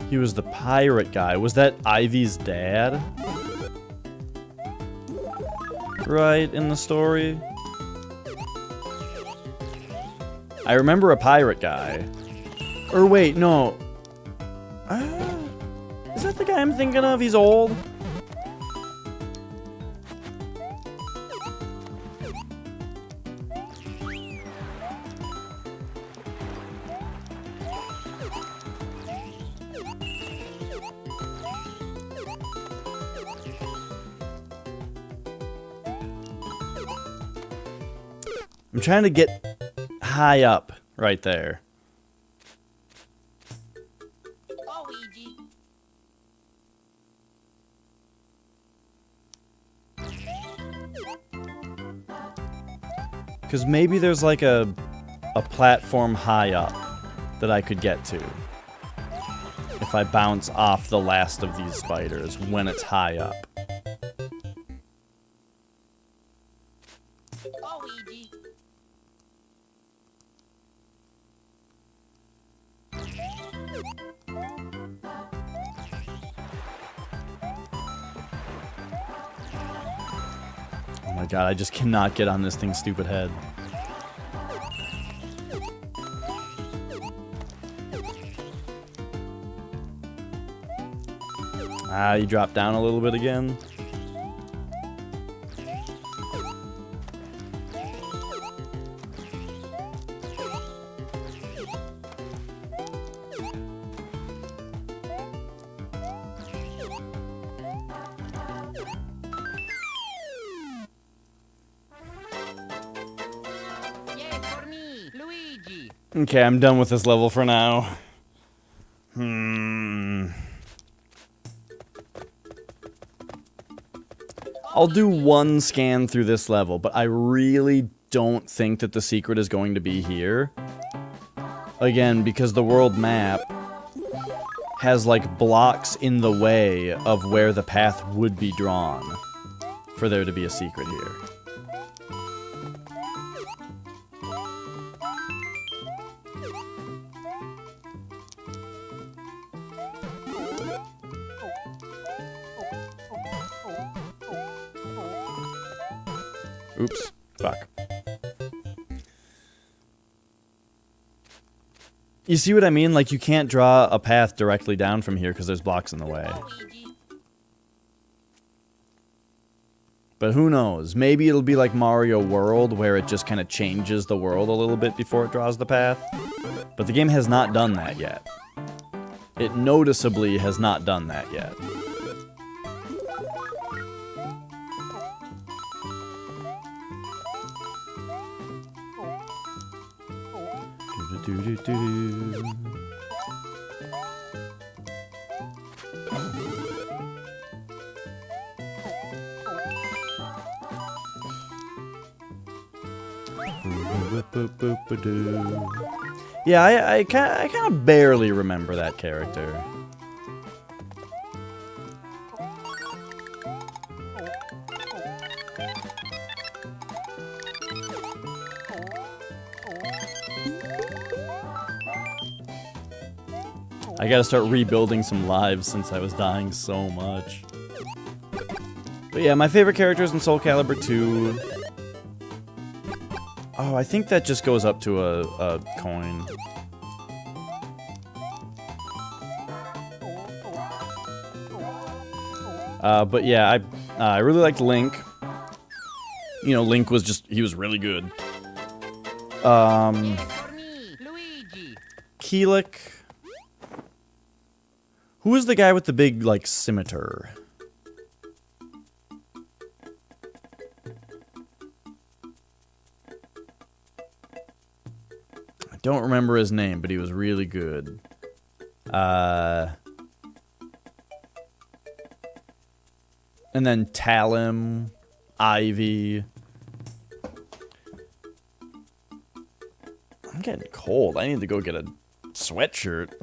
He was the pirate guy. Was that Ivy's dad? Right, in the story? I remember a pirate guy. Or wait, no. Is that the guy I'm thinking of? He's old? I'm trying to get high up right there. Luigi. Because maybe there's like a platform high up that I could get to. If I bounce off the last of these spiders when it's high up. Luigi. Oh my god, I just cannot get on this thing's stupid head. Ah, you drop down a little bit again. Yay for me, Luigi. Okay, I'm done with this level for now. I'll do one scan through this level, but I really don't think that the secret is going to be here. Again, because the world map has, like, blocks in the way of where the path would be drawn for there to be a secret here. Oops. Fuck. You see what I mean? Like, you can't draw a path directly down from here because there's blocks in the way. Luigi. But who knows? Maybe it'll be like Mario World, where it just kind of changes the world a little bit before it draws the path. But the game has not done that yet. It noticeably has not done that yet. Do-do-do-do-do. Yeah, I kind of barely remember that character. I gotta start rebuilding some lives since I was dying so much. But yeah, my favorite characters in Soul Calibur 2... Oh, I think that just goes up to a coin. But yeah, I really liked Link. You know, Link was just, he was really good. Yay for me, Luigi. Keelik. Who is the guy with the big, like, scimitar? I don't remember his name, but he was really good. And then Talim, Ivy. I'm getting cold. I need to go get a sweatshirt.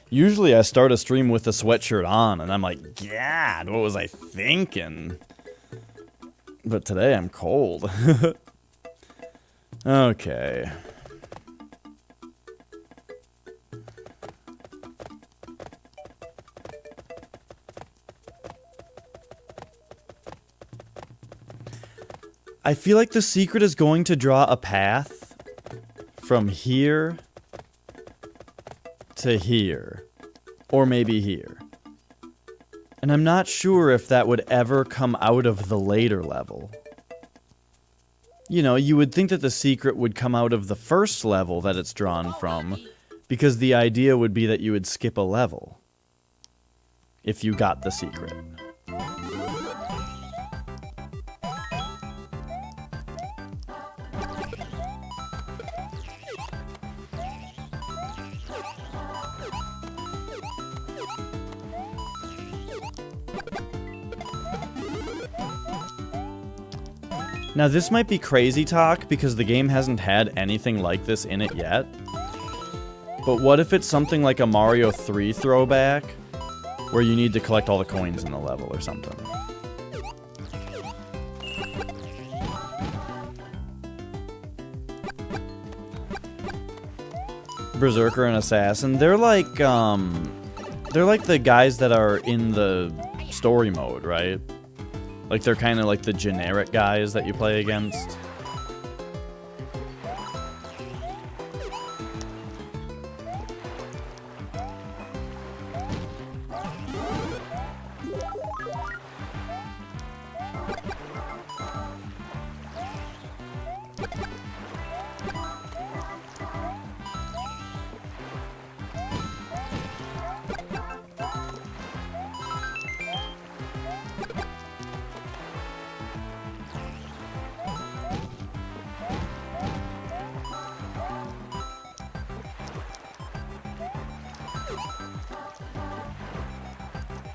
Usually I start a stream with the sweatshirt on, and I'm like, God, what was I thinking? But today I'm cold. Okay. I feel like the secret is going to draw a path from here to here. Or maybe here. And I'm not sure if that would ever come out of the later level. You know, you would think that the secret would come out of the first level that it's drawn from, because the idea would be that you would skip a level if you got the secret. Now this might be crazy talk because the game hasn't had anything like this in it yet. But what if it's something like a Mario 3 throwback, where you need to collect all the coins in the level or something? Berserker and Assassin, they're like the guys that are in the story mode, right? Like, they're kind of like the generic guys that you play against.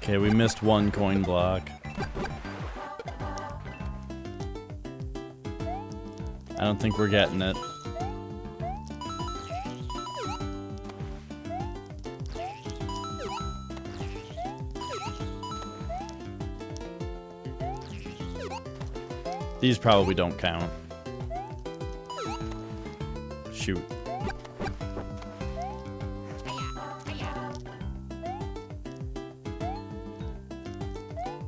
Okay, we missed one coin block. I don't think we're getting it. These probably don't count. Shoot.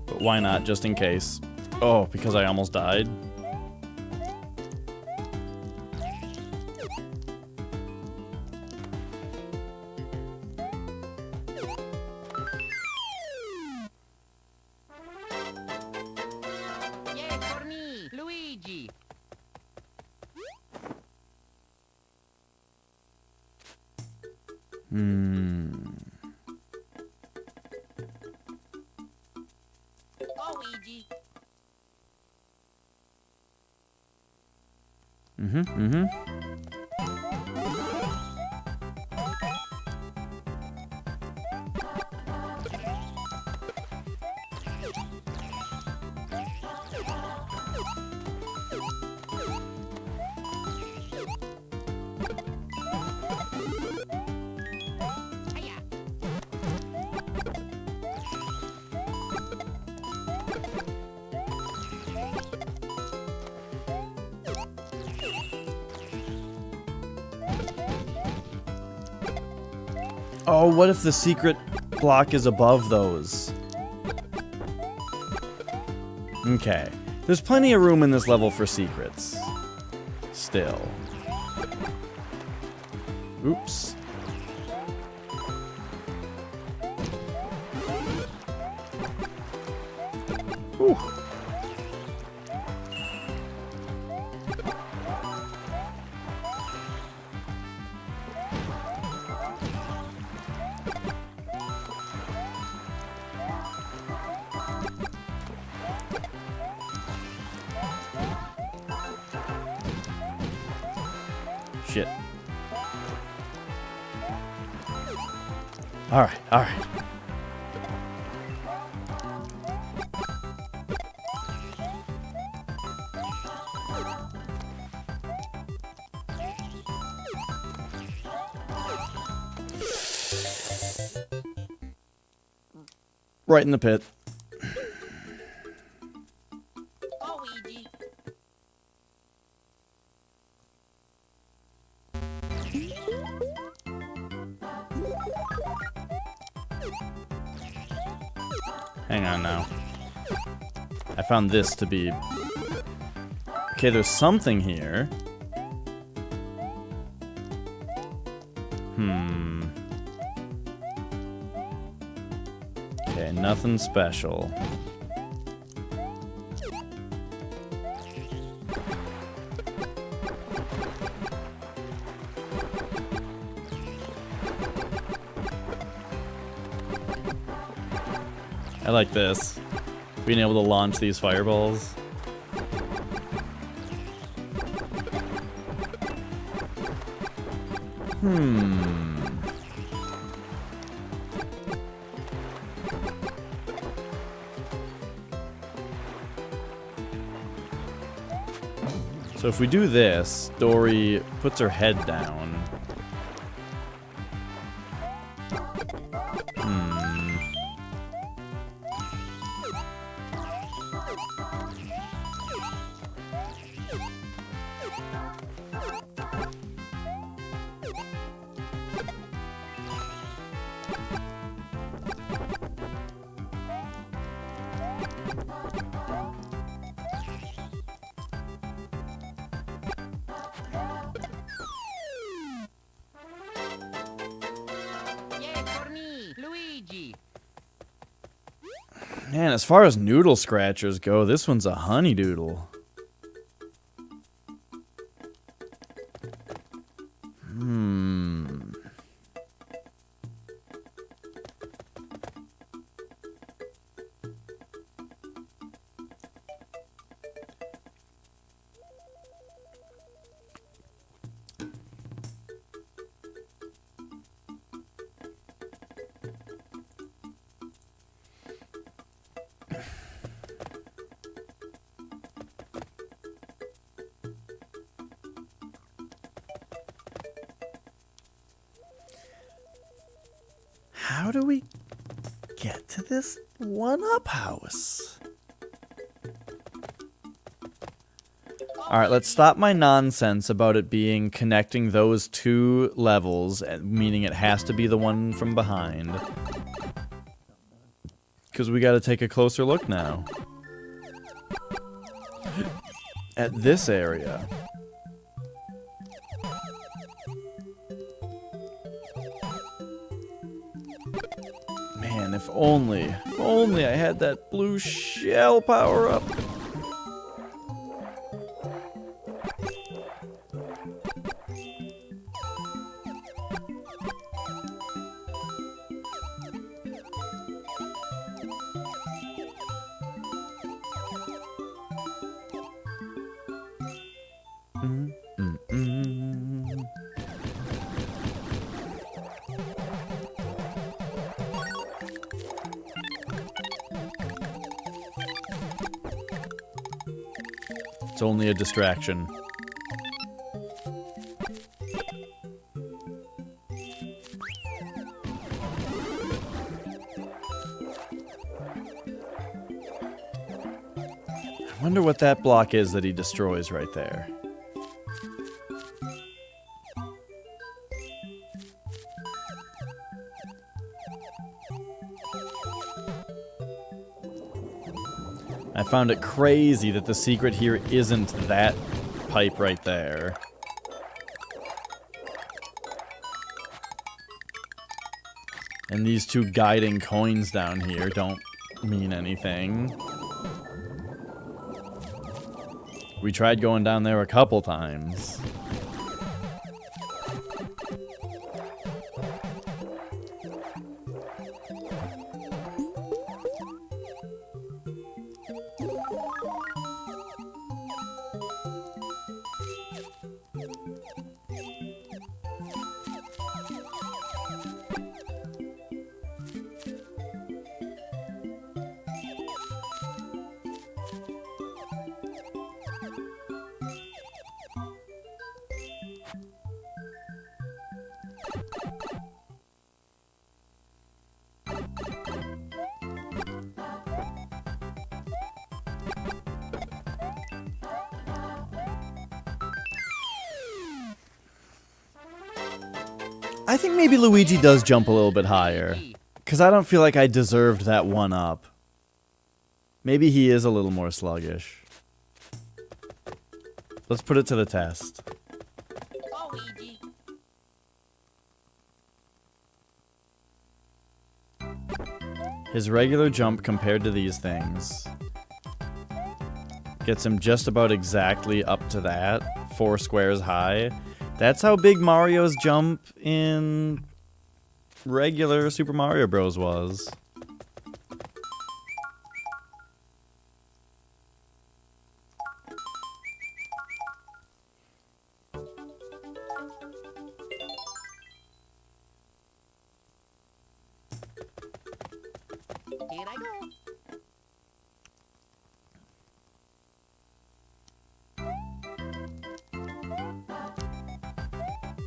But why not, just in case? Oh, because I almost died? Yay for me, Luigi. Luigi. Oh, what if the secret block is above those? Okay. There's plenty of room in this level for secrets. Still. Oops. Whew. Shit. Alright, alright. Right in the pit. Luigi. Hang on now. I found this to be... Okay, there's something here. Okay, nothing special. I like this. Being able to launch these fireballs. So if we do this, Dory puts her head down. Yay for me, Luigi. Man, as far as noodle scratchers go, this one's a honey doodle. How do we get to this one-up house? Alright, let's stop my nonsense about it being connecting those two levels, meaning it has to be the one from behind. Because we gotta take a closer look now. At this area. Man, if only I had that blue shell power up. It's only a distraction. I wonder what that block is that he destroys right there. I found it crazy that the secret here isn't that pipe right there. And these two guiding coins down here don't mean anything. We tried going down there a couple times. I think maybe Luigi does jump a little bit higher. Because I don't feel like I deserved that one up. Maybe he is a little more sluggish. Let's put it to the test. Luigi. His regular jump compared to these things gets him just about exactly up to that, 4 squares high. That's how big Mario's jump in regular Super Mario Bros. Was. Here I go.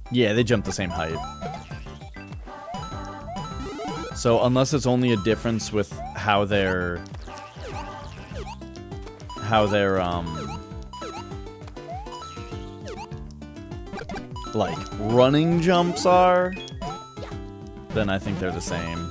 Yeah, they jump the same height. So unless it's only a difference with how their like running jumps are, then I think they're the same.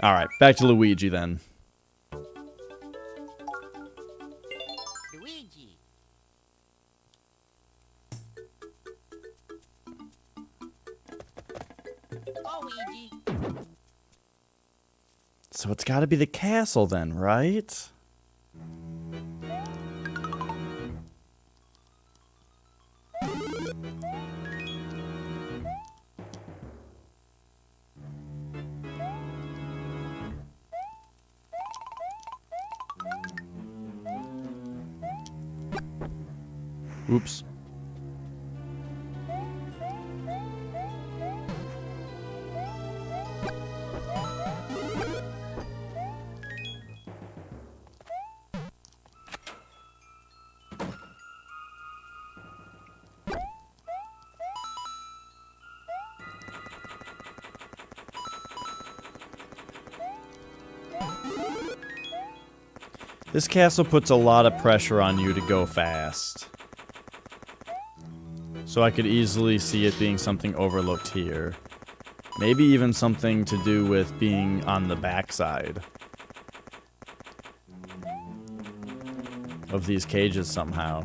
Alright, back to Luigi then. Luigi. Luigi. So it's gotta be the castle then, right? Oops. This castle puts a lot of pressure on you to go fast. So I could easily see it being something overlooked here. Maybe even something to do with being on the backside of these cages somehow.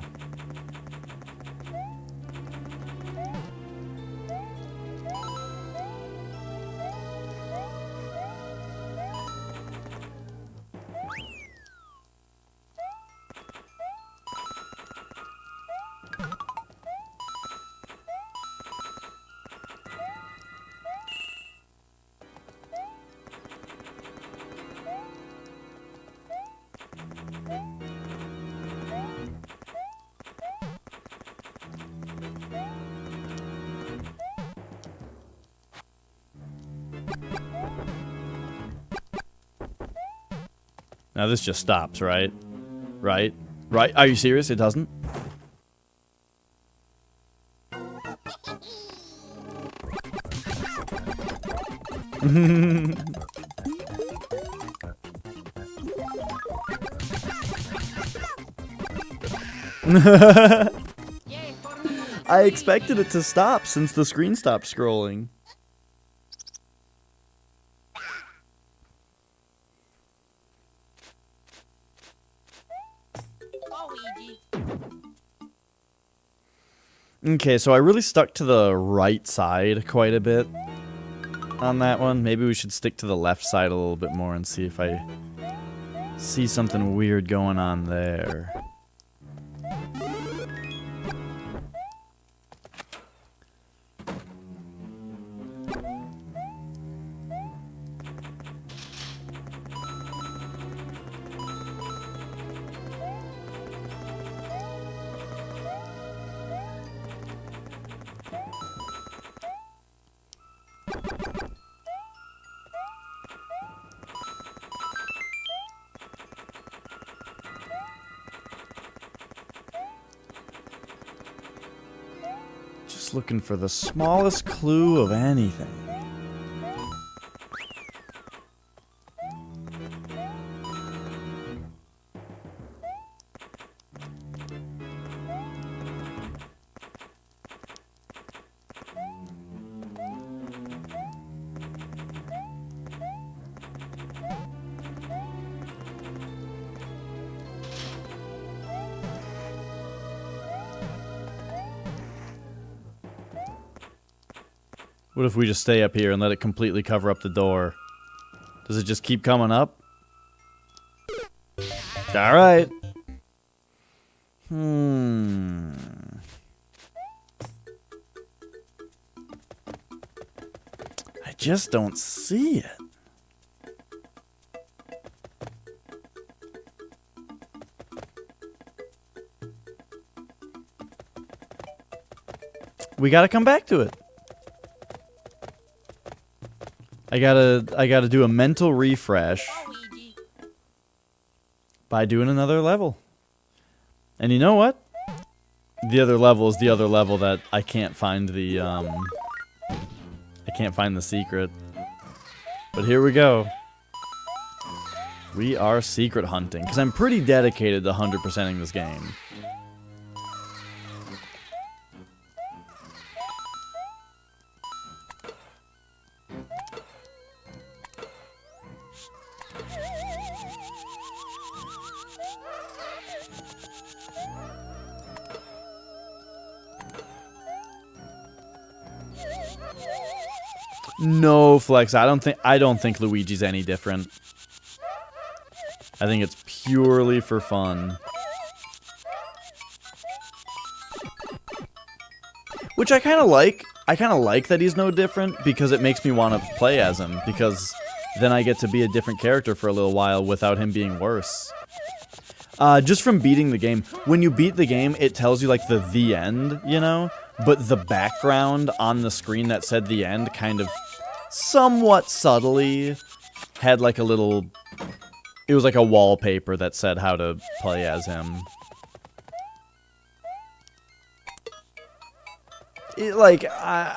Now this just stops, right? Right? Right? Are you serious? It doesn't? Yay for me. I expected it to stop since the screen stopped scrolling. Luigi. Okay, so I really stuck to the right side quite a bit on that one. Maybe we should stick to the left side a little bit more and see if I see something weird going on there. Just looking for the smallest clue of anything. What if we just stay up here and let it completely cover up the door? Does it just keep coming up? Alright. I just don't see it. We gotta come back to it. I gotta do a mental refresh Luigi. by doing another level. And you know what? The other level is the other level that I can't find the secret. But here we go. We are secret hunting because I'm pretty dedicated to 100%ing this game. No, Flex. I don't think Luigi's any different. I think it's purely for fun. Which I kind of like. I kind of like that he's no different because it makes me want to play as him because then I get to be a different character for a little while without him being worse. Just from beating the game. When you beat the game, it tells you like the end, you know? But the background on the screen that said the end kind of somewhat subtly had like a little... It was like a wallpaper that said how to play as him. I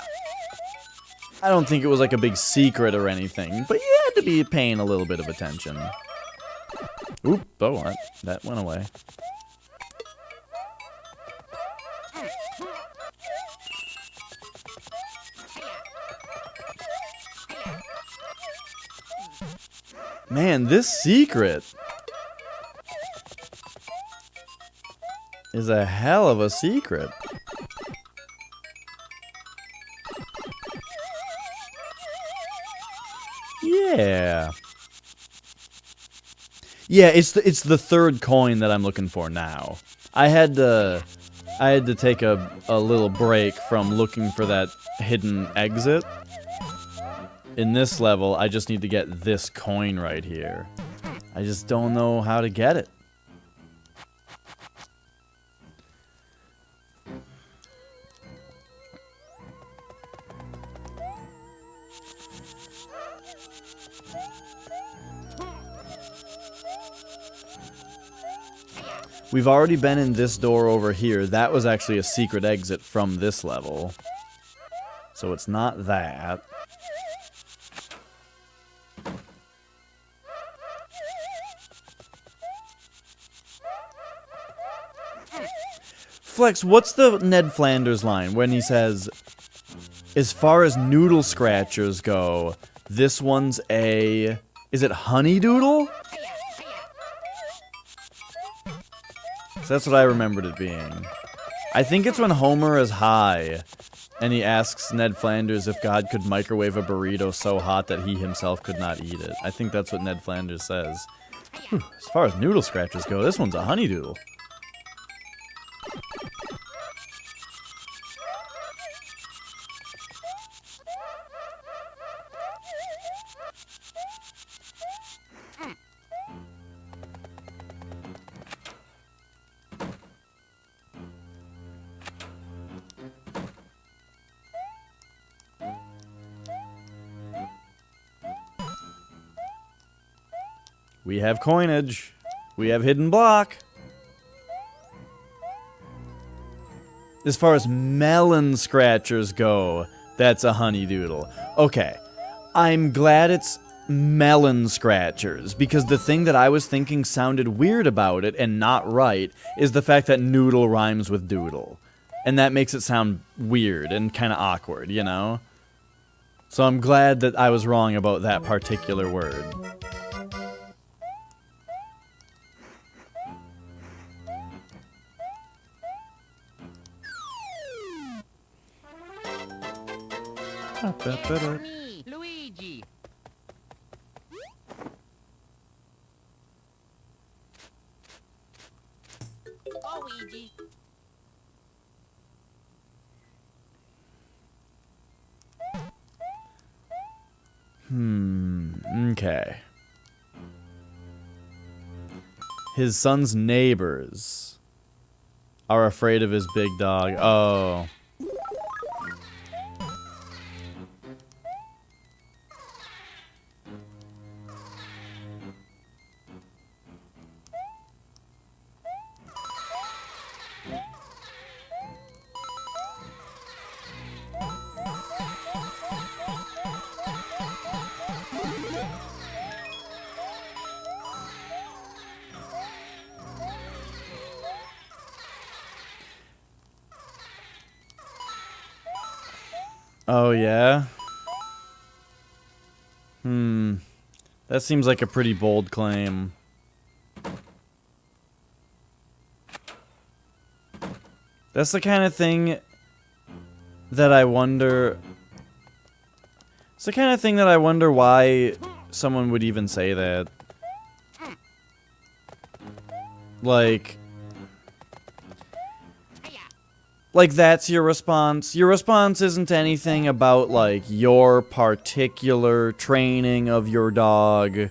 don't think it was like a big secret or anything, but you had to be paying a little bit of attention. Oop, oh, that went away. Man, this secret is a hell of a secret. Yeah. Yeah, it's the third coin that I'm looking for now. I had to take a little break from looking for that hidden exit. In this level, I just need to get this coin right here. I just don't know how to get it. We've already been in this door over here. That was actually a secret exit from this level. So it's not that. Flex, what's the Ned Flanders line when he says, as far as noodle scratchers go, this one's a... Is it honey doodle? So that's what I remembered it being. I think it's when Homer is high, and he asks Ned Flanders if God could microwave a burrito so hot that he himself could not eat it. I think that's what Ned Flanders says. Whew, as far as noodle scratchers go, this one's a honey doodle. We have coinage. We have hidden block. As far as melon scratchers go, that's a honeydoodle. Okay, I'm glad it's melon scratchers, because the thing that I was thinking sounded weird about it and not right is the fact that noodle rhymes with doodle. And that makes it sound weird and kind of awkward, you know? So I'm glad that I was wrong about that particular word. Me, Luigi. Luigi. Okay. His son's neighbors are afraid of his big dog. Oh. Oh, yeah? That seems like a pretty bold claim. That's the kind of thing that I wonder... It's the kind of thing that I wonder why someone would even say that. Like, that's your response? Your response isn't anything about, like, your particular training of your dog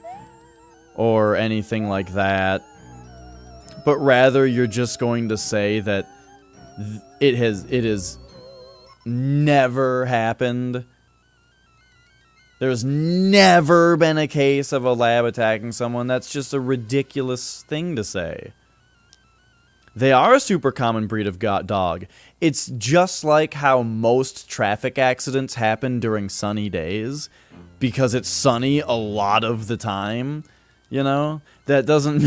or anything like that. But rather, you're just going to say that it has never happened. There's never been a case of a lab attacking someone. That's just a ridiculous thing to say. They are a super common breed of dog. It's just like how most traffic accidents happen during sunny days, because it's sunny a lot of the time, you know? That doesn't...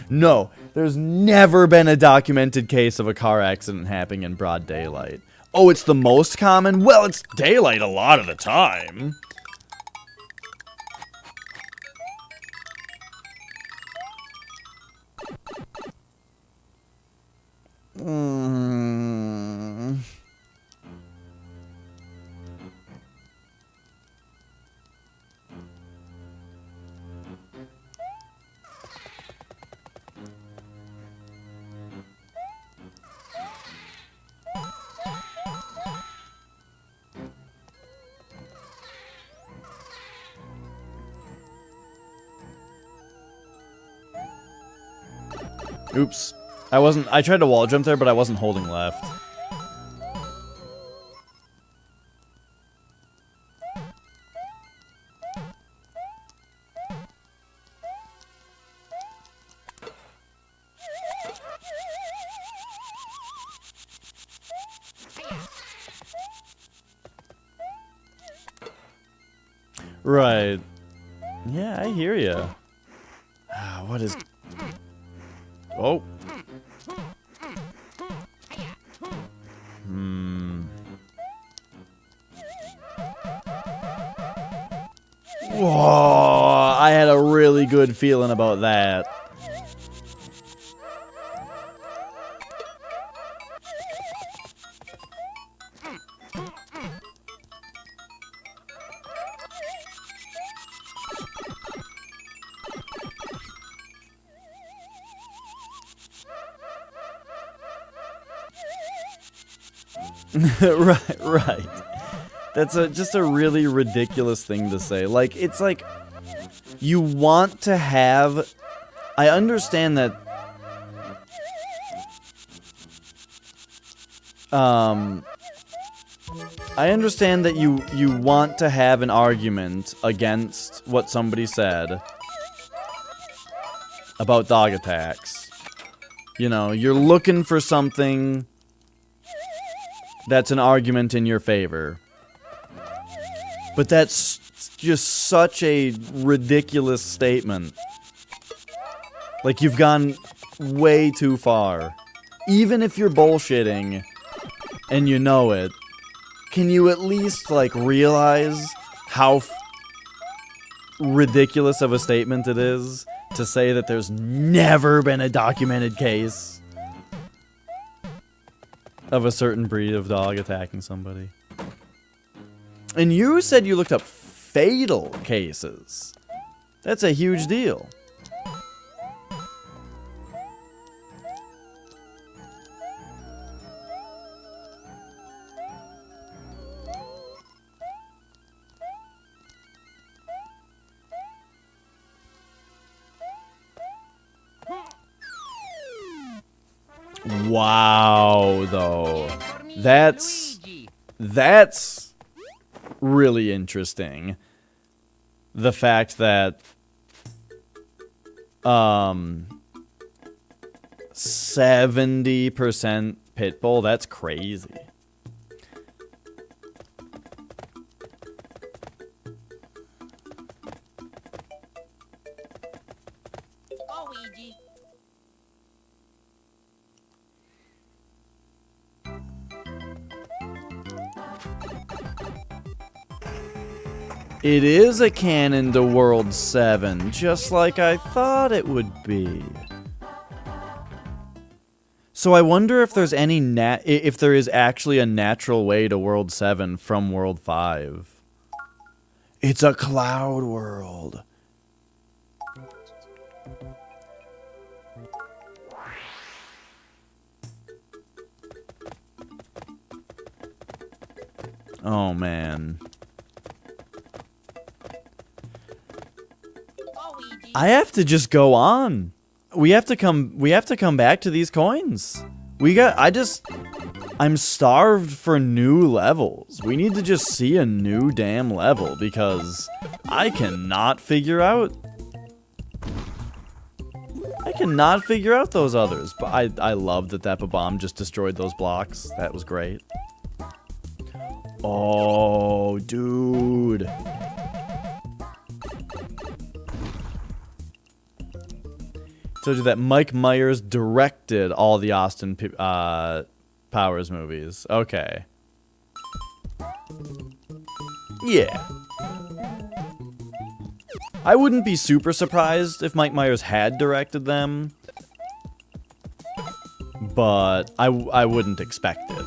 No, there's never been a documented case of a car accident happening in broad daylight. Oh, it's the most common? Well, it's daylight a lot of the time. Oops. I tried to wall jump there, but I wasn't holding left. Right. Yeah, I hear ya. What is... Oh. Whoa, I had a really good feeling about that. Right. That's just a really ridiculous thing to say. Like, it's like, you want to have... I understand that... I understand that you want to have an argument against what somebody said about dog attacks. You know, you're looking for something that's an argument in your favor. But that's just such a ridiculous statement. Like, you've gone way too far. Even if you're bullshitting, and you know it, can you at least, like, realize how ridiculous of a statement it is to say that there's never been a documented case of a certain breed of dog attacking somebody? And you said you looked up fatal cases. That's a huge deal. Wow, though. That's really interesting. The fact that 70% Pitbull, that's crazy. Luigi. It is a canon to World 7, just like I thought it would be. So I wonder if there's any if there is actually a natural way to World 7 from World 5. It's a cloud world. Oh man. I have to just go on. We have to come back to these coins. I'm starved for new levels. We need to just see a new damn level because I cannot figure out those others. But I love that bomb just destroyed those blocks. That was great. Oh, dude. Told you that Mike Myers directed all the Austin Powers movies. Okay. Yeah. I wouldn't be super surprised if Mike Myers had directed them, but I wouldn't expect it.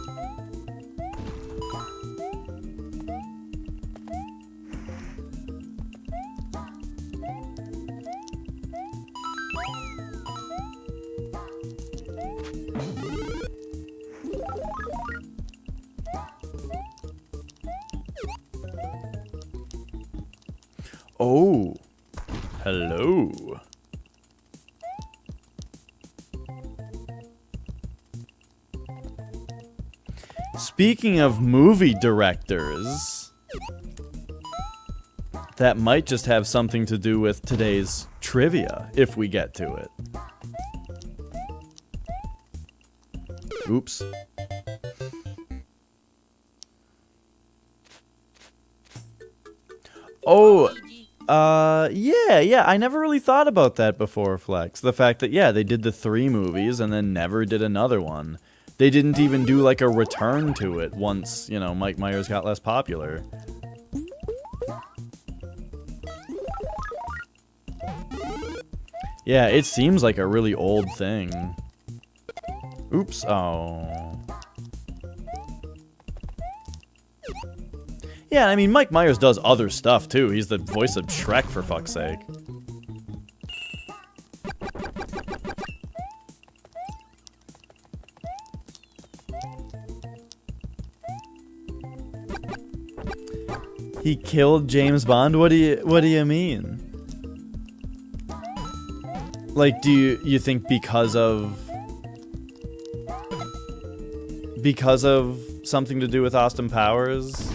Oh, hello. Speaking of movie directors, that might just have something to do with today's trivia, if we get to it. Oops. Oh, yeah, I never really thought about that before, Flex. The fact that, yeah, they did the 3 movies and then never did another one. They didn't even do, like, a return to it once, you know, Mike Myers got less popular. Yeah, it seems like a really old thing. Oops, oh. Yeah, I mean, Mike Myers does other stuff, too. He's the voice of Shrek, for fuck's sake. He killed James Bond? What do you mean? Like, do you think because of something to do with Austin Powers?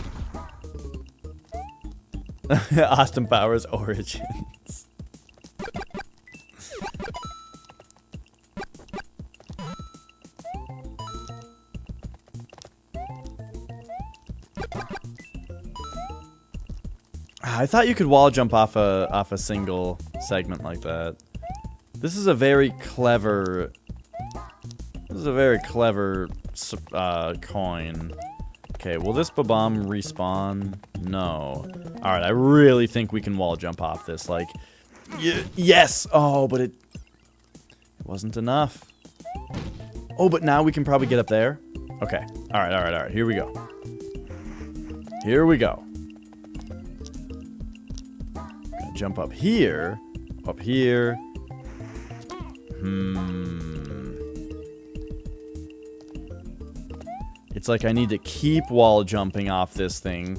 Austin Powers Origins. I thought you could wall jump off a single segment like that. This is a very clever. This is a very clever coin. Okay, will this Bob-omb respawn? No. All right, I really think we can wall jump off this. Like, yes. Oh, but it wasn't enough. Oh, but now we can probably get up there. Okay. All right, all right, all right. Here we go. Here we go. Gonna jump up here. Up here. It's like I need to keep wall jumping off this thing.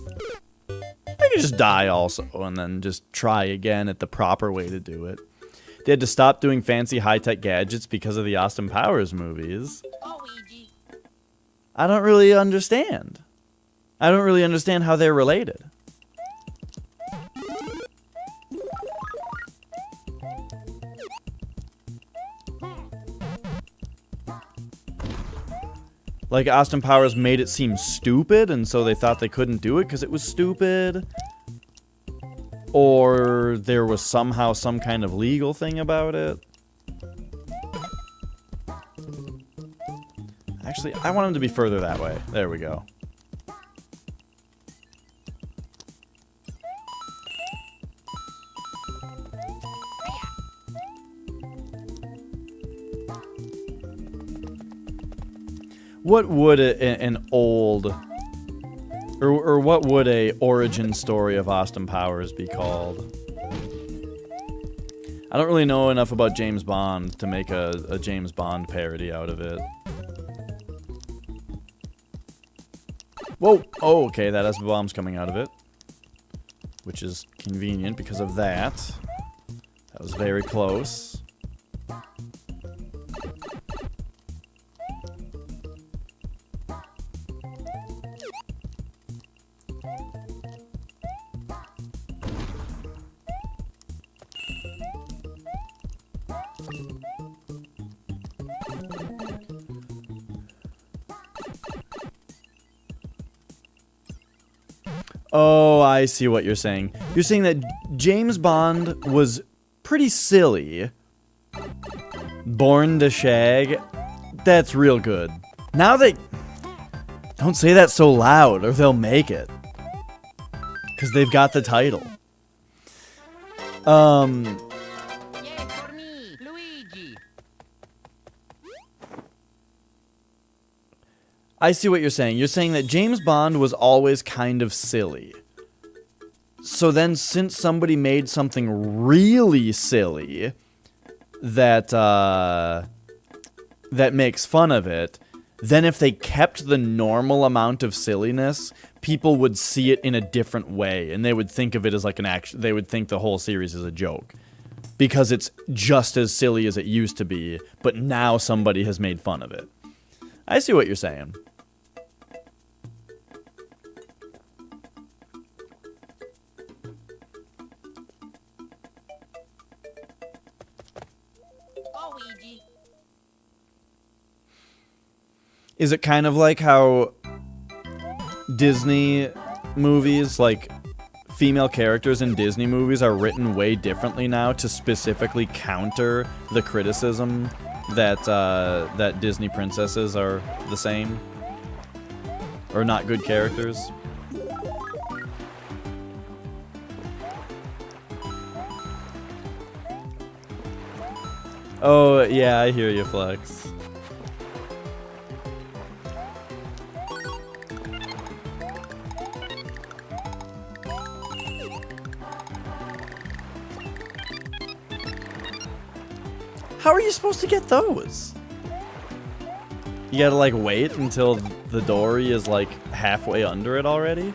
I could just die also and then just try again at the proper way to do it. They had to stop doing fancy high-tech gadgets because of the Austin Powers movies. Luigi. I don't really understand. I don't really understand how they're related. Like, Austin Powers made it seem stupid, and so they thought they couldn't do it because it was stupid. Or there was somehow some kind of legal thing about it. Actually, I want him to be further that way. There we go. What would an old, or what would a origin story of Austin Powers be called? I don't really know enough about James Bond to make a James Bond parody out of it. Whoa! Oh, okay, that has bombs coming out of it. Which is convenient because of that. That was very close. Oh, I see what you're saying. You're saying that James Bond was pretty silly. Born to shag. That's real good. Now they... Don't say that so loud or they'll make it. Because they've got the title. Yay for me, Luigi. I see what you're saying. You're saying that James Bond was always kind of silly. So then, since somebody made something really silly that that makes fun of it, then if they kept the normal amount of silliness, people would see it in a different way, and they would think of it as like an action. They would think the whole series is a joke because it's just as silly as it used to be, but now somebody has made fun of it. I see what you're saying. Luigi. Is it kind of like how Disney movies, like female characters in Disney movies, are written way differently now to specifically counter the criticism that that Disney princesses are the same or not good characters? Oh, yeah, I hear you, Flex. How are you supposed to get those? You gotta, like, wait until the dory is, like, halfway under it already?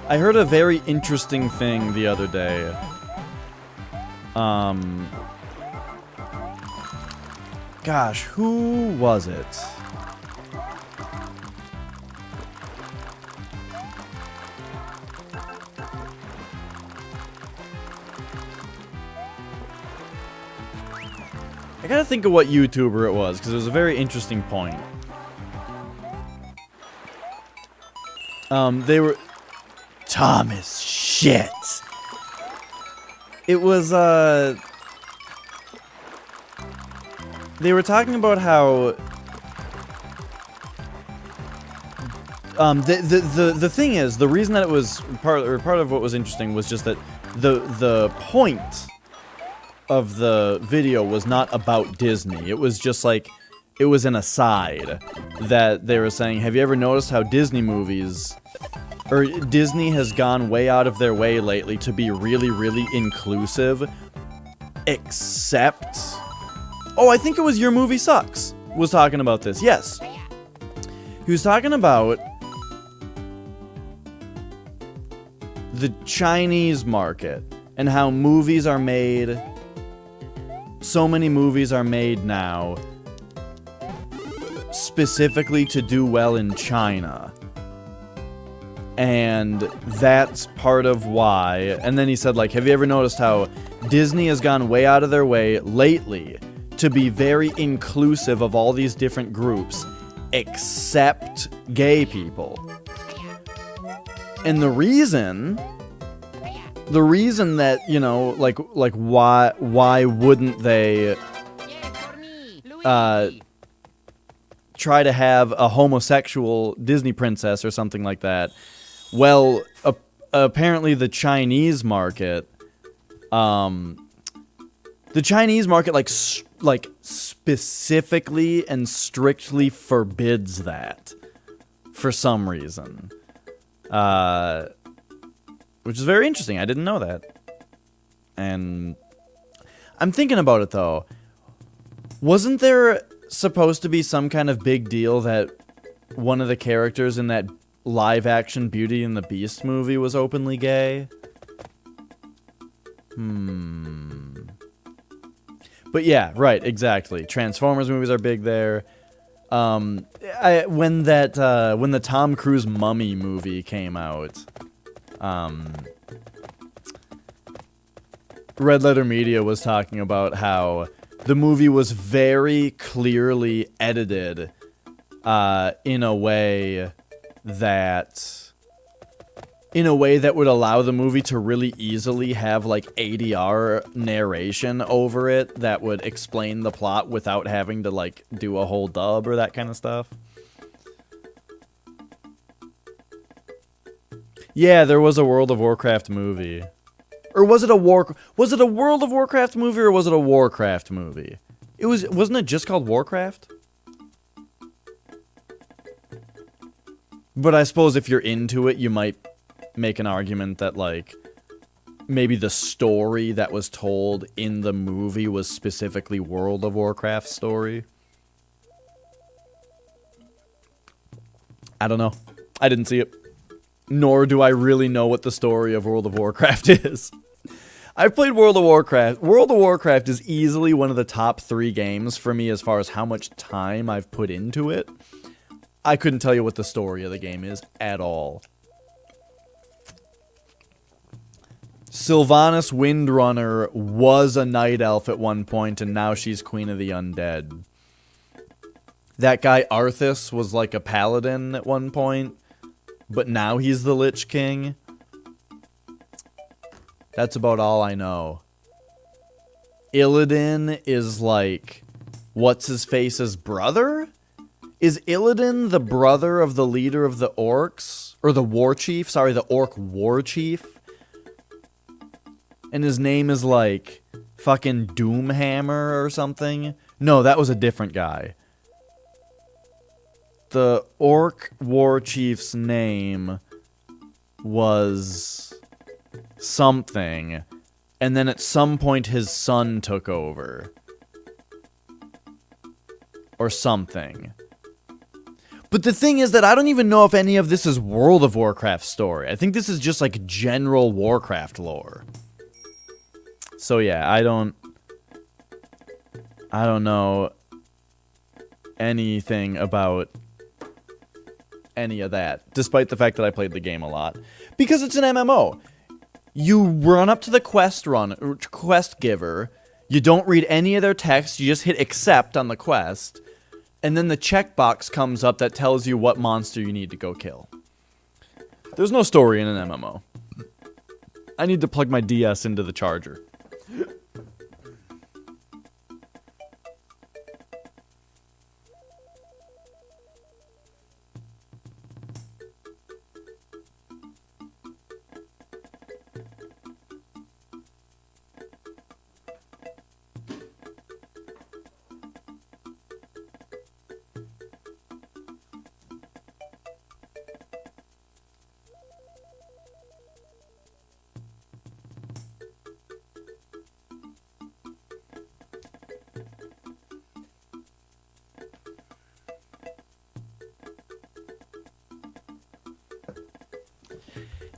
I heard a very interesting thing the other day. Gosh, who was it? I gotta think of what YouTuber it was, because it was a very interesting point. They were... Thomas, shit! It was, they were talking about how... The thing is, the reason that it was part of what was interesting was just that the point of the video was not about Disney. It was just like, it was an aside that they were saying, have you ever noticed how Disney movies, or Disney has gone way out of their way lately to be really, really inclusive, except, oh, I think it was Your Movie Sucks was talking about this. Yes. He was talking about the Chinese market and how movies are made. So many movies are made now specifically to do well in China. And that's part of why. And then he said, like, have you ever noticed how Disney has gone way out of their way lately to be very inclusive of all these different groups, except gay people? And the reason that, you know, like why wouldn't they try to have a homosexual Disney princess or something like that? Well, apparently the Chinese market, like specifically and strictly forbids that for some reason. Which is very interesting. I didn't know that. And I'm thinking about it, though. Wasn't there supposed to be some kind of big deal that one of the characters in that live-action Beauty and the Beast movie was openly gay? But yeah, right, exactly. Transformers movies are big there. When the Tom Cruise Mummy movie came out, Red Letter Media was talking about how the movie was very clearly edited in a way that would allow the movie to really easily have like ADR narration over it that would explain the plot without having to like do a whole dub or that kind of stuff. Yeah, there was a World of Warcraft movie. Or was it a World of Warcraft movie or was it a Warcraft movie? Wasn't it just called Warcraft? But I suppose if you're into it, you might make an argument that, like, maybe the story that was told in the movie was specifically World of Warcraft's story. I don't know. I didn't see it. Nor do I really know what the story of World of Warcraft is. I've played World of Warcraft. World of Warcraft is easily one of the top 3 games for me as far as how much time I've put into it. I couldn't tell you what the story of the game is at all. Sylvanas Windrunner was a night elf at one point, and now she's Queen of the Undead. That guy Arthas was like a paladin at one point, but now he's the Lich King. That's about all I know. Illidan is like, what's-his-face's brother? Is Illidan the brother of the leader of the orcs? Or the war chief? Sorry, the orc war chief? And his name is like fucking Doomhammer or something? No, that was a different guy. The orc war chief's name was something, and then at some point his son took over. Or something. But the thing is that I don't even know if any of this is World of Warcraft's story. I think this is just like general Warcraft lore. So yeah, I don't know anything about any of that, despite the fact that I played the game a lot. Because it's an MMO. You run up to the quest giver, You don't read any of their text, you just hit accept on the quest, and then the checkbox comes up that tells you what monster you need to go kill. There's no story in an MMO. I need to plug my DS into the charger.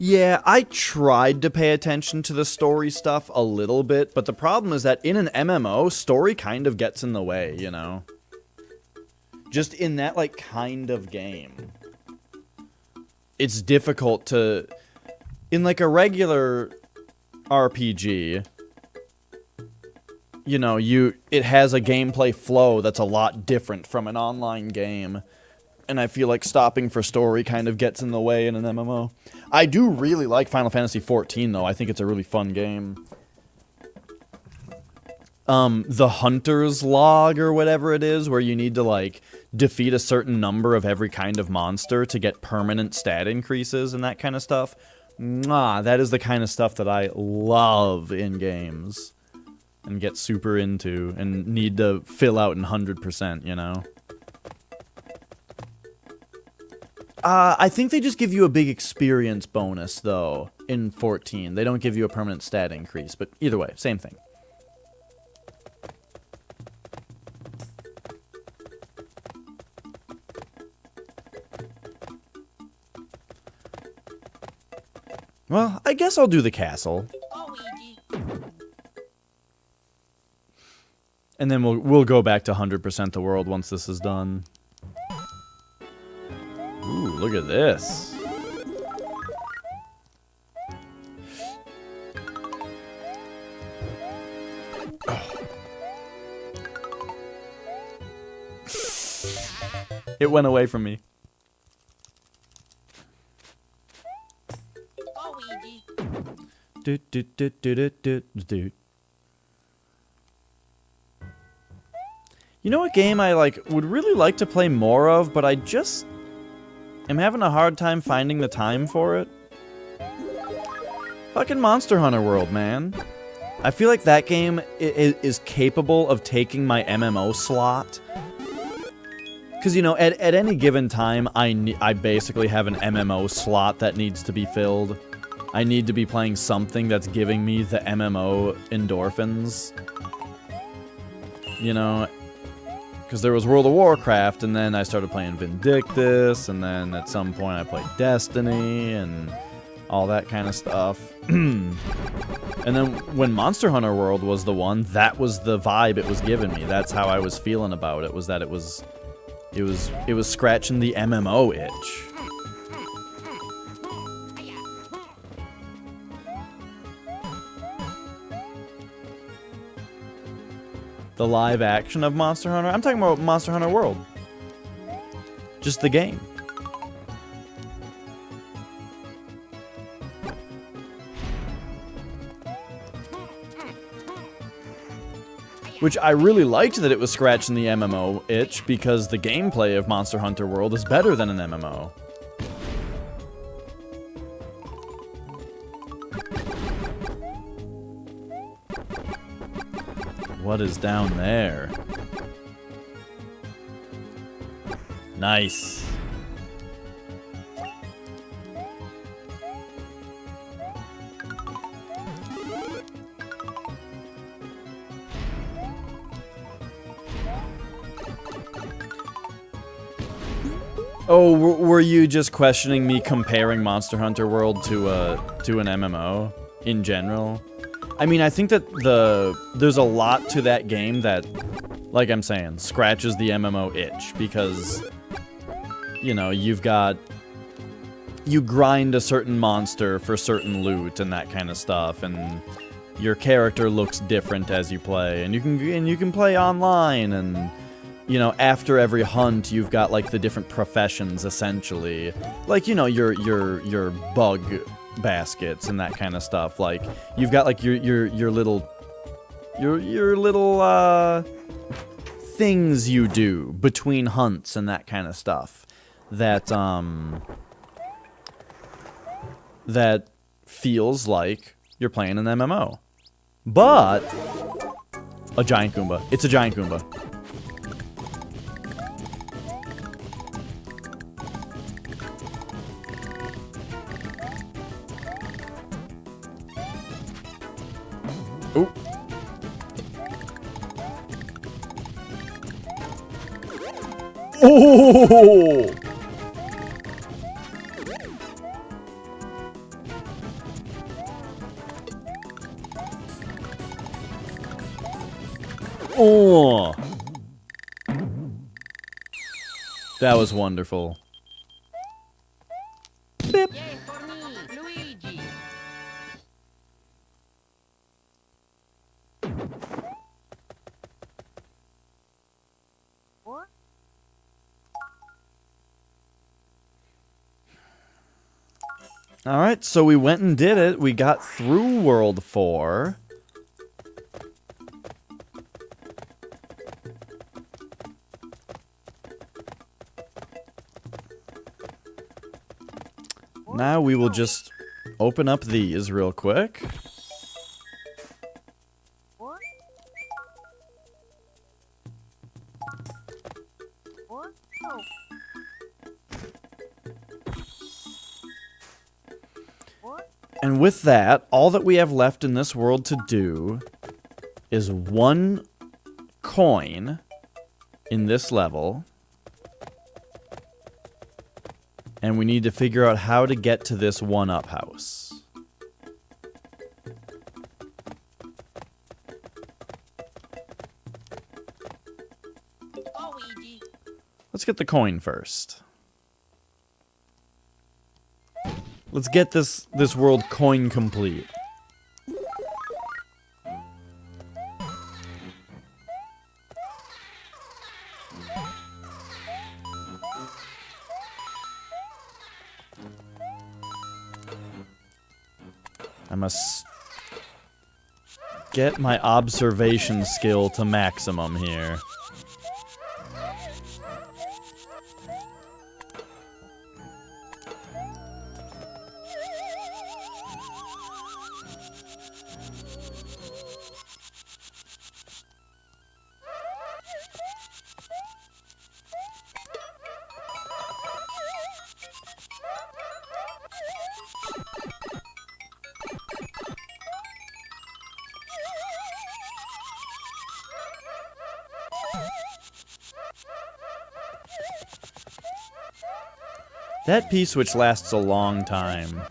Yeah, I tried to pay attention to the story stuff a little bit, but the problem is that in an MMO, story kind of gets in the way, you know? Just in that, like, kind of game. It's difficult to... In, like, a regular RPG, you know, it has a gameplay flow that's a lot different from an online game. And I feel like stopping for story kind of gets in the way in an MMO. I do really like Final Fantasy XIV, though. I think it's a really fun game. The Hunter's Log, or whatever it is, where you need to, like, defeat a certain number of every kind of monster to get permanent stat increases and that kind of stuff. Mwah, that is the kind of stuff that I love in games. And get super into, and need to fill out in 100%, you know? I think they just give you a big experience bonus, though, in 14. They don't give you a permanent stat increase, but either way, same thing. Well, I guess I'll do the castle. And then we'll go back to 100% the world once this is done. Ooh, look at this. Oh. It went away from me. Do, do, do, do, do, do, do. You know what game I would really like to play more of, but I just am having a hard time finding the time for it? Fucking Monster Hunter World, man. I feel like that game is capable of taking my MMO slot. Because, you know, at any given time, I basically have an MMO slot that needs to be filled. I need to be playing something that's giving me the MMO endorphins. You know, because there was World of Warcraft, and then I started playing Vindictus, and then at some point I played Destiny, and all that kind of stuff. And then when Monster Hunter World was the one, that was the vibe it was giving me. That's how I was feeling about it, was that it was scratching the MMO itch. The live action of Monster Hunter? I'm talking about Monster Hunter World. Just the game. Which I really liked that it was scratching the MMO itch, because the gameplay of Monster Hunter World is better than an MMO. What is down there? Nice. Oh, were you just questioning me comparing Monster Hunter World to an MMO in general? I mean, I think that there's a lot to that game that, like I'm saying, scratches the MMO itch, because, you know, you grind a certain monster for certain loot and that kind of stuff, and your character looks different as you play, and you can play online, and you know, after every hunt, you've got like the different professions essentially, like, you know, your bug baskets and that kind of stuff. Like you've got like your little things you do between hunts and that kind of stuff that that feels like you're playing an MMO. But a giant Goomba. It's a giant Goomba. Ooh. Oh! Oh! That was wonderful. Beep. Yay for me, Luigi. What? Alright, so we went and did it. We got through World 4. Now we will just open up these real quick. What? What? Oh. What? And with that, all that we have left in this world to do is one coin in this level. And we need to figure out how to get to this one-up house. Luigi. Let's get the coin first. Let's get this world coin complete. I must get my observation skill to maximum here. That P-switch lasts a long time.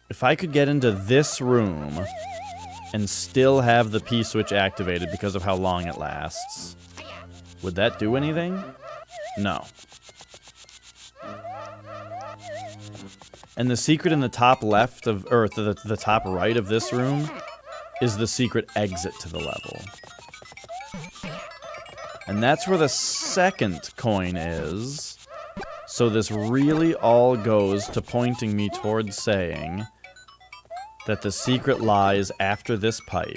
If I could get into this room and still have the P-switch activated because of how long it lasts, would that do anything? No. And the secret in the top left of, or the top right of this room is the secret exit to the level. And that's where the second coin is. So this really all goes to pointing me towards saying that the secret lies after this pipe.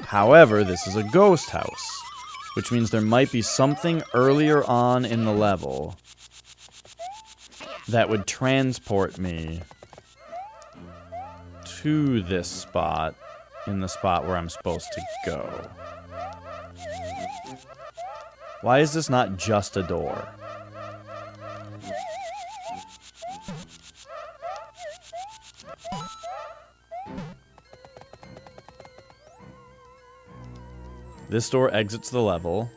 However, this is a ghost house, which means there might be something earlier on in the level that would transport me to this spot, in the spot where I'm supposed to go. Why is this not just a door? This door exits the level.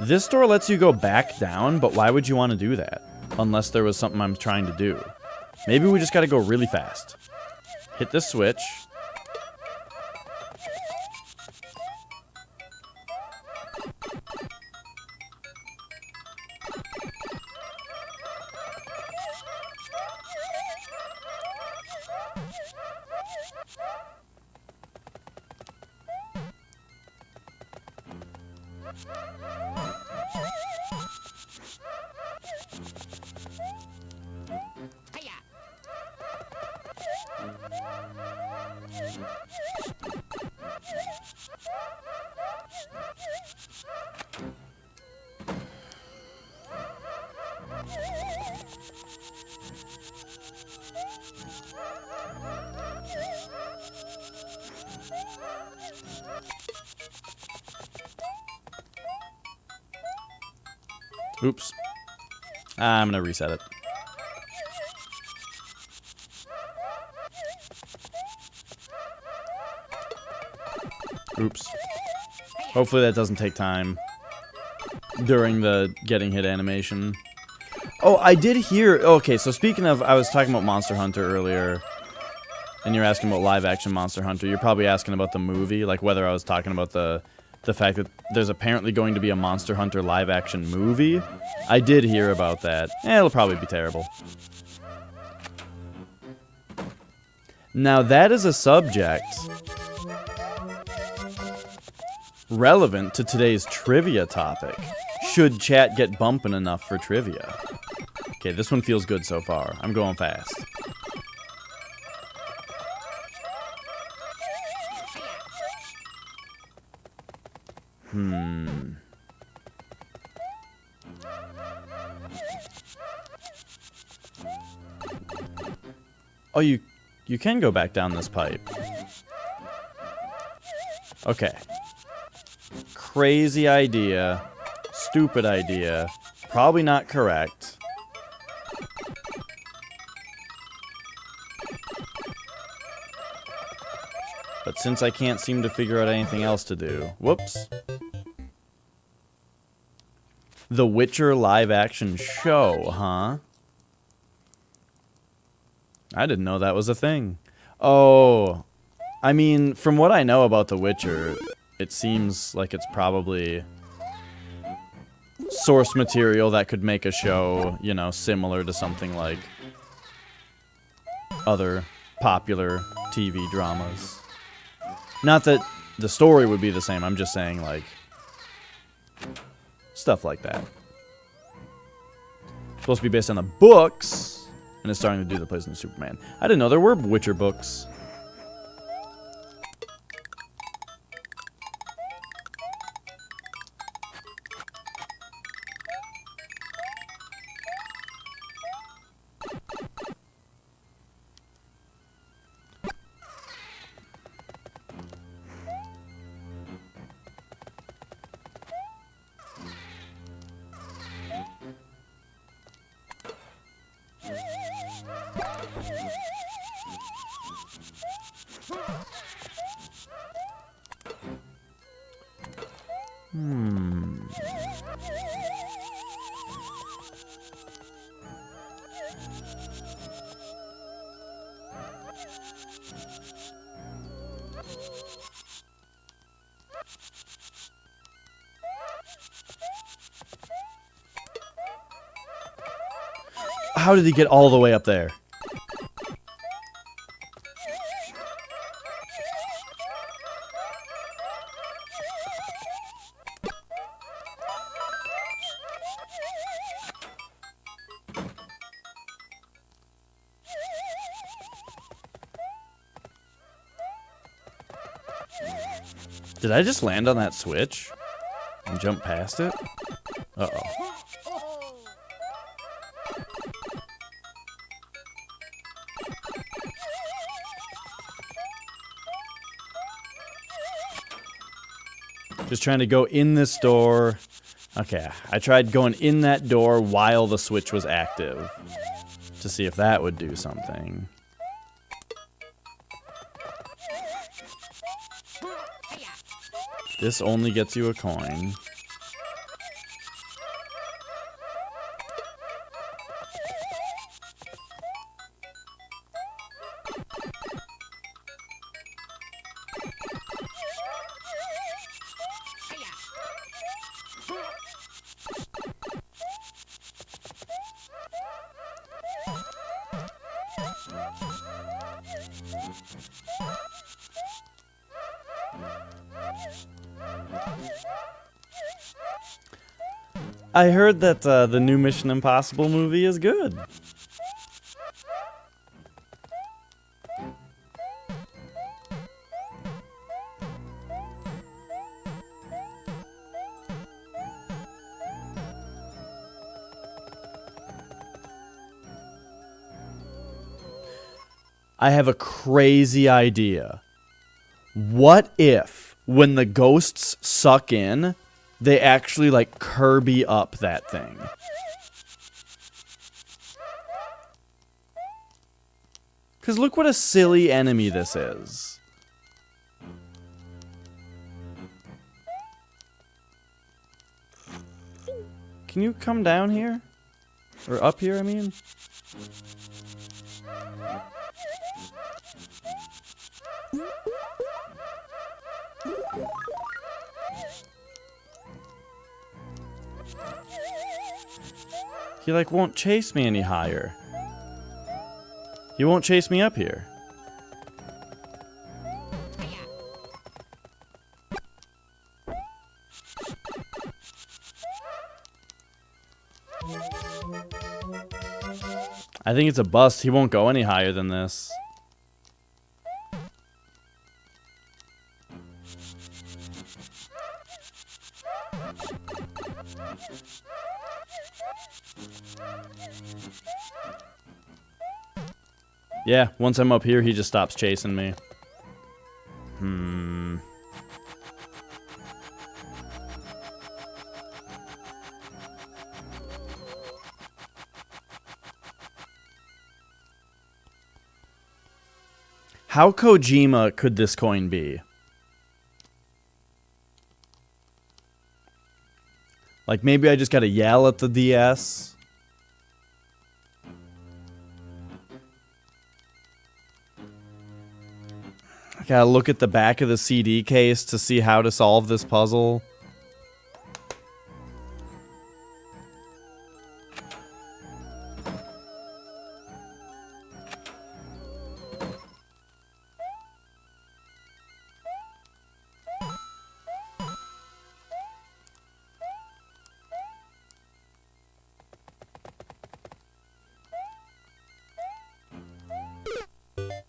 This door lets you go back down, but why would you want to do that? Unless there was something I'm trying to do. Maybe we just gotta go really fast. Hit this switch. Hiya. Oops. I'm gonna reset it. Oops. Hopefully that doesn't take time during the getting hit animation. Oh, I did hear... Okay, so speaking of... I was talking about Monster Hunter earlier, and you're asking about live-action Monster Hunter. You're probably asking about the movie, like whether I was talking about the fact that there's apparently going to be a Monster Hunter live-action movie. I did hear about that. It'll probably be terrible. Now, that is a subject relevant to today's trivia topic. Should chat get bumping enough for trivia? Okay, this one feels good so far. I'm going fast. Oh, you can go back down this pipe. Okay. Crazy idea. Stupid idea. Probably not correct. But since I can't seem to figure out anything else to do... Whoops. The Witcher live-action show, huh? I didn't know that was a thing. Oh, I mean, from what I know about The Witcher, it seems like it's probably source material that could make a show, you know, similar to something like other popular TV dramas. Not that the story would be the same, I'm just saying, like, stuff like that. Supposed to be based on the books. And it's starting to do the place in Superman. I didn't know there were Witcher books. How did he get all the way up there? Did I just land on that switch and jump past it? Uh-oh. Just trying to go in this door. Okay, I tried going in that door while the switch was active to see if that would do something. This only gets you a coin. I heard that the new Mission Impossible movie is good. I have a crazy idea. What if, when the ghosts suck in, they actually, like, Kirby up that thing? Because look what a silly enemy this is. Can you come down here? Or up here, I mean? He, like, won't chase me any higher. He won't chase me up here. I think it's a bust. He won't go any higher than this. Yeah, once I'm up here, he just stops chasing me. How Kojima could this coin be? Like, maybe I just gotta yell at the DS? I gotta look at the back of the CD case to see how to solve this puzzle.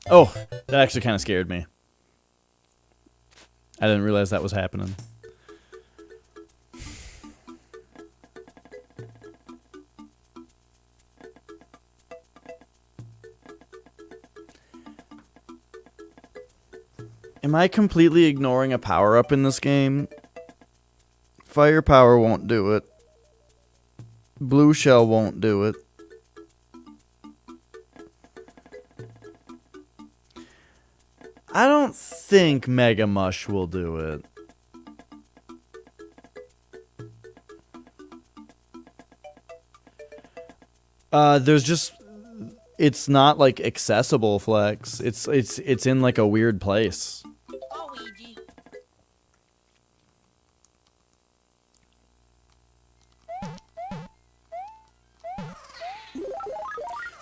Oh, that actually kind of scared me. I didn't realize that was happening. Am I completely ignoring a power-up in this game? Firepower won't do it. Blue shell won't do it. I don't think Mega Mush will do it. There's just, it's not like accessible, Flex. It's in like a weird place. Luigi.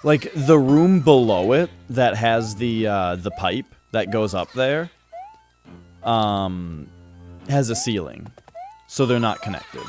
Like the room below it that has the pipe that goes up there, has a ceiling, so they're not connected.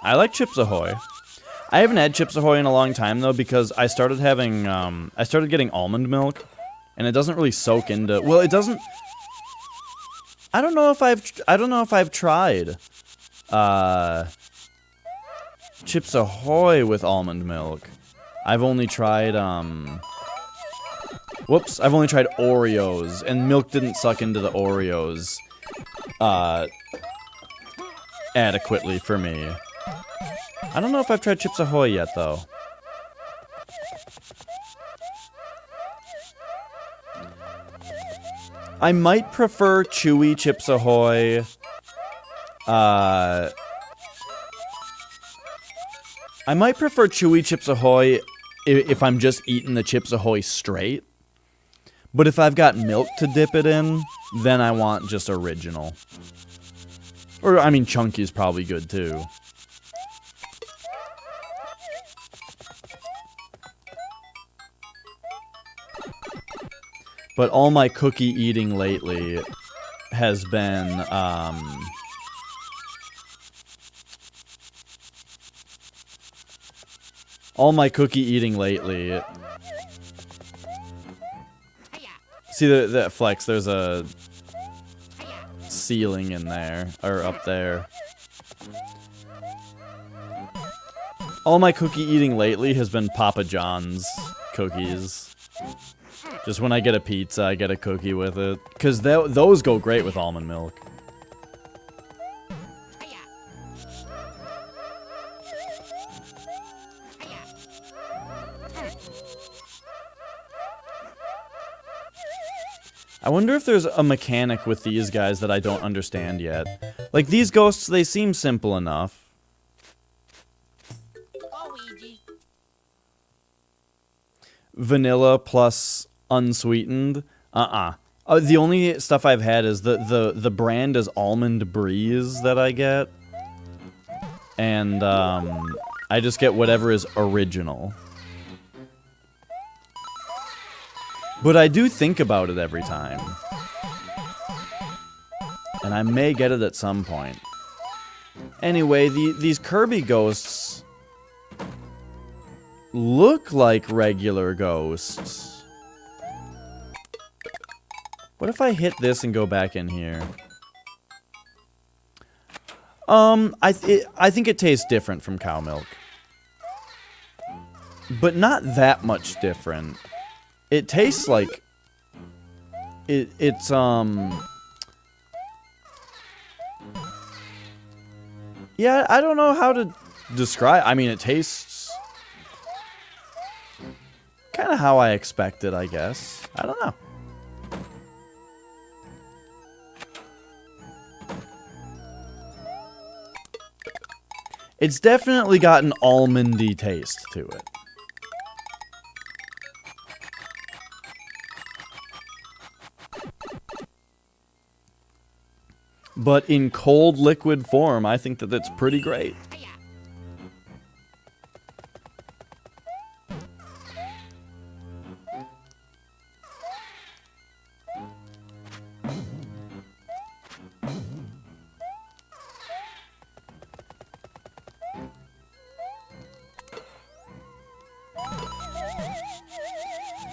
I like Chips Ahoy. I haven't had Chips Ahoy in a long time though because I started having I started getting almond milk, and it doesn't really soak into. Well, it doesn't. I don't know if I've tried Chips Ahoy with almond milk. I've only tried whoops! I've only tried Oreos, and milk didn't suck into the Oreos adequately for me. I don't know if I've tried Chips Ahoy yet, though. I might prefer chewy Chips Ahoy I might prefer Chewy Chips Ahoy if I'm just eating the Chips Ahoy straight. But if I've got milk to dip it in, then I want just original. Or, I mean, Chunky's probably good, too. But all my cookie eating lately has been, all my cookie eating lately... See the Flex, there's a ceiling in there, or up there. All my cookie eating lately has been Papa John's cookies. Just when I get a pizza, I get a cookie with it. Because those go great with almond milk. I wonder if there's a mechanic with these guys that I don't understand yet. Like, these ghosts, they seem simple enough. Luigi. Vanilla plus unsweetened? The only stuff I've had is the brand is Almond Breeze that I get. And, I just get whatever is original. But I do think about it every time. And I may get it at some point. Anyway, these Kirby ghosts look like regular ghosts. What if I hit this and go back in here? I think it tastes different from cow milk. But not that much different. It tastes like... It's yeah, I don't know how to describe... I mean, it tastes... kind of how I expected, I guess. I don't know. It's definitely got an almondy taste to it. But in cold liquid form, I think that that's pretty great.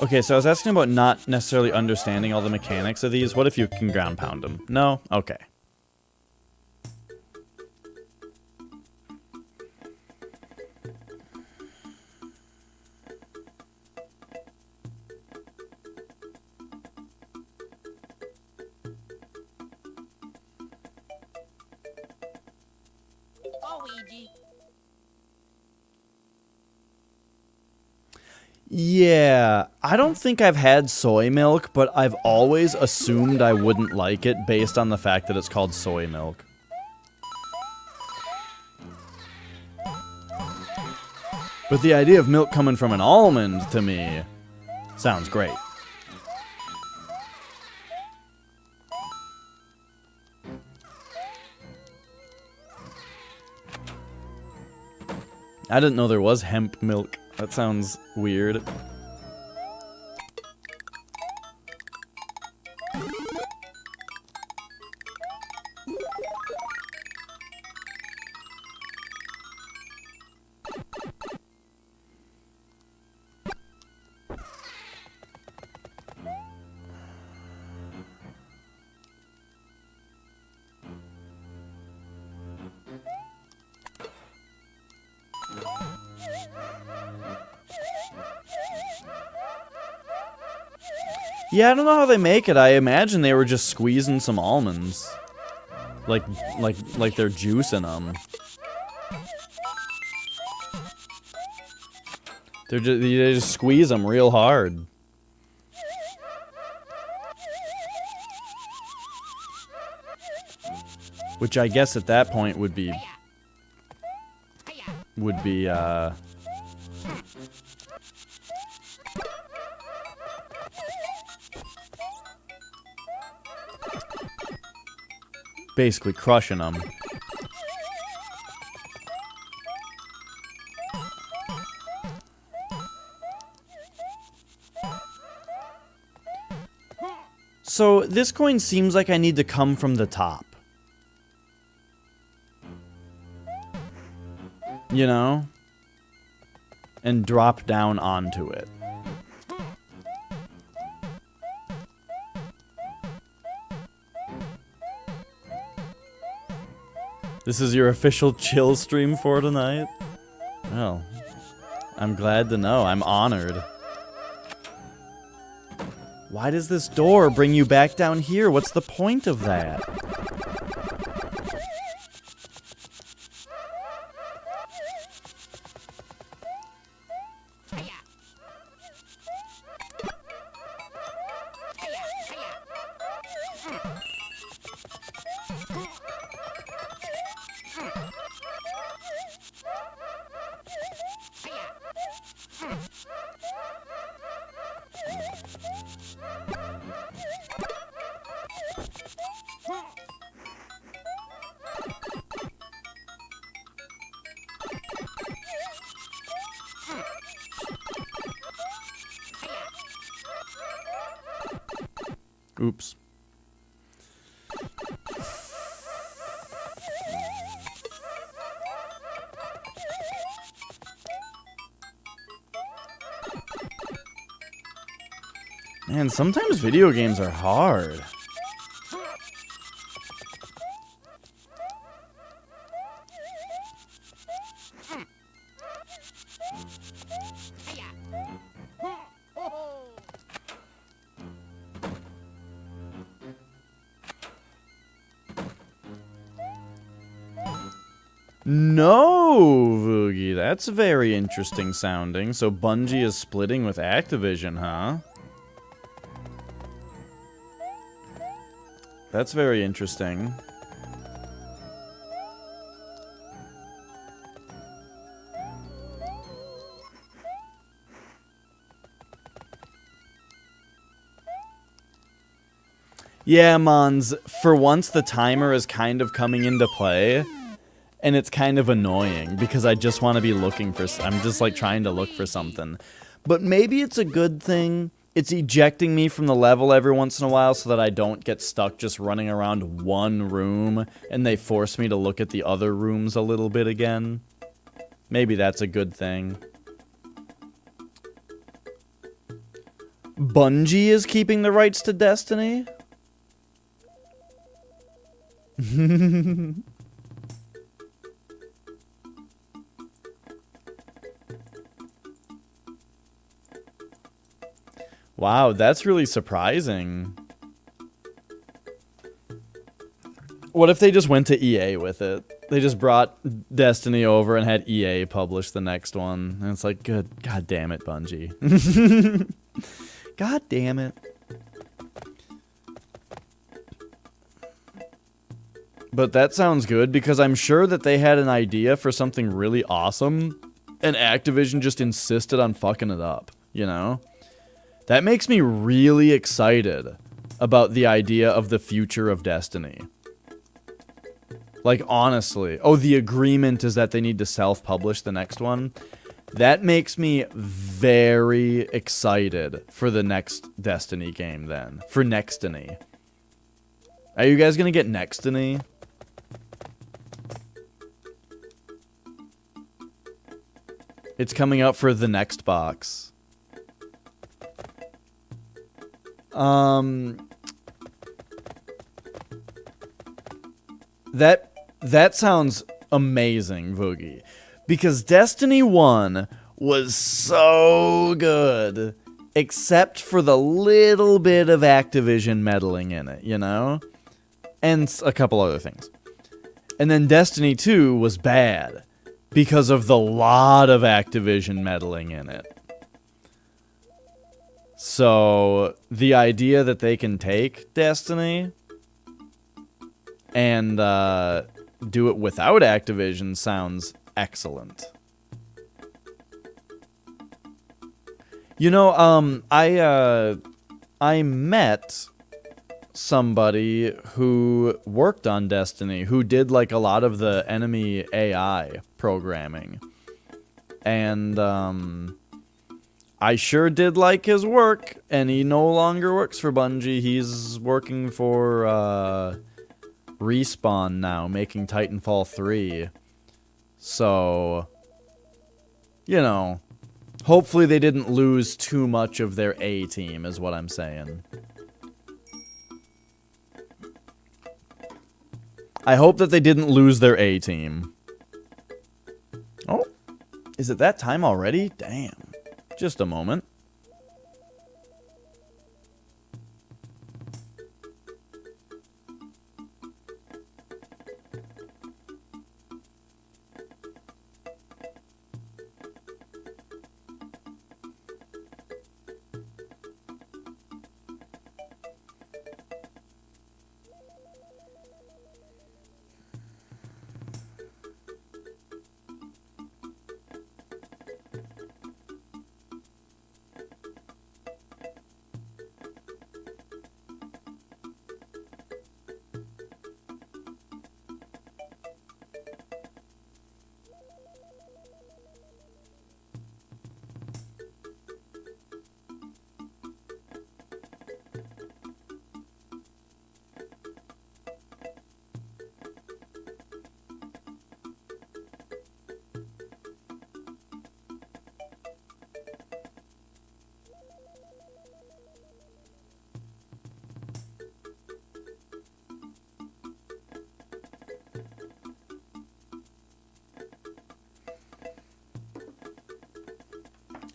Okay, so I was asking about not necessarily understanding all the mechanics of these. What if you can ground pound them? No? Okay. Luigi. Yeah, I don't think I've had soy milk, but I've always assumed I wouldn't like it based on the fact that it's called soy milk. But the idea of milk coming from an almond, to me, sounds great. I didn't know there was hemp milk. That sounds weird. Yeah, I don't know how they make it. I imagine they were just squeezing some almonds. Like they're juicing them. They just squeeze them real hard. Which I guess at that point would be basically crushing them. So this coin seems like I need to come from the top. You know? And drop down onto it. This is your official chill stream for tonight? Well, I'm glad to know. I'm honored. Why does this door bring you back down here? What's the point of that? Oops. Man, sometimes video games are hard. No, Voogie, that's very interesting sounding. So Bungie is splitting with Activision, huh? That's very interesting. Yeah, Mons, for once the timer is kind of coming into play. And it's kind of annoying because I just want to be looking for... I'm just like trying to look for something. But maybe it's a good thing. It's ejecting me from the level every once in a while so that I don't get stuck just running around one room. And they force me to look at the other rooms a little bit again. Maybe that's a good thing. Bungie is keeping the rights to Destiny? Wow, that's really surprising. What if they just went to EA with it? They just brought Destiny over and had EA publish the next one. And it's like, good, god damn it, Bungie. God damn it. But that sounds good because I'm sure that they had an idea for something really awesome and Activision just insisted on fucking it up, you know? That makes me really excited about the idea of the future of Destiny. Like, honestly. Oh, the agreement is that they need to self-publish the next one. That makes me very excited for the next Destiny game then. For Nextiny. Are you guys gonna get Nextiny? It's coming out for the next box. That sounds amazing, Voogie. Because Destiny 1 was so good. Except for the little bit of Activision meddling in it, you know? And a couple other things. And then Destiny 2 was bad. Because of the lot of Activision meddling in it. So, the idea that they can take Destiny and do it without Activision sounds excellent. You know, I met somebody who worked on Destiny, who did like a lot of the enemy AI programming. And I sure did like his work, and he no longer works for Bungie. He's working for Respawn now, making Titanfall 3. So, you know, hopefully they didn't lose too much of their A team, is what I'm saying. I hope that they didn't lose their A team. Oh, is it that time already? Damn. Just a moment.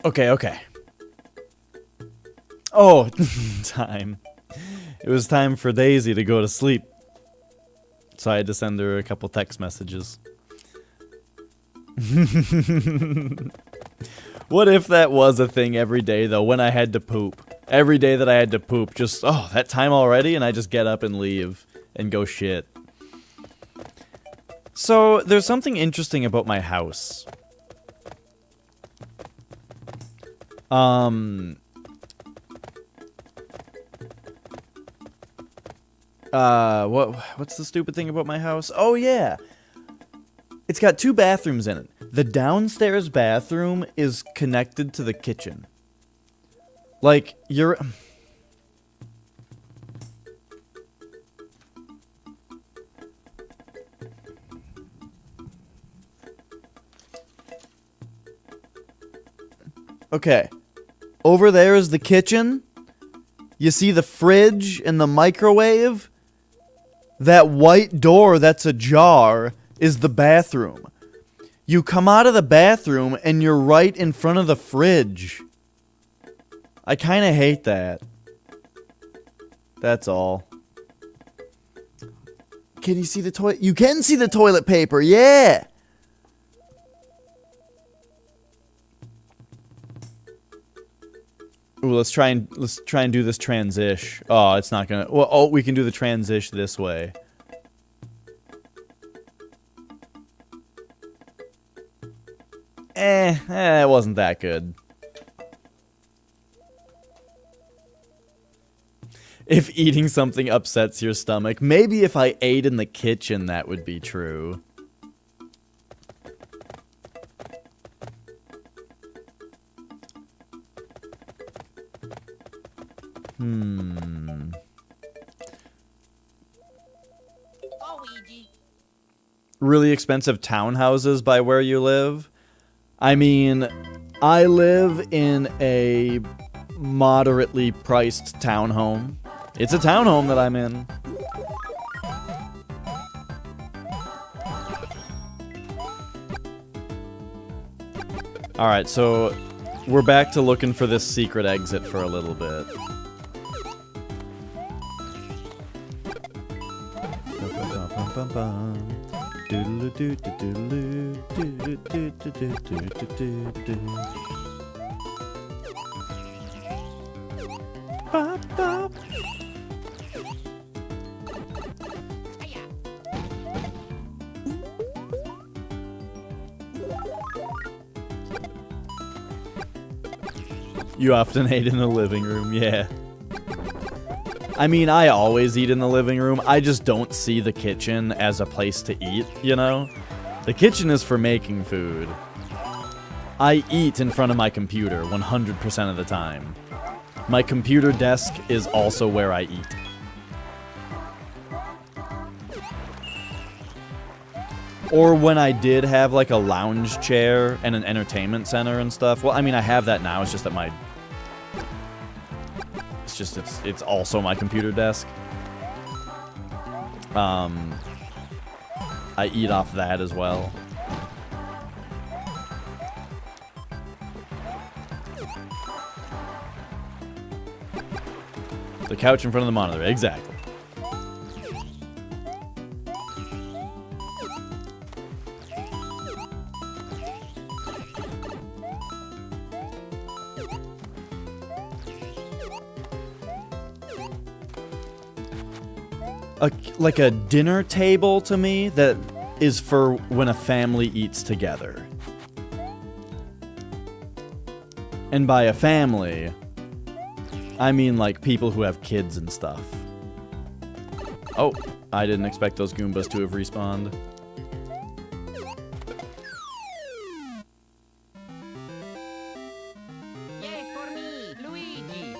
Okay. Oh, time. It was time for Daisy to go to sleep. So I had to send her a couple text messages. What if that was a thing every day, though, when I had to poop? Every day that I had to poop, just, oh, that time already? And I just get up and leave and go shit. So, there's something interesting about my house. What's the stupid thing about my house? Oh, yeah. It's got 2 bathrooms in it. The downstairs bathroom is connected to the kitchen. Like, you're... Okay. Over there is the kitchen. You see the fridge and the microwave? That white door that's ajar is the bathroom. You come out of the bathroom and you're right in front of the fridge. I kind of hate that. That's all. Can you see the toilet? You can see the toilet paper, yeah! Ooh, let's try and do this transish. Oh, it's not gonna. Well, oh, we can do the transish this way. It wasn't that good. If eating something upsets your stomach, maybe if I ate in the kitchen, that would be true. Really expensive townhouses by where you live? I mean, I live in a moderately priced townhome. It's a townhome that I'm in. Alright, so we're back to looking for this secret exit for a little bit. You often ate in the living room, yeah. I mean, I always eat in the living room. I just don't see the kitchen as a place to eat, you know? The kitchen is for making food. I eat in front of my computer 100% of the time. My computer desk is also where I eat. Or when I did have like a lounge chair and an entertainment center and stuff. Well, I mean, I have that now. It's just that my... It's also my computer desk. I eat off that as well. The couch in front of the monitor, exactly. Like a dinner table to me that is for when a family eats together. And by a family, I mean like people who have kids and stuff. Oh, I didn't expect those Goombas to have respawned. Yay for me, Luigi.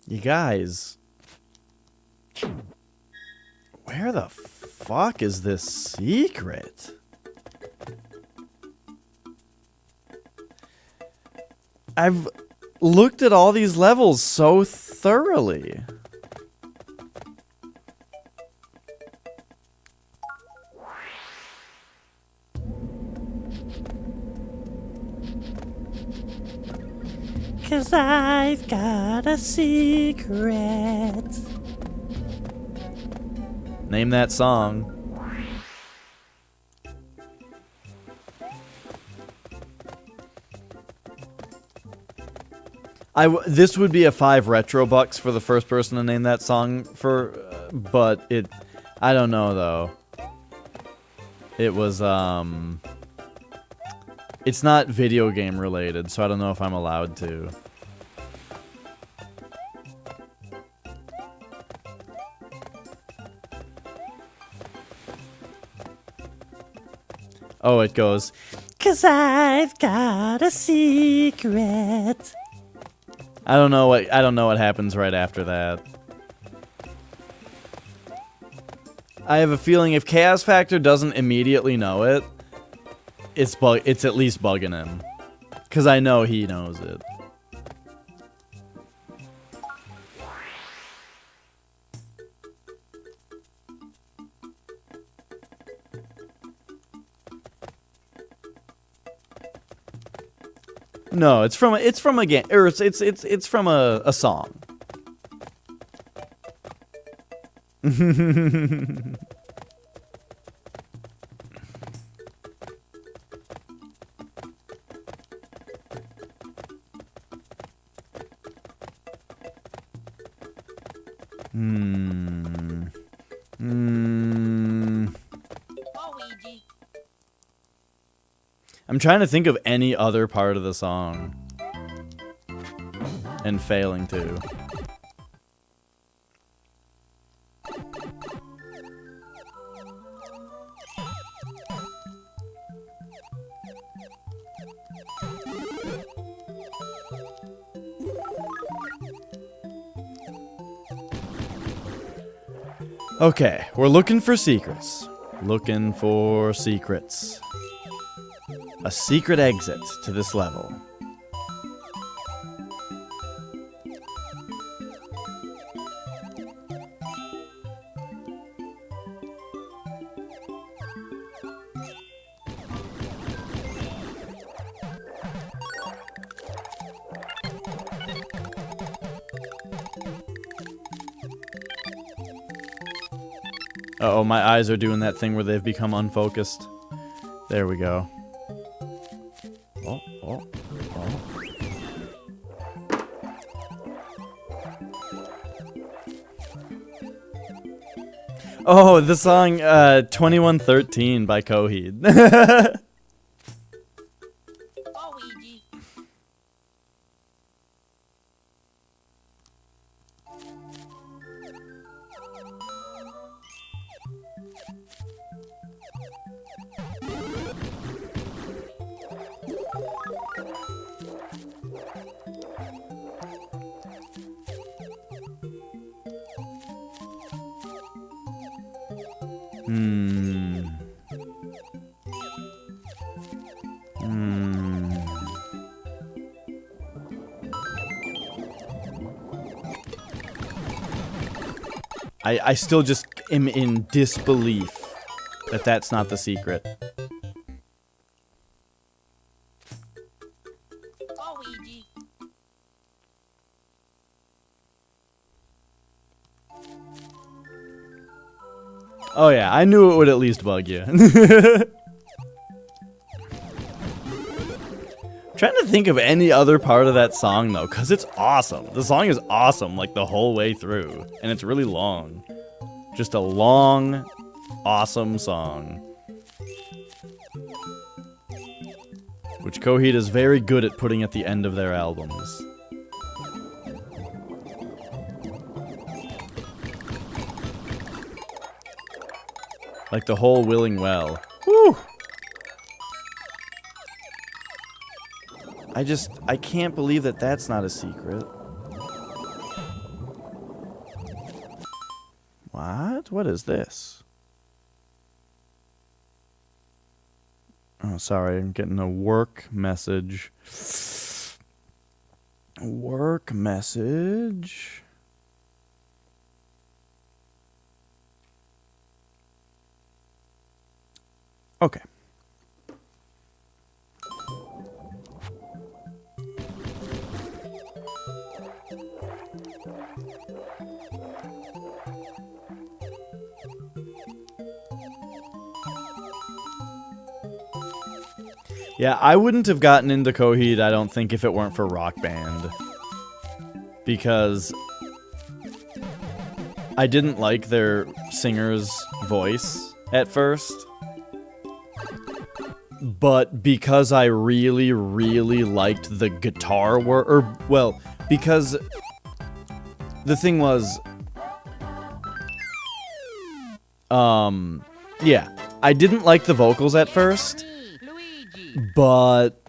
You guys, where the fuck is this secret? I've looked at all these levels so thoroughly. Cause I've got a secret. Name that song. This would be a 5 retro bucks for the first person to name that song for, but I don't know though. It was, it's not video game related, so I don't know if I'm allowed to. Oh, it goes, Cause I've got a secret. I don't know what happens right after that. I have a feeling if Chaos Factor doesn't immediately know it, it's at least bugging him. Cause I know he knows it. No, it's from a game, or it's from a song. Luigi. I'm trying to think of any other part of the song. And failing to. Okay, we're looking for secrets. Looking for secrets. A secret exit to this level. Uh-oh, my eyes are doing that thing where they've become unfocused. There we go. Oh, oh, oh. Oh, the song 2113 by Coheed. Hmm. Hmm. I still just am in disbelief that that's not the secret. Luigi. Oh yeah, I knew it would at least bug you. Trying to think of any other part of that song though, because it's awesome. The song is awesome like the whole way through, and it's really long. Just a long, awesome song. Which Coheed is very good at putting at the end of their albums. Like the whole Willing Well. Whew! I can't believe that that's not a secret. What? What is this? Oh, sorry, I'm getting a work message. Work message. Okay. Yeah, I wouldn't have gotten into Coheed, I don't think, if it weren't for Rock Band. Because I didn't like their singer's voice at first. But because I really, really liked the guitar work, or, well, because the thing was, yeah, I didn't like the vocals at first. Luigi. But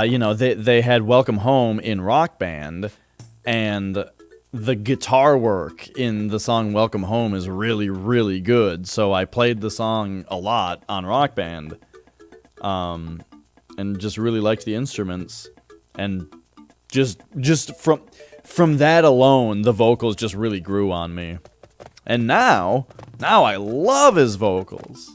you know, they had Welcome Home in Rock Band, and the guitar work in the song Welcome Home is really, really good. So I played the song a lot on Rock Band, and just really liked the instruments, and just from that alone, the vocals just really grew on me. And now I love his vocals.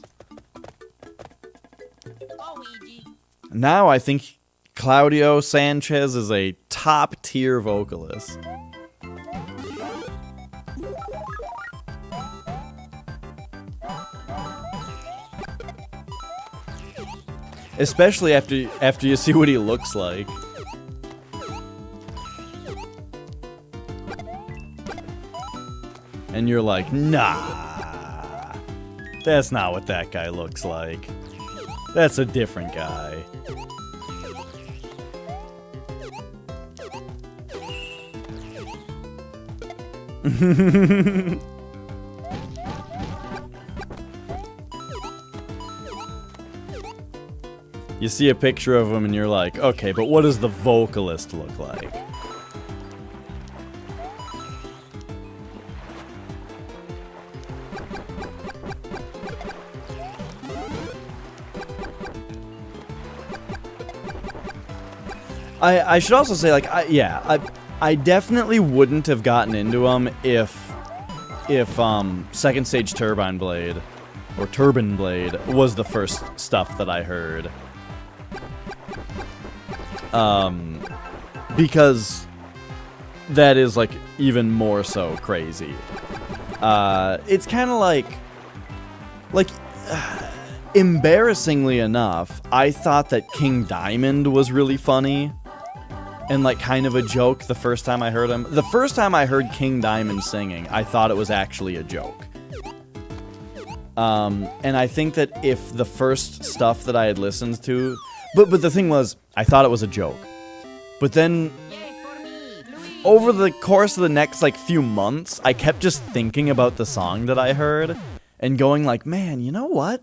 Luigi. Now I think Claudio Sanchez is a top-tier vocalist. Especially after you see what he looks like. And you're like, nah, that's not what that guy looks like. That's a different guy. You see a picture of him and you're like, okay, but what does the vocalist look like? I should also say, like, I definitely wouldn't have gotten into him if Second Stage Turbine Blade, or Turbine Blade, was the first stuff that I heard. Because that is, like, even more so crazy. It's kind of like, embarrassingly enough, I thought that King Diamond was really funny. And, like, kind of a joke the first time I heard him. The first time I heard King Diamond singing, I thought it was actually a joke. And I think that if the first stuff that I had listened to... But the thing was, I thought it was a joke. But then, Yay for me, Luigi. over the course of the next, like, few months, I kept just thinking about the song that I heard. And going like, man, you know what?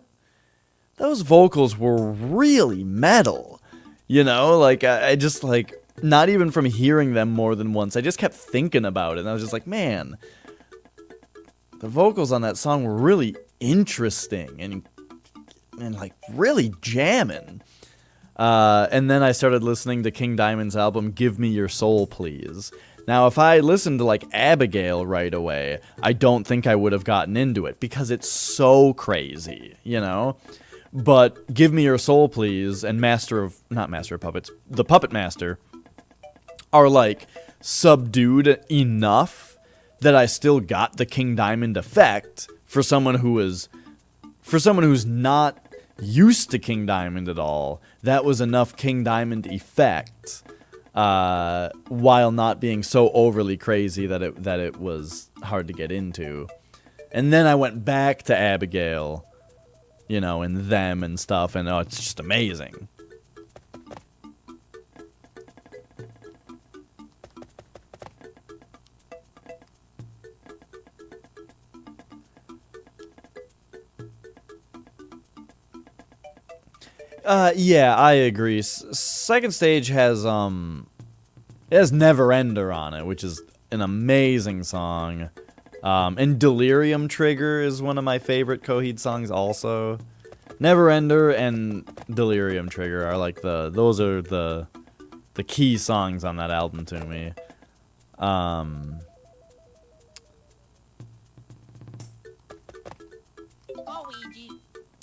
Those vocals were really metal. You know? Like, I just, like... Not even from hearing them more than once. I just kept thinking about it, and I was just like, man, the vocals on that song were really interesting and like really jamming. And then I started listening to King Diamond's album, Give Me Your Soul, Please. Now, if I listened to, like, Abigail right away, I don't think I would have gotten into it, because it's so crazy, you know? But Give Me Your Soul, Please, and not Master of Puppets, The Puppet Master, are, like, subdued enough that I still got the King Diamond effect for someone who's not used to King Diamond at all. That was enough King Diamond effect, while not being so overly crazy that it was hard to get into. And then I went back to Abigail, you know, and Them and stuff, and it's just amazing. Yeah, I agree. Second Stage has Neverender on it, which is an amazing song. And Delirium Trigger is one of my favorite Coheed songs also. Neverender and Delirium Trigger are like those are the key songs on that album to me. Luigi.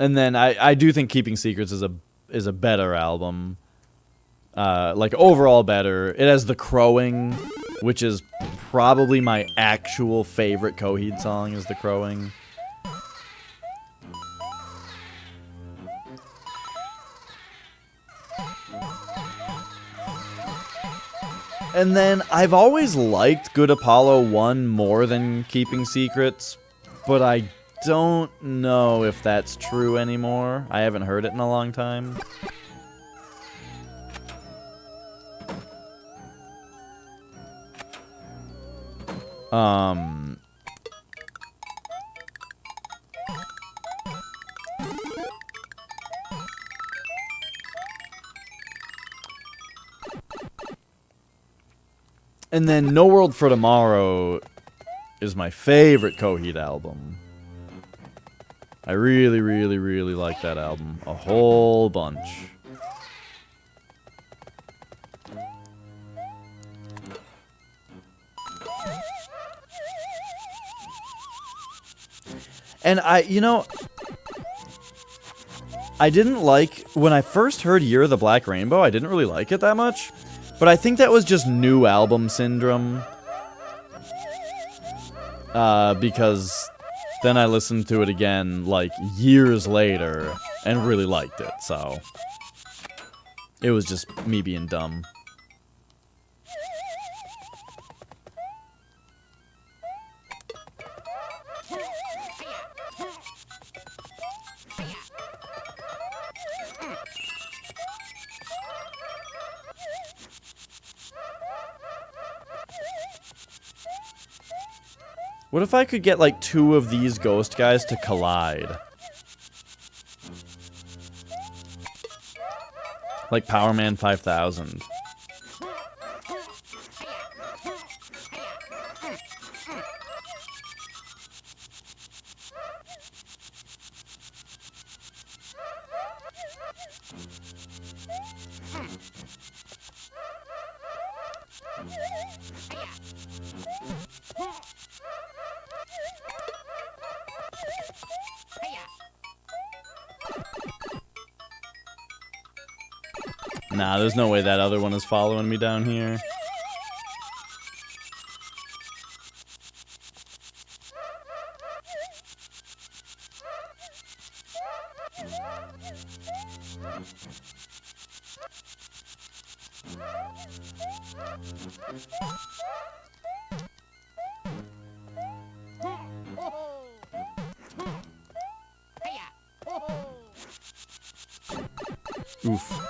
And then I do think Keeping Secrets is a better album. Like overall better. It has The Crowing, which is probably my actual favorite Coheed song, is The Crowing. And then I've always liked Good Apollo 1 more than Keeping Secrets, but I don't know if that's true anymore. I haven't heard it in a long time. And then No World for Tomorrow is my favorite Coheed album. I really, really, really like that album. A whole bunch. And I didn't like, when I first heard Year of the Black Rainbow, I didn't really like it that much. But I think that was just new album syndrome. Because then I listened to it again, like, years later, and really liked it, so. It was just me being dumb. What if I could get, like, two of these ghost guys to collide? Like Power Man 5000. Nah, there's no way that other one is following me down here. Oof.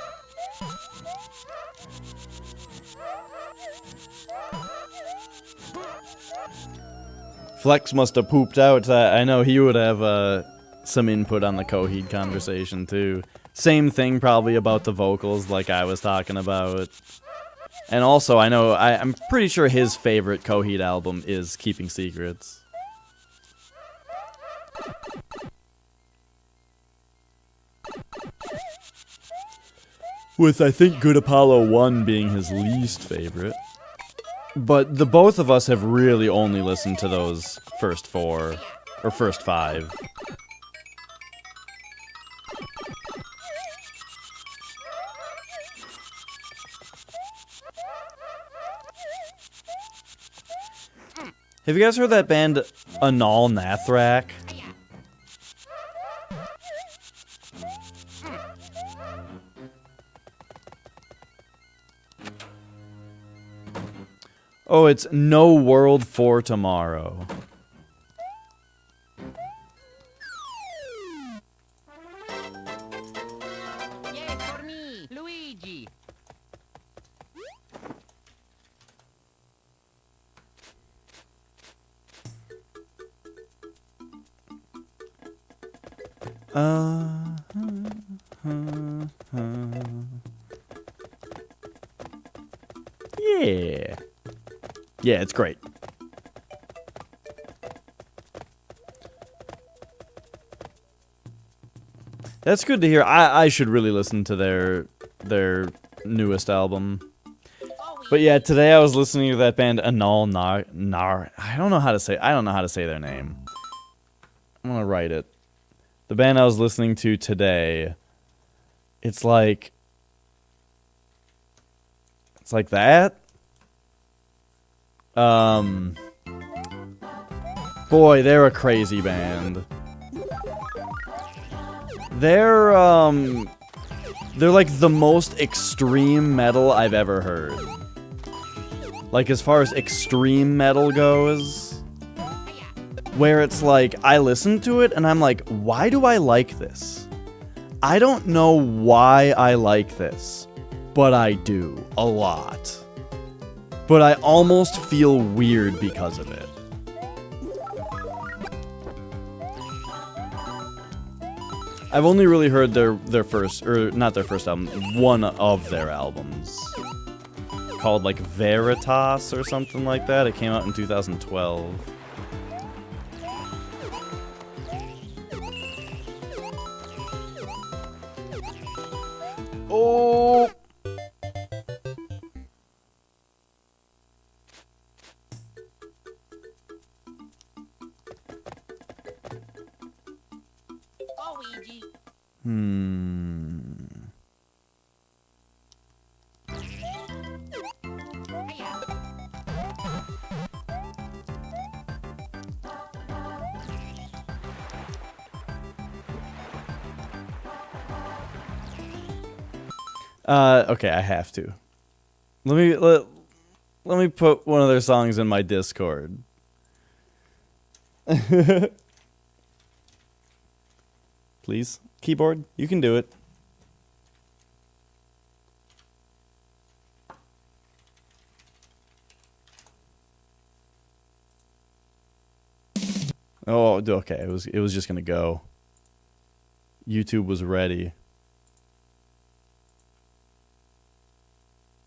Flex must have pooped out. I know he would have some input on the Coheed conversation too. Same thing probably about the vocals like I was talking about. And also I know, I'm pretty sure his favorite Coheed album is Keeping Secrets. With, I think, Good Apollo 1 being his least favorite. But the both of us have really only listened to those first 4, or first 5. Have you guys heard that band Anal Nathrak? Oh, it's No World for Tomorrow. Yay for me, Luigi. Yeah. Yeah, it's great. That's good to hear. I should really listen to their newest album. But yeah, today I was listening to that band Anal Nar. I don't know how to say their name. I'm gonna write it. The band I was listening to today. It's like that. Boy, they're a crazy band. They're like the most extreme metal I've ever heard. Like, as far as extreme metal goes, where it's like, I listen to it and I'm like, why do I like this? I don't know why I like this, but I do, a lot. But I almost feel weird because of it. I've only really heard their first, or not their first album, one of their albums. Called like Veritas or something like that. It came out in 2012. Oh! Luigi. Okay, I have to. Let me put one of their songs in my Discord. Please, keyboard, you can do it. Oh, okay. It was just gonna go. YouTube was ready.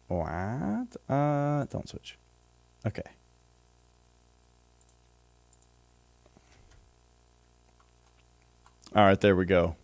What? Don't switch. Okay. All right, there we go.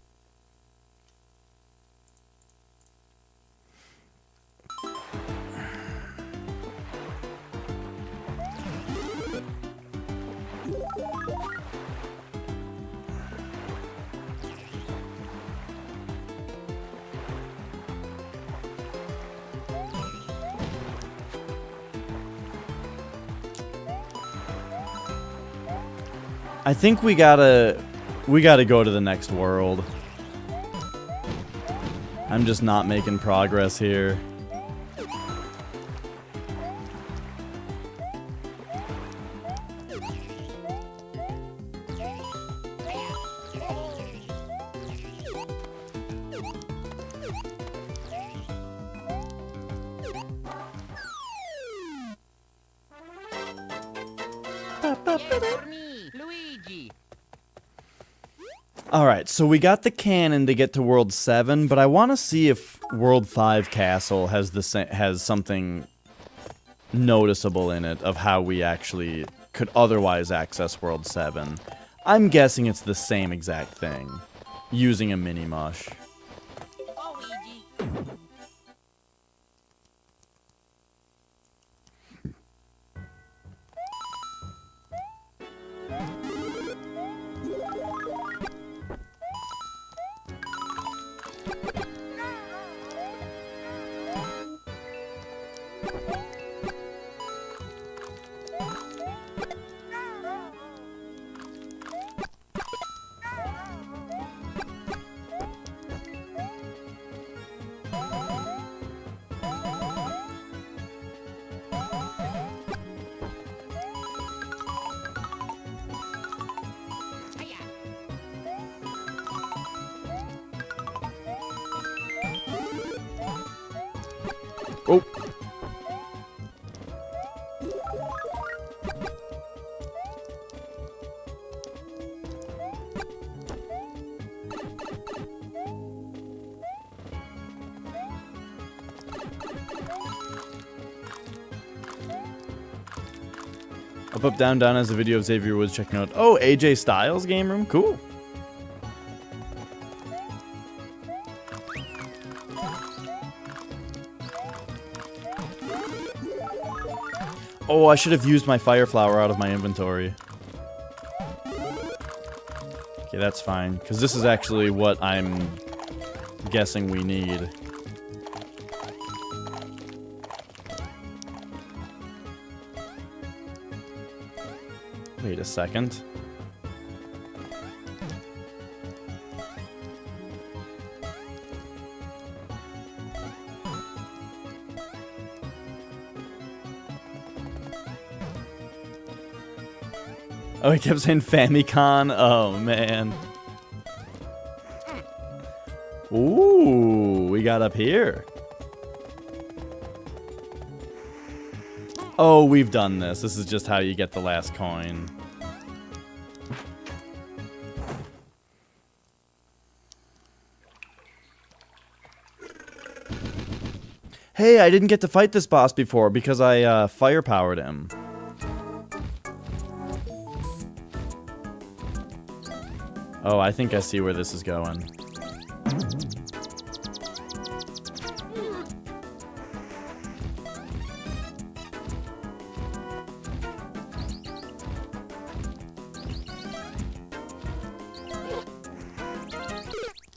I think we gotta go to the next world. I'm just not making progress here. For me, Luigi. Alright, so we got the cannon to get to World 7, but I want to see if World 5 Castle has something noticeable in it of how we actually could otherwise access World 7. I'm guessing it's the same exact thing, using a mini-mush. Luigi. Up, up, down, down has a video of Xavier Woods checking out. Oh, AJ Styles game room? Cool. Oh, I should have used my fire flower out of my inventory. Okay, that's fine, because this is actually what I'm guessing we need. Wait a second. Oh, he kept saying Famicom. Oh, man. Ooh, we got up here. Oh, we've done this. This is just how you get the last coin. Hey, I didn't get to fight this boss before because I firepowered him. Oh, I think I see where this is going.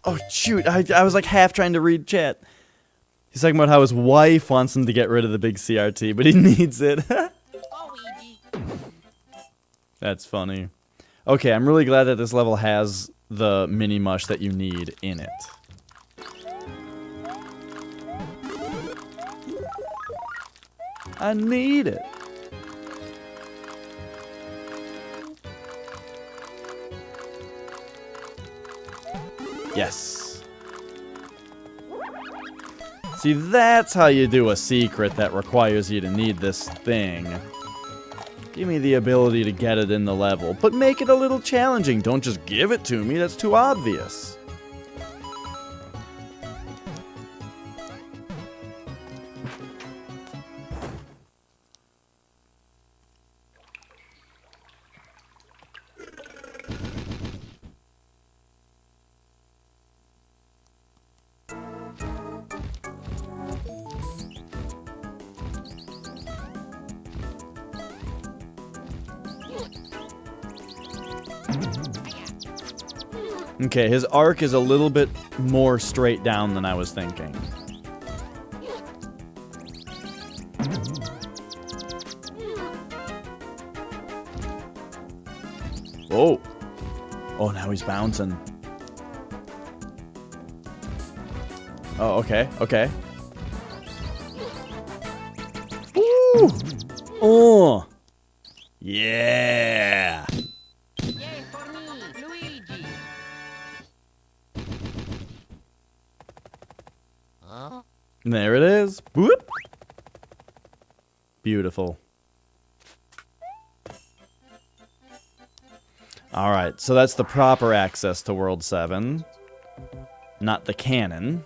Oh, shoot. I was like half trying to read chat. He's talking about how his wife wants him to get rid of the big CRT, but he needs it. That's funny. Okay, I'm really glad that this level has the mini mush that you need in it. I need it. Yes. See, that's how you do a secret that requires you to need this thing. Give me the ability to get it in the level, but make it a little challenging. Don't just give it to me, that's too obvious. Okay, his arc is a little bit more straight down than I was thinking. Oh. Oh, now he's bouncing. Oh, okay, okay. Woo! Oh. Yeah. Yay for me, Luigi. Huh? There it is. Whoop. Beautiful. Alright, so that's the proper access to World 7. Not the canon.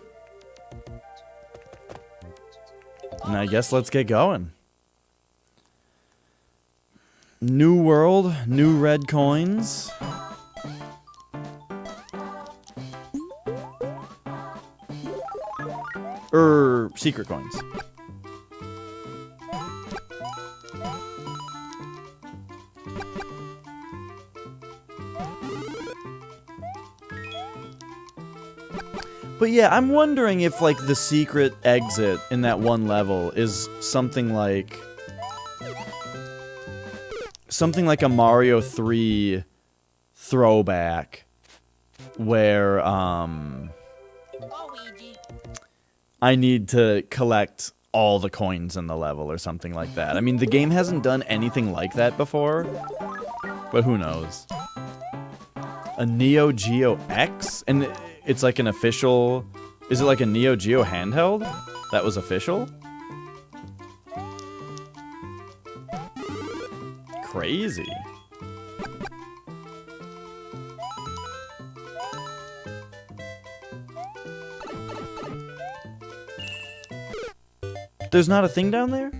And I guess let's get going. New world, new red coins. Secret coins. But yeah, I'm wondering if, like, the secret exit in that one level is something like a Mario 3 throwback where, I need to collect all the coins in the level or something like that. I mean, the game hasn't done anything like that before, but who knows. A Neo Geo X? And it's like an official... Is it like a Neo Geo handheld? That was official? Crazy. There's not a thing down there?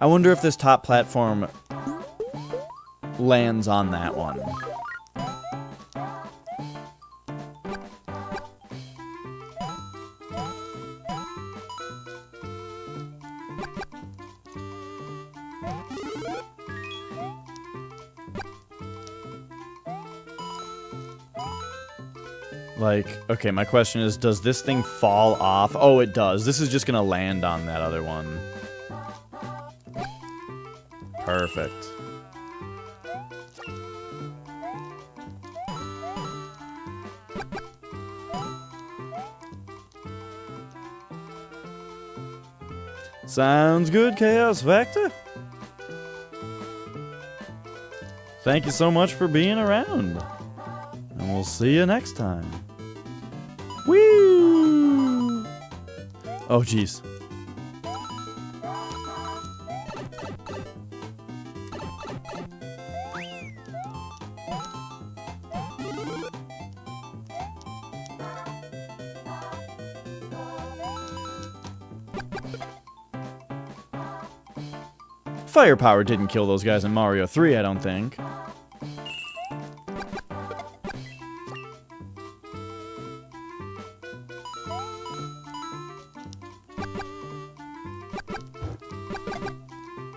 I wonder if this top platform lands on that one. Like, okay, my question is, does this thing fall off? Oh, it does. This is just gonna land on that other one. Perfect. Sounds good, Chaos Vector. Thank you so much for being around. And we'll see you next time. Woo! Oh, jeez. Firepower didn't kill those guys in Mario 3, I don't think.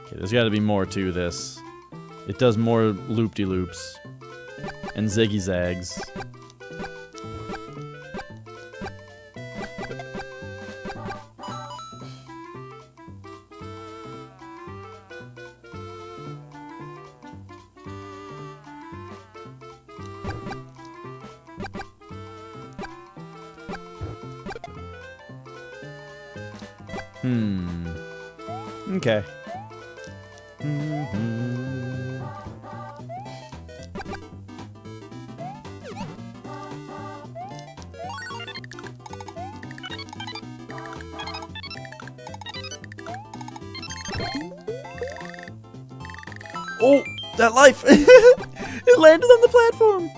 Okay, there's gotta be more to this. It does more loop-de-loops. And ziggy-zags. Okay. Oh, that life! It landed on the platform!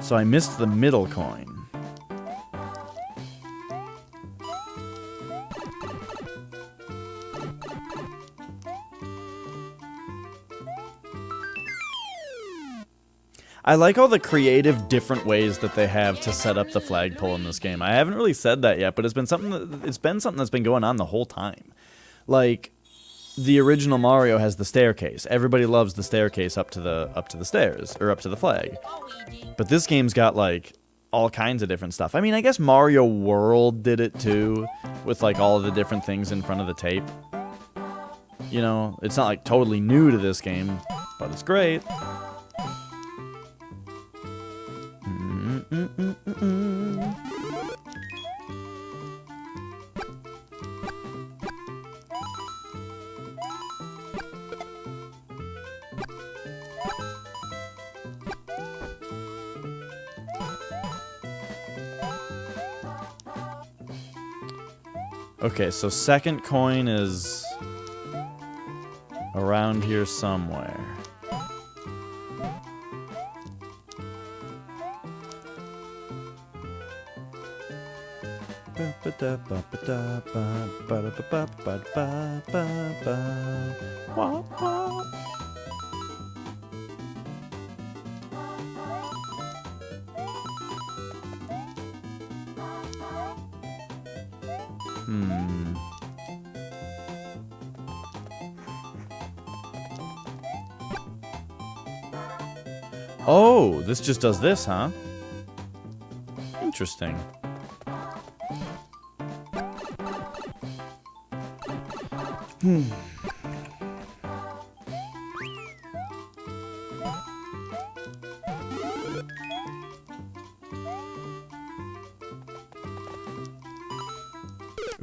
So I missed the middle coin. I like all the creative different ways that they have to set up the flagpole in this game. I haven't really said that yet, but it's been something that's been going on the whole time. Like, the original Mario has the staircase. Everybody loves the staircase up to the stairs, or up to the flag. But this game's got, like, all kinds of different stuff. I mean, I guess Mario World did it too, with, like, all of the different things in front of the tape. You know, it's not, like, totally new to this game, but it's great. Okay, so second coin is around here somewhere. Oh, this just does this, huh? Interesting.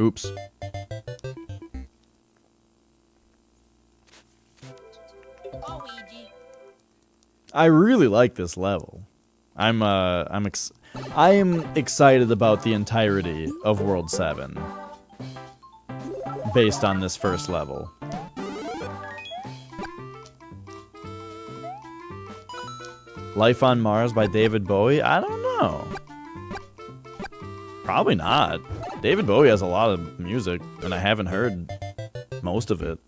Oops. I really like this level. I am excited about the entirety of World 7 based on this first level. Life on Mars by David Bowie? I don't know. Probably not. David Bowie has a lot of music, and I haven't heard most of it.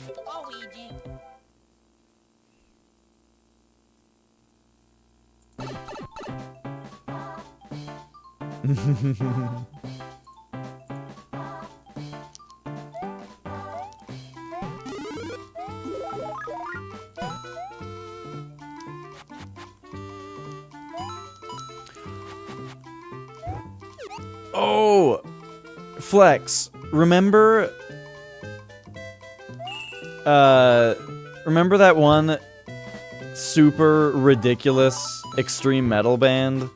Luigi. Oh! Flex, remember... remember that one super ridiculous extreme metal band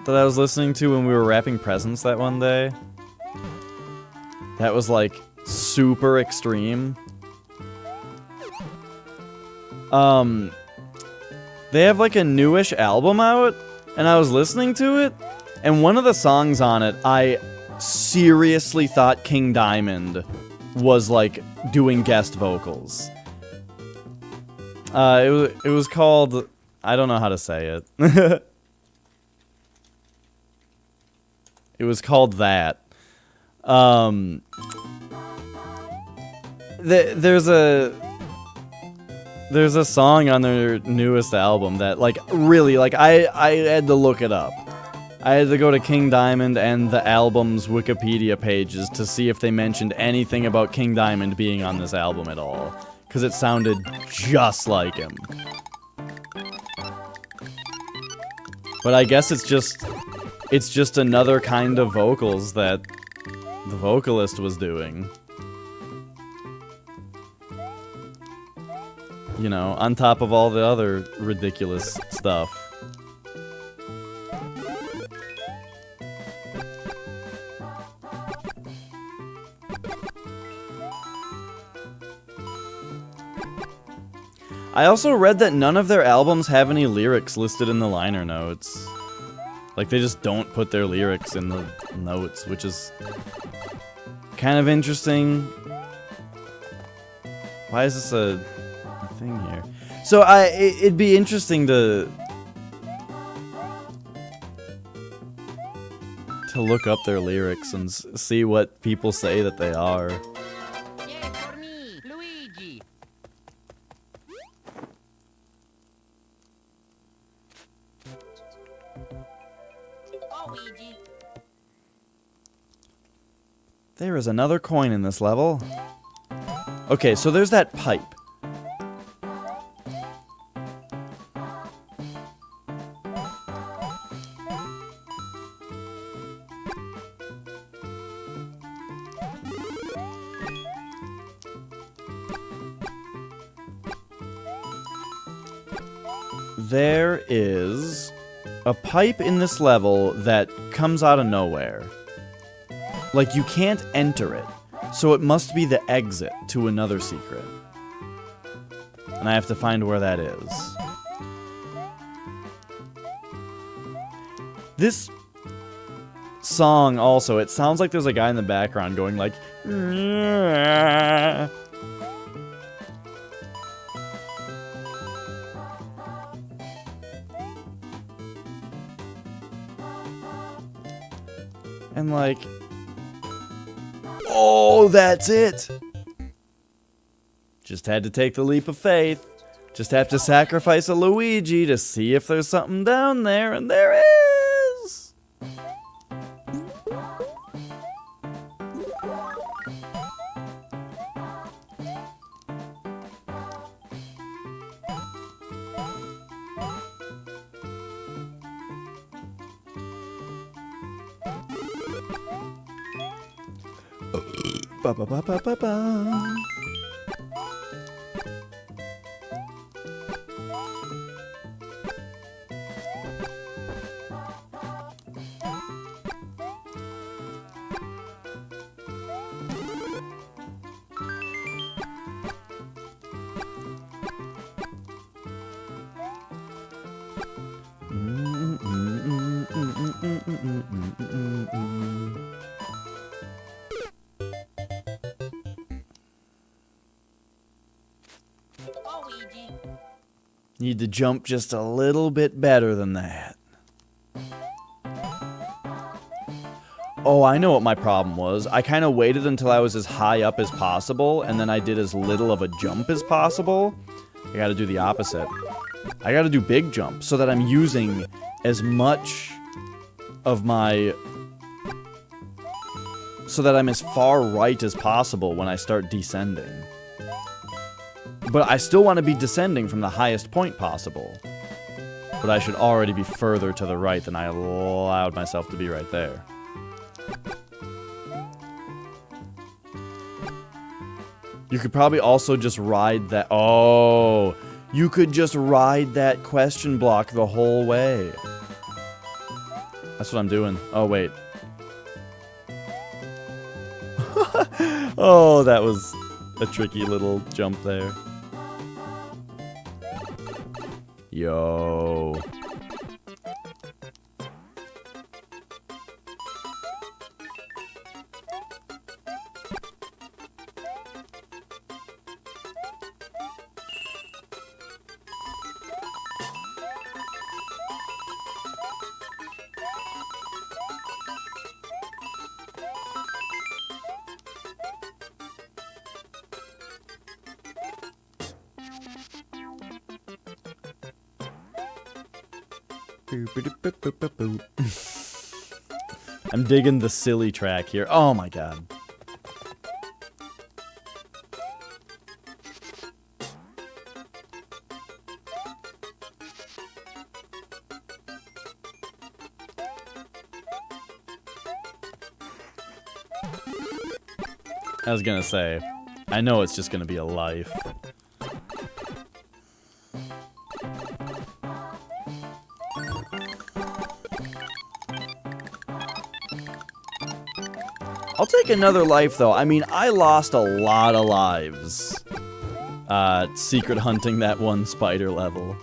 that I was listening to when we were wrapping presents that one day? That was like super extreme. They have like a newish album out, and I was listening to it, and one of the songs on it, I seriously thought King Diamond was like doing guest vocals. It was called, I don't know how to say it. It was called that. There's a song on their newest album that, like, really, like, I had to look it up. I had to go to King Diamond and the album's Wikipedia pages to see if they mentioned anything about King Diamond being on this album at all. Because it sounded just like him. But I guess it's just another kind of vocals that the vocalist was doing. You know, on top of all the other ridiculous stuff. I also read that none of their albums have any lyrics listed in the liner notes. Like, they just don't put their lyrics in the notes, which is kind of interesting. Why is this a thing here? So it'd be interesting to look up their lyrics and see what people say that they are. Yay for me, Luigi. Luigi. There is another coin in this level. Okay, so there's that pipe. There is a pipe in this level that comes out of nowhere. Like, you can't enter it, so it must be the exit to another secret. And I have to find where that is. This song also, it sounds like there's a guy in the background going like... And like... Oh, that's it! Just had to take the leap of faith. Just have to sacrifice a Luigi to see if there's something down there, and there is! Ba ba ba ba ba ba. Luigi. Need to jump just a little bit better than that. Oh, I know what my problem was. I kind of waited until I was as high up as possible, and then I did as little of a jump as possible. I gotta do the opposite. I gotta do big jump, so that I'm using as much of my... so that I'm as far right as possible when I start descending. But I still want to be descending from the highest point possible. But I should already be further to the right than I allowed myself to be right there. You could probably also just ride that... Oh! You could just ride that question block the whole way. That's what I'm doing. Oh, wait. Oh, that was a tricky little jump there. Yo. I'm digging the silly track here. Oh my god. I was gonna say, I know it's just gonna be a life. I'll take another life, though. I mean, I lost a lot of lives. Secret hunting that one spider level.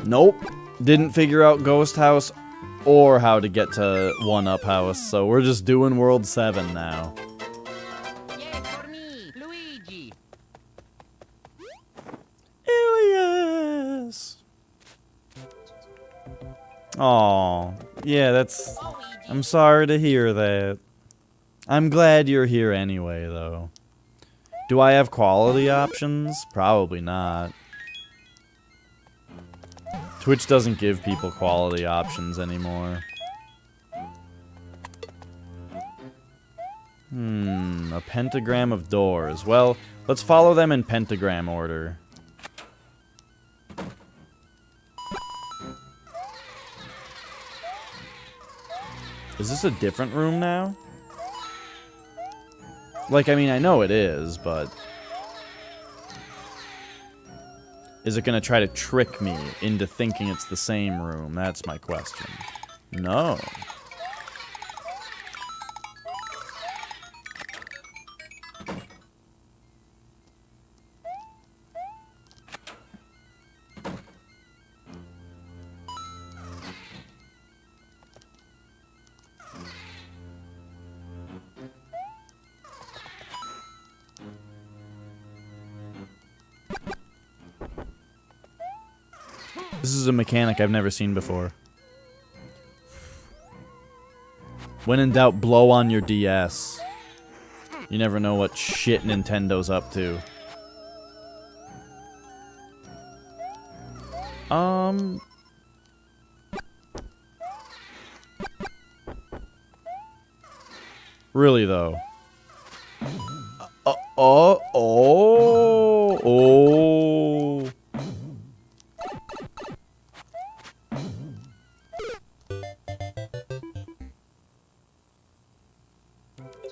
Nope. Didn't figure out Ghost House or how to get to 1-Up House, so we're just doing World 7 now. Yay for me, Luigi. Ilias! Aw, yeah, that's... Oh, Luigi. I'm sorry to hear that. I'm glad you're here anyway, though. Do I have quality options? Probably not. Twitch doesn't give people quality options anymore. A pentagram of doors. Well, let's follow them in pentagram order. Is this a different room now? Like, I mean, I know it is, but... Is it gonna try to trick me into thinking it's the same room? That's my question. No. This is a mechanic I've never seen before. When in doubt, blow on your DS. You never know what shit Nintendo's up to. Really though. Oh.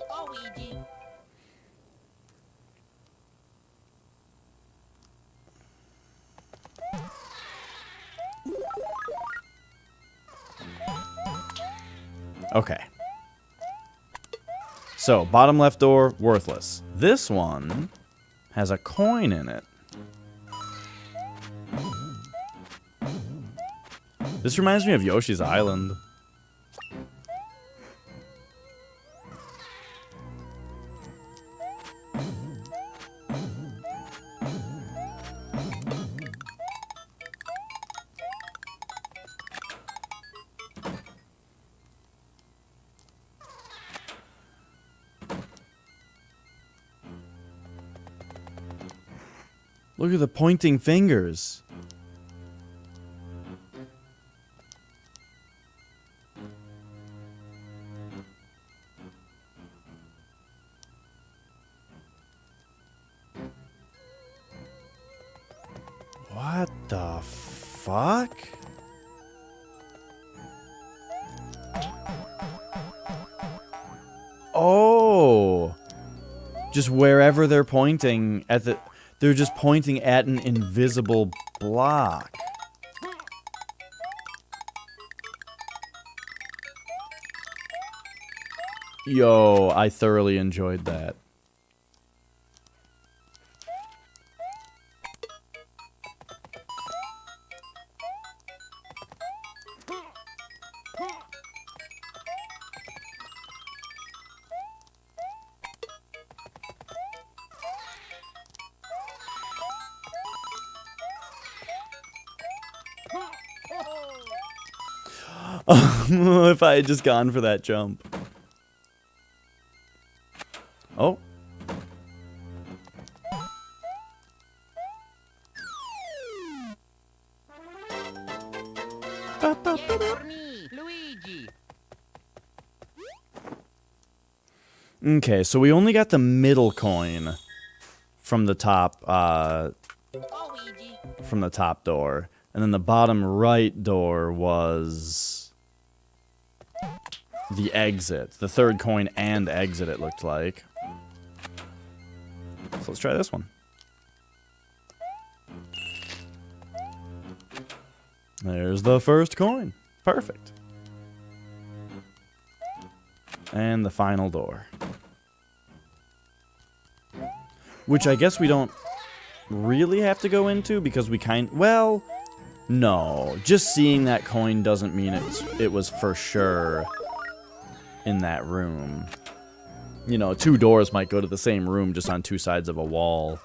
Oh, Luigi. Okay. So, bottom left door, worthless. This one has a coin in it. This reminds me of Yoshi's Island. Look at the pointing fingers. What the fuck? Oh. Just wherever they're pointing at the... They're just pointing at an invisible block. Yo, I thoroughly enjoyed that. If I had just gone for that jump. Oh. Yay for me, Luigi. Okay, so we only got the middle coin from the top, Luigi. from the top door. And then the bottom right door was the exit. The third coin and exit, it looked like. So let's try this one. There's the first coin. Perfect. And the final door. Which I guess we don't really have to go into because we well, no. Just seeing that coin doesn't mean it was for sure in that room. You know, two doors might go to the same room just on two sides of a wall.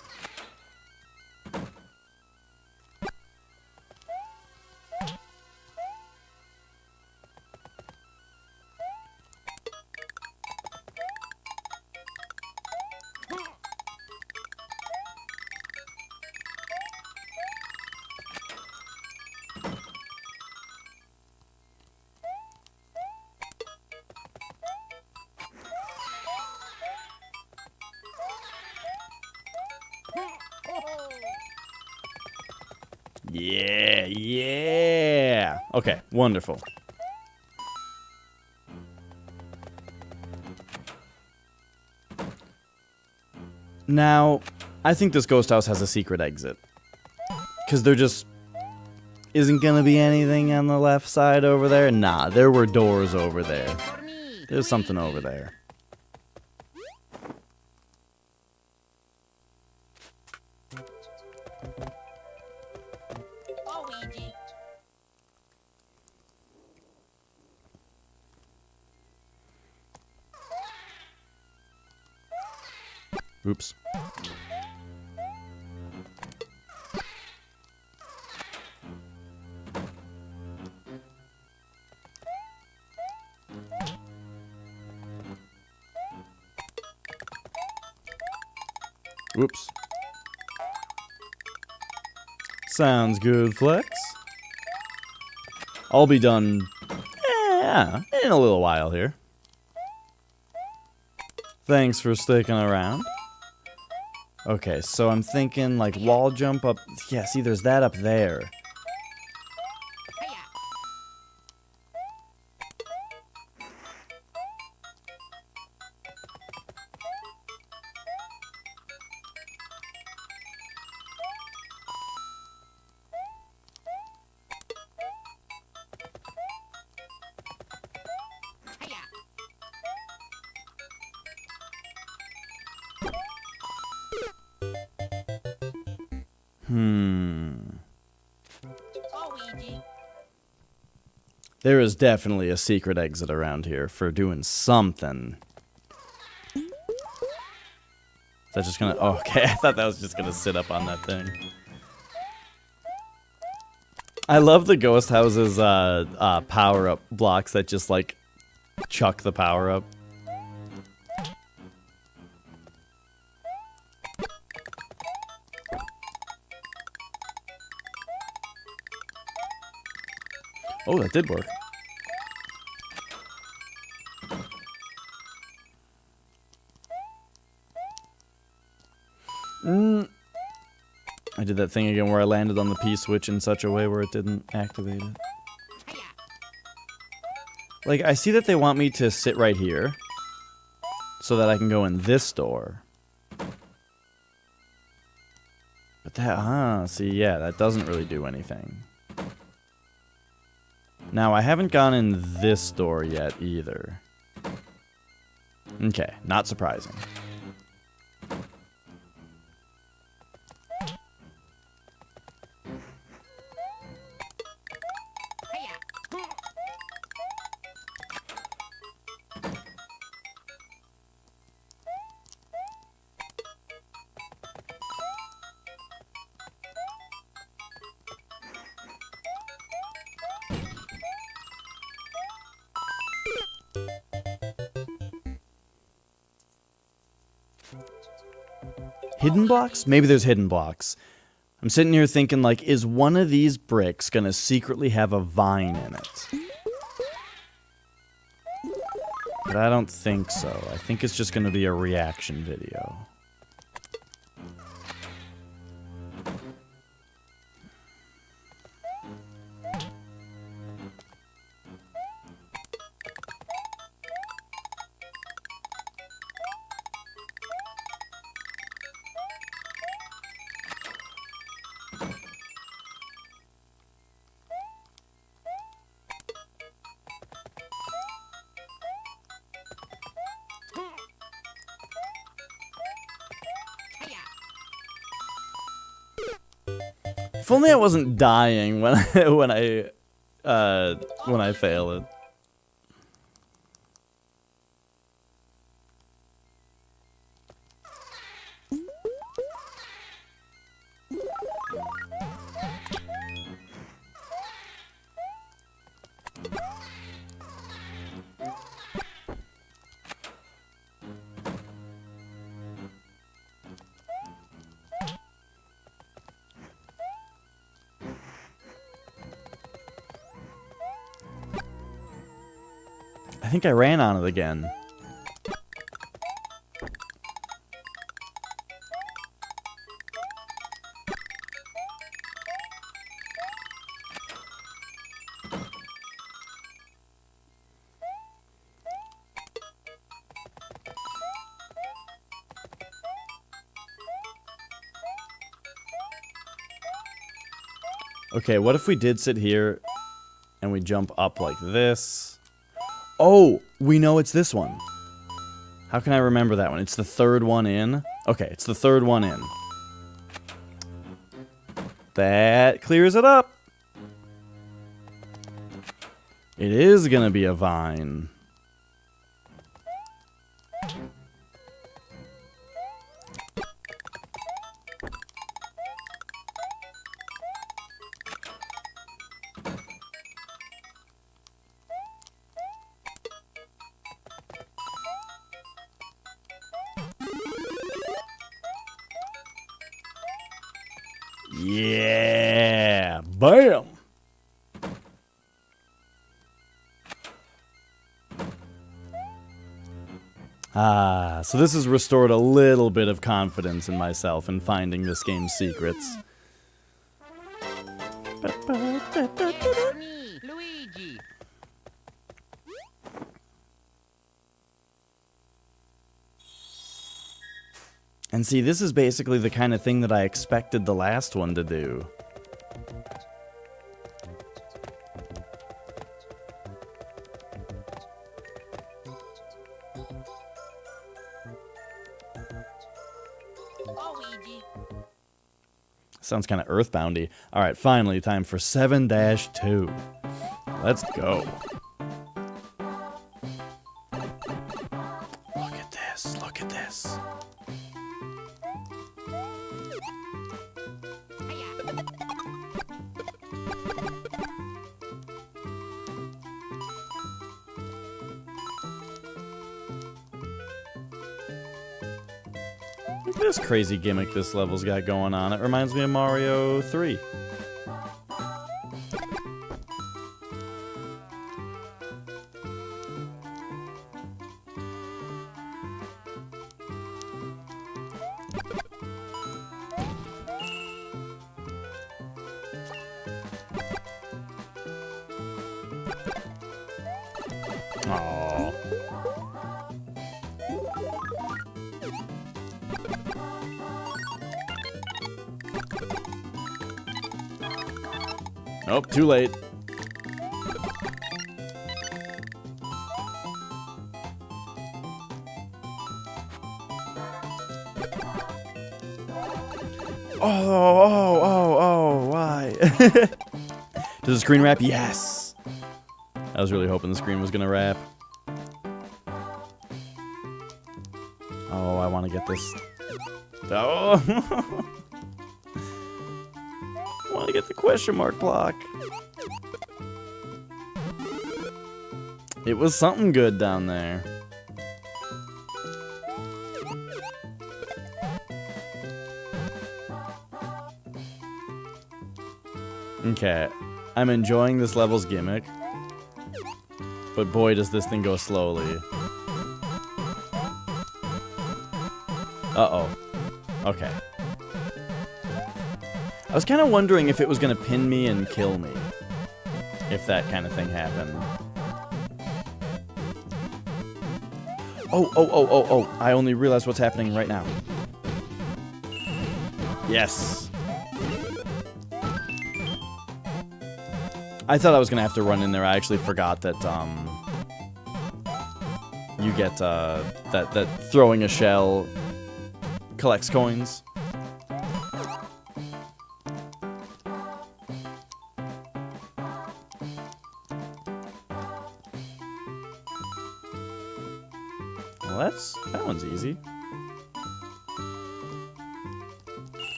Yeah, yeah. Okay, wonderful. Now, I think this ghost house has a secret exit. Because there just isn't going to be anything on the left side over there. Nah, there were doors over there. For me, There's something over there. Luigi. Oops. Whoops. Sounds good, Flex. I'll be done, in a little while here. Thanks for sticking around. Okay, so I'm thinking, like, wall jump up. Yeah, see, there's that up there. Hiya. Hiya. Hmm. Luigi. There is definitely a secret exit around here for doing something. Is that just gonna... Oh, okay, I thought that was just gonna sit up on that thing. I love the ghost house's power-up blocks that just, like, chuck the power-up. Oh, that did work. I did that thing again where I landed on the P switch in such a way where it didn't activate it. Hiya. Like, I see that they want me to sit right here so that I can go in this door. But that, see, yeah, that doesn't really do anything. Now, I haven't gone in this door yet either. Okay, not surprising. Hiya. Hidden blocks? Maybe there's hidden blocks. I'm sitting here thinking, like, is one of these bricks gonna secretly have a vine in it? But I don't think so. I think it's just gonna be a reaction video. Hiya. If only I wasn't dying when when I fail it. I think I ran on it again. Okay, what if we did sit here and we jump up like this? Oh, we know it's this one. How can I remember that one? It's the third one in. Okay, it's the third one in. That clears it up. It is gonna be a vine. Yeah, bam. So this has restored a little bit of confidence in myself in finding this game's secrets. Me, Luigi. And see, this is basically the kind of thing that I expected the last one to do. Luigi. Sounds kind of Earthboundy. Alright, finally, time for 7-2. Let's go. Look at this. Look at this. Hiya. Look at this crazy gimmick this level's got going on. It reminds me of Mario 3. Aww. Nope, too late. Oh, why? Does the screen wrap? Yes! I was really hoping the screen was gonna wrap. Oh, I want to get this. Oh! I want to get the question mark block. It was something good down there. Okay, I'm enjoying this level's gimmick, but boy does this thing go slowly. Uh-oh. Okay. I was kind of wondering if it was going to pin me and kill me, if that kind of thing happened. Oh, I only realized what's happening right now. Yes. I thought I was going to have to run in there. I actually forgot that, you get, that throwing a shell collects coins. Well, that one's easy.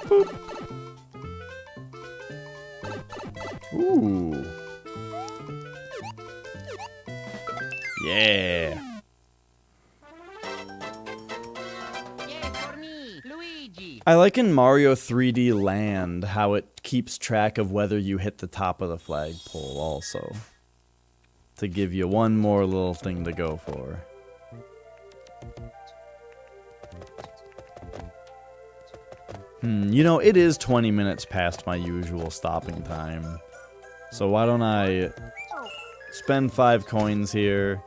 Boop. Ooh. Yeah. Yay for me, Luigi. I like in Mario 3D Land how it keeps track of whether you hit the top of the flagpole also. To give you one more little thing to go for. You know, it is 20 minutes past my usual stopping time. So why don't I spend 5 coins here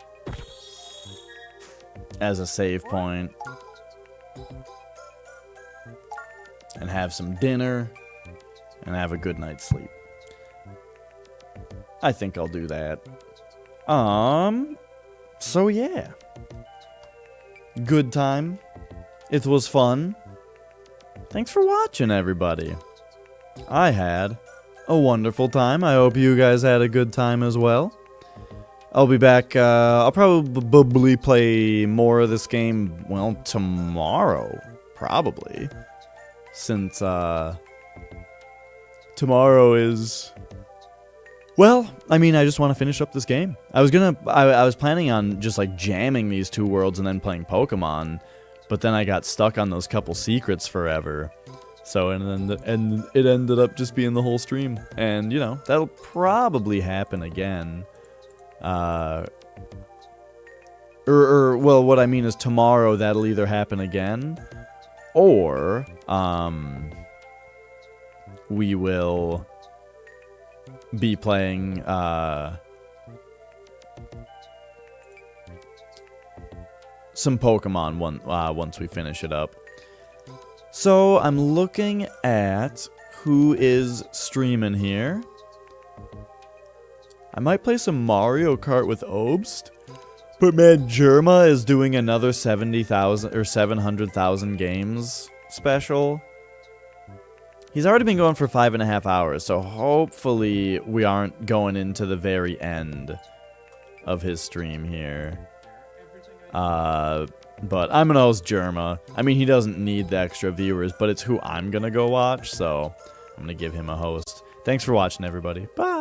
as a save point and have some dinner and have a good night's sleep. I think I'll do that. So yeah. Good time. It was fun. Thanks for watching, everybody. I had a wonderful time. I hope you guys had a good time as well. I'll be back, I'll probably play more of this game, well, tomorrow. Probably. Since, tomorrow is... Well, I mean, I just want to finish up this game. I was planning on just, like, jamming these 2 worlds and then playing Pokemon, but then I got stuck on those couple secrets forever. So, and it ended up just being the whole stream. And, you know, that'll probably happen again. Well, what I mean is tomorrow that'll either happen again, or, we will be playing, some Pokemon once we finish it up. So I'm looking at who is streaming here. I might play some Mario Kart with Obst, but man, Germa is doing another 70,000 or 700,000 games special. He's already been going for 5.5 hours, so hopefully we aren't going into the very end of his stream here. But I'm gonna host Jerma. I mean, he doesn't need the extra viewers, but it's who I'm gonna go watch, so I'm gonna give him a host. Thanks for watching, everybody. Bye!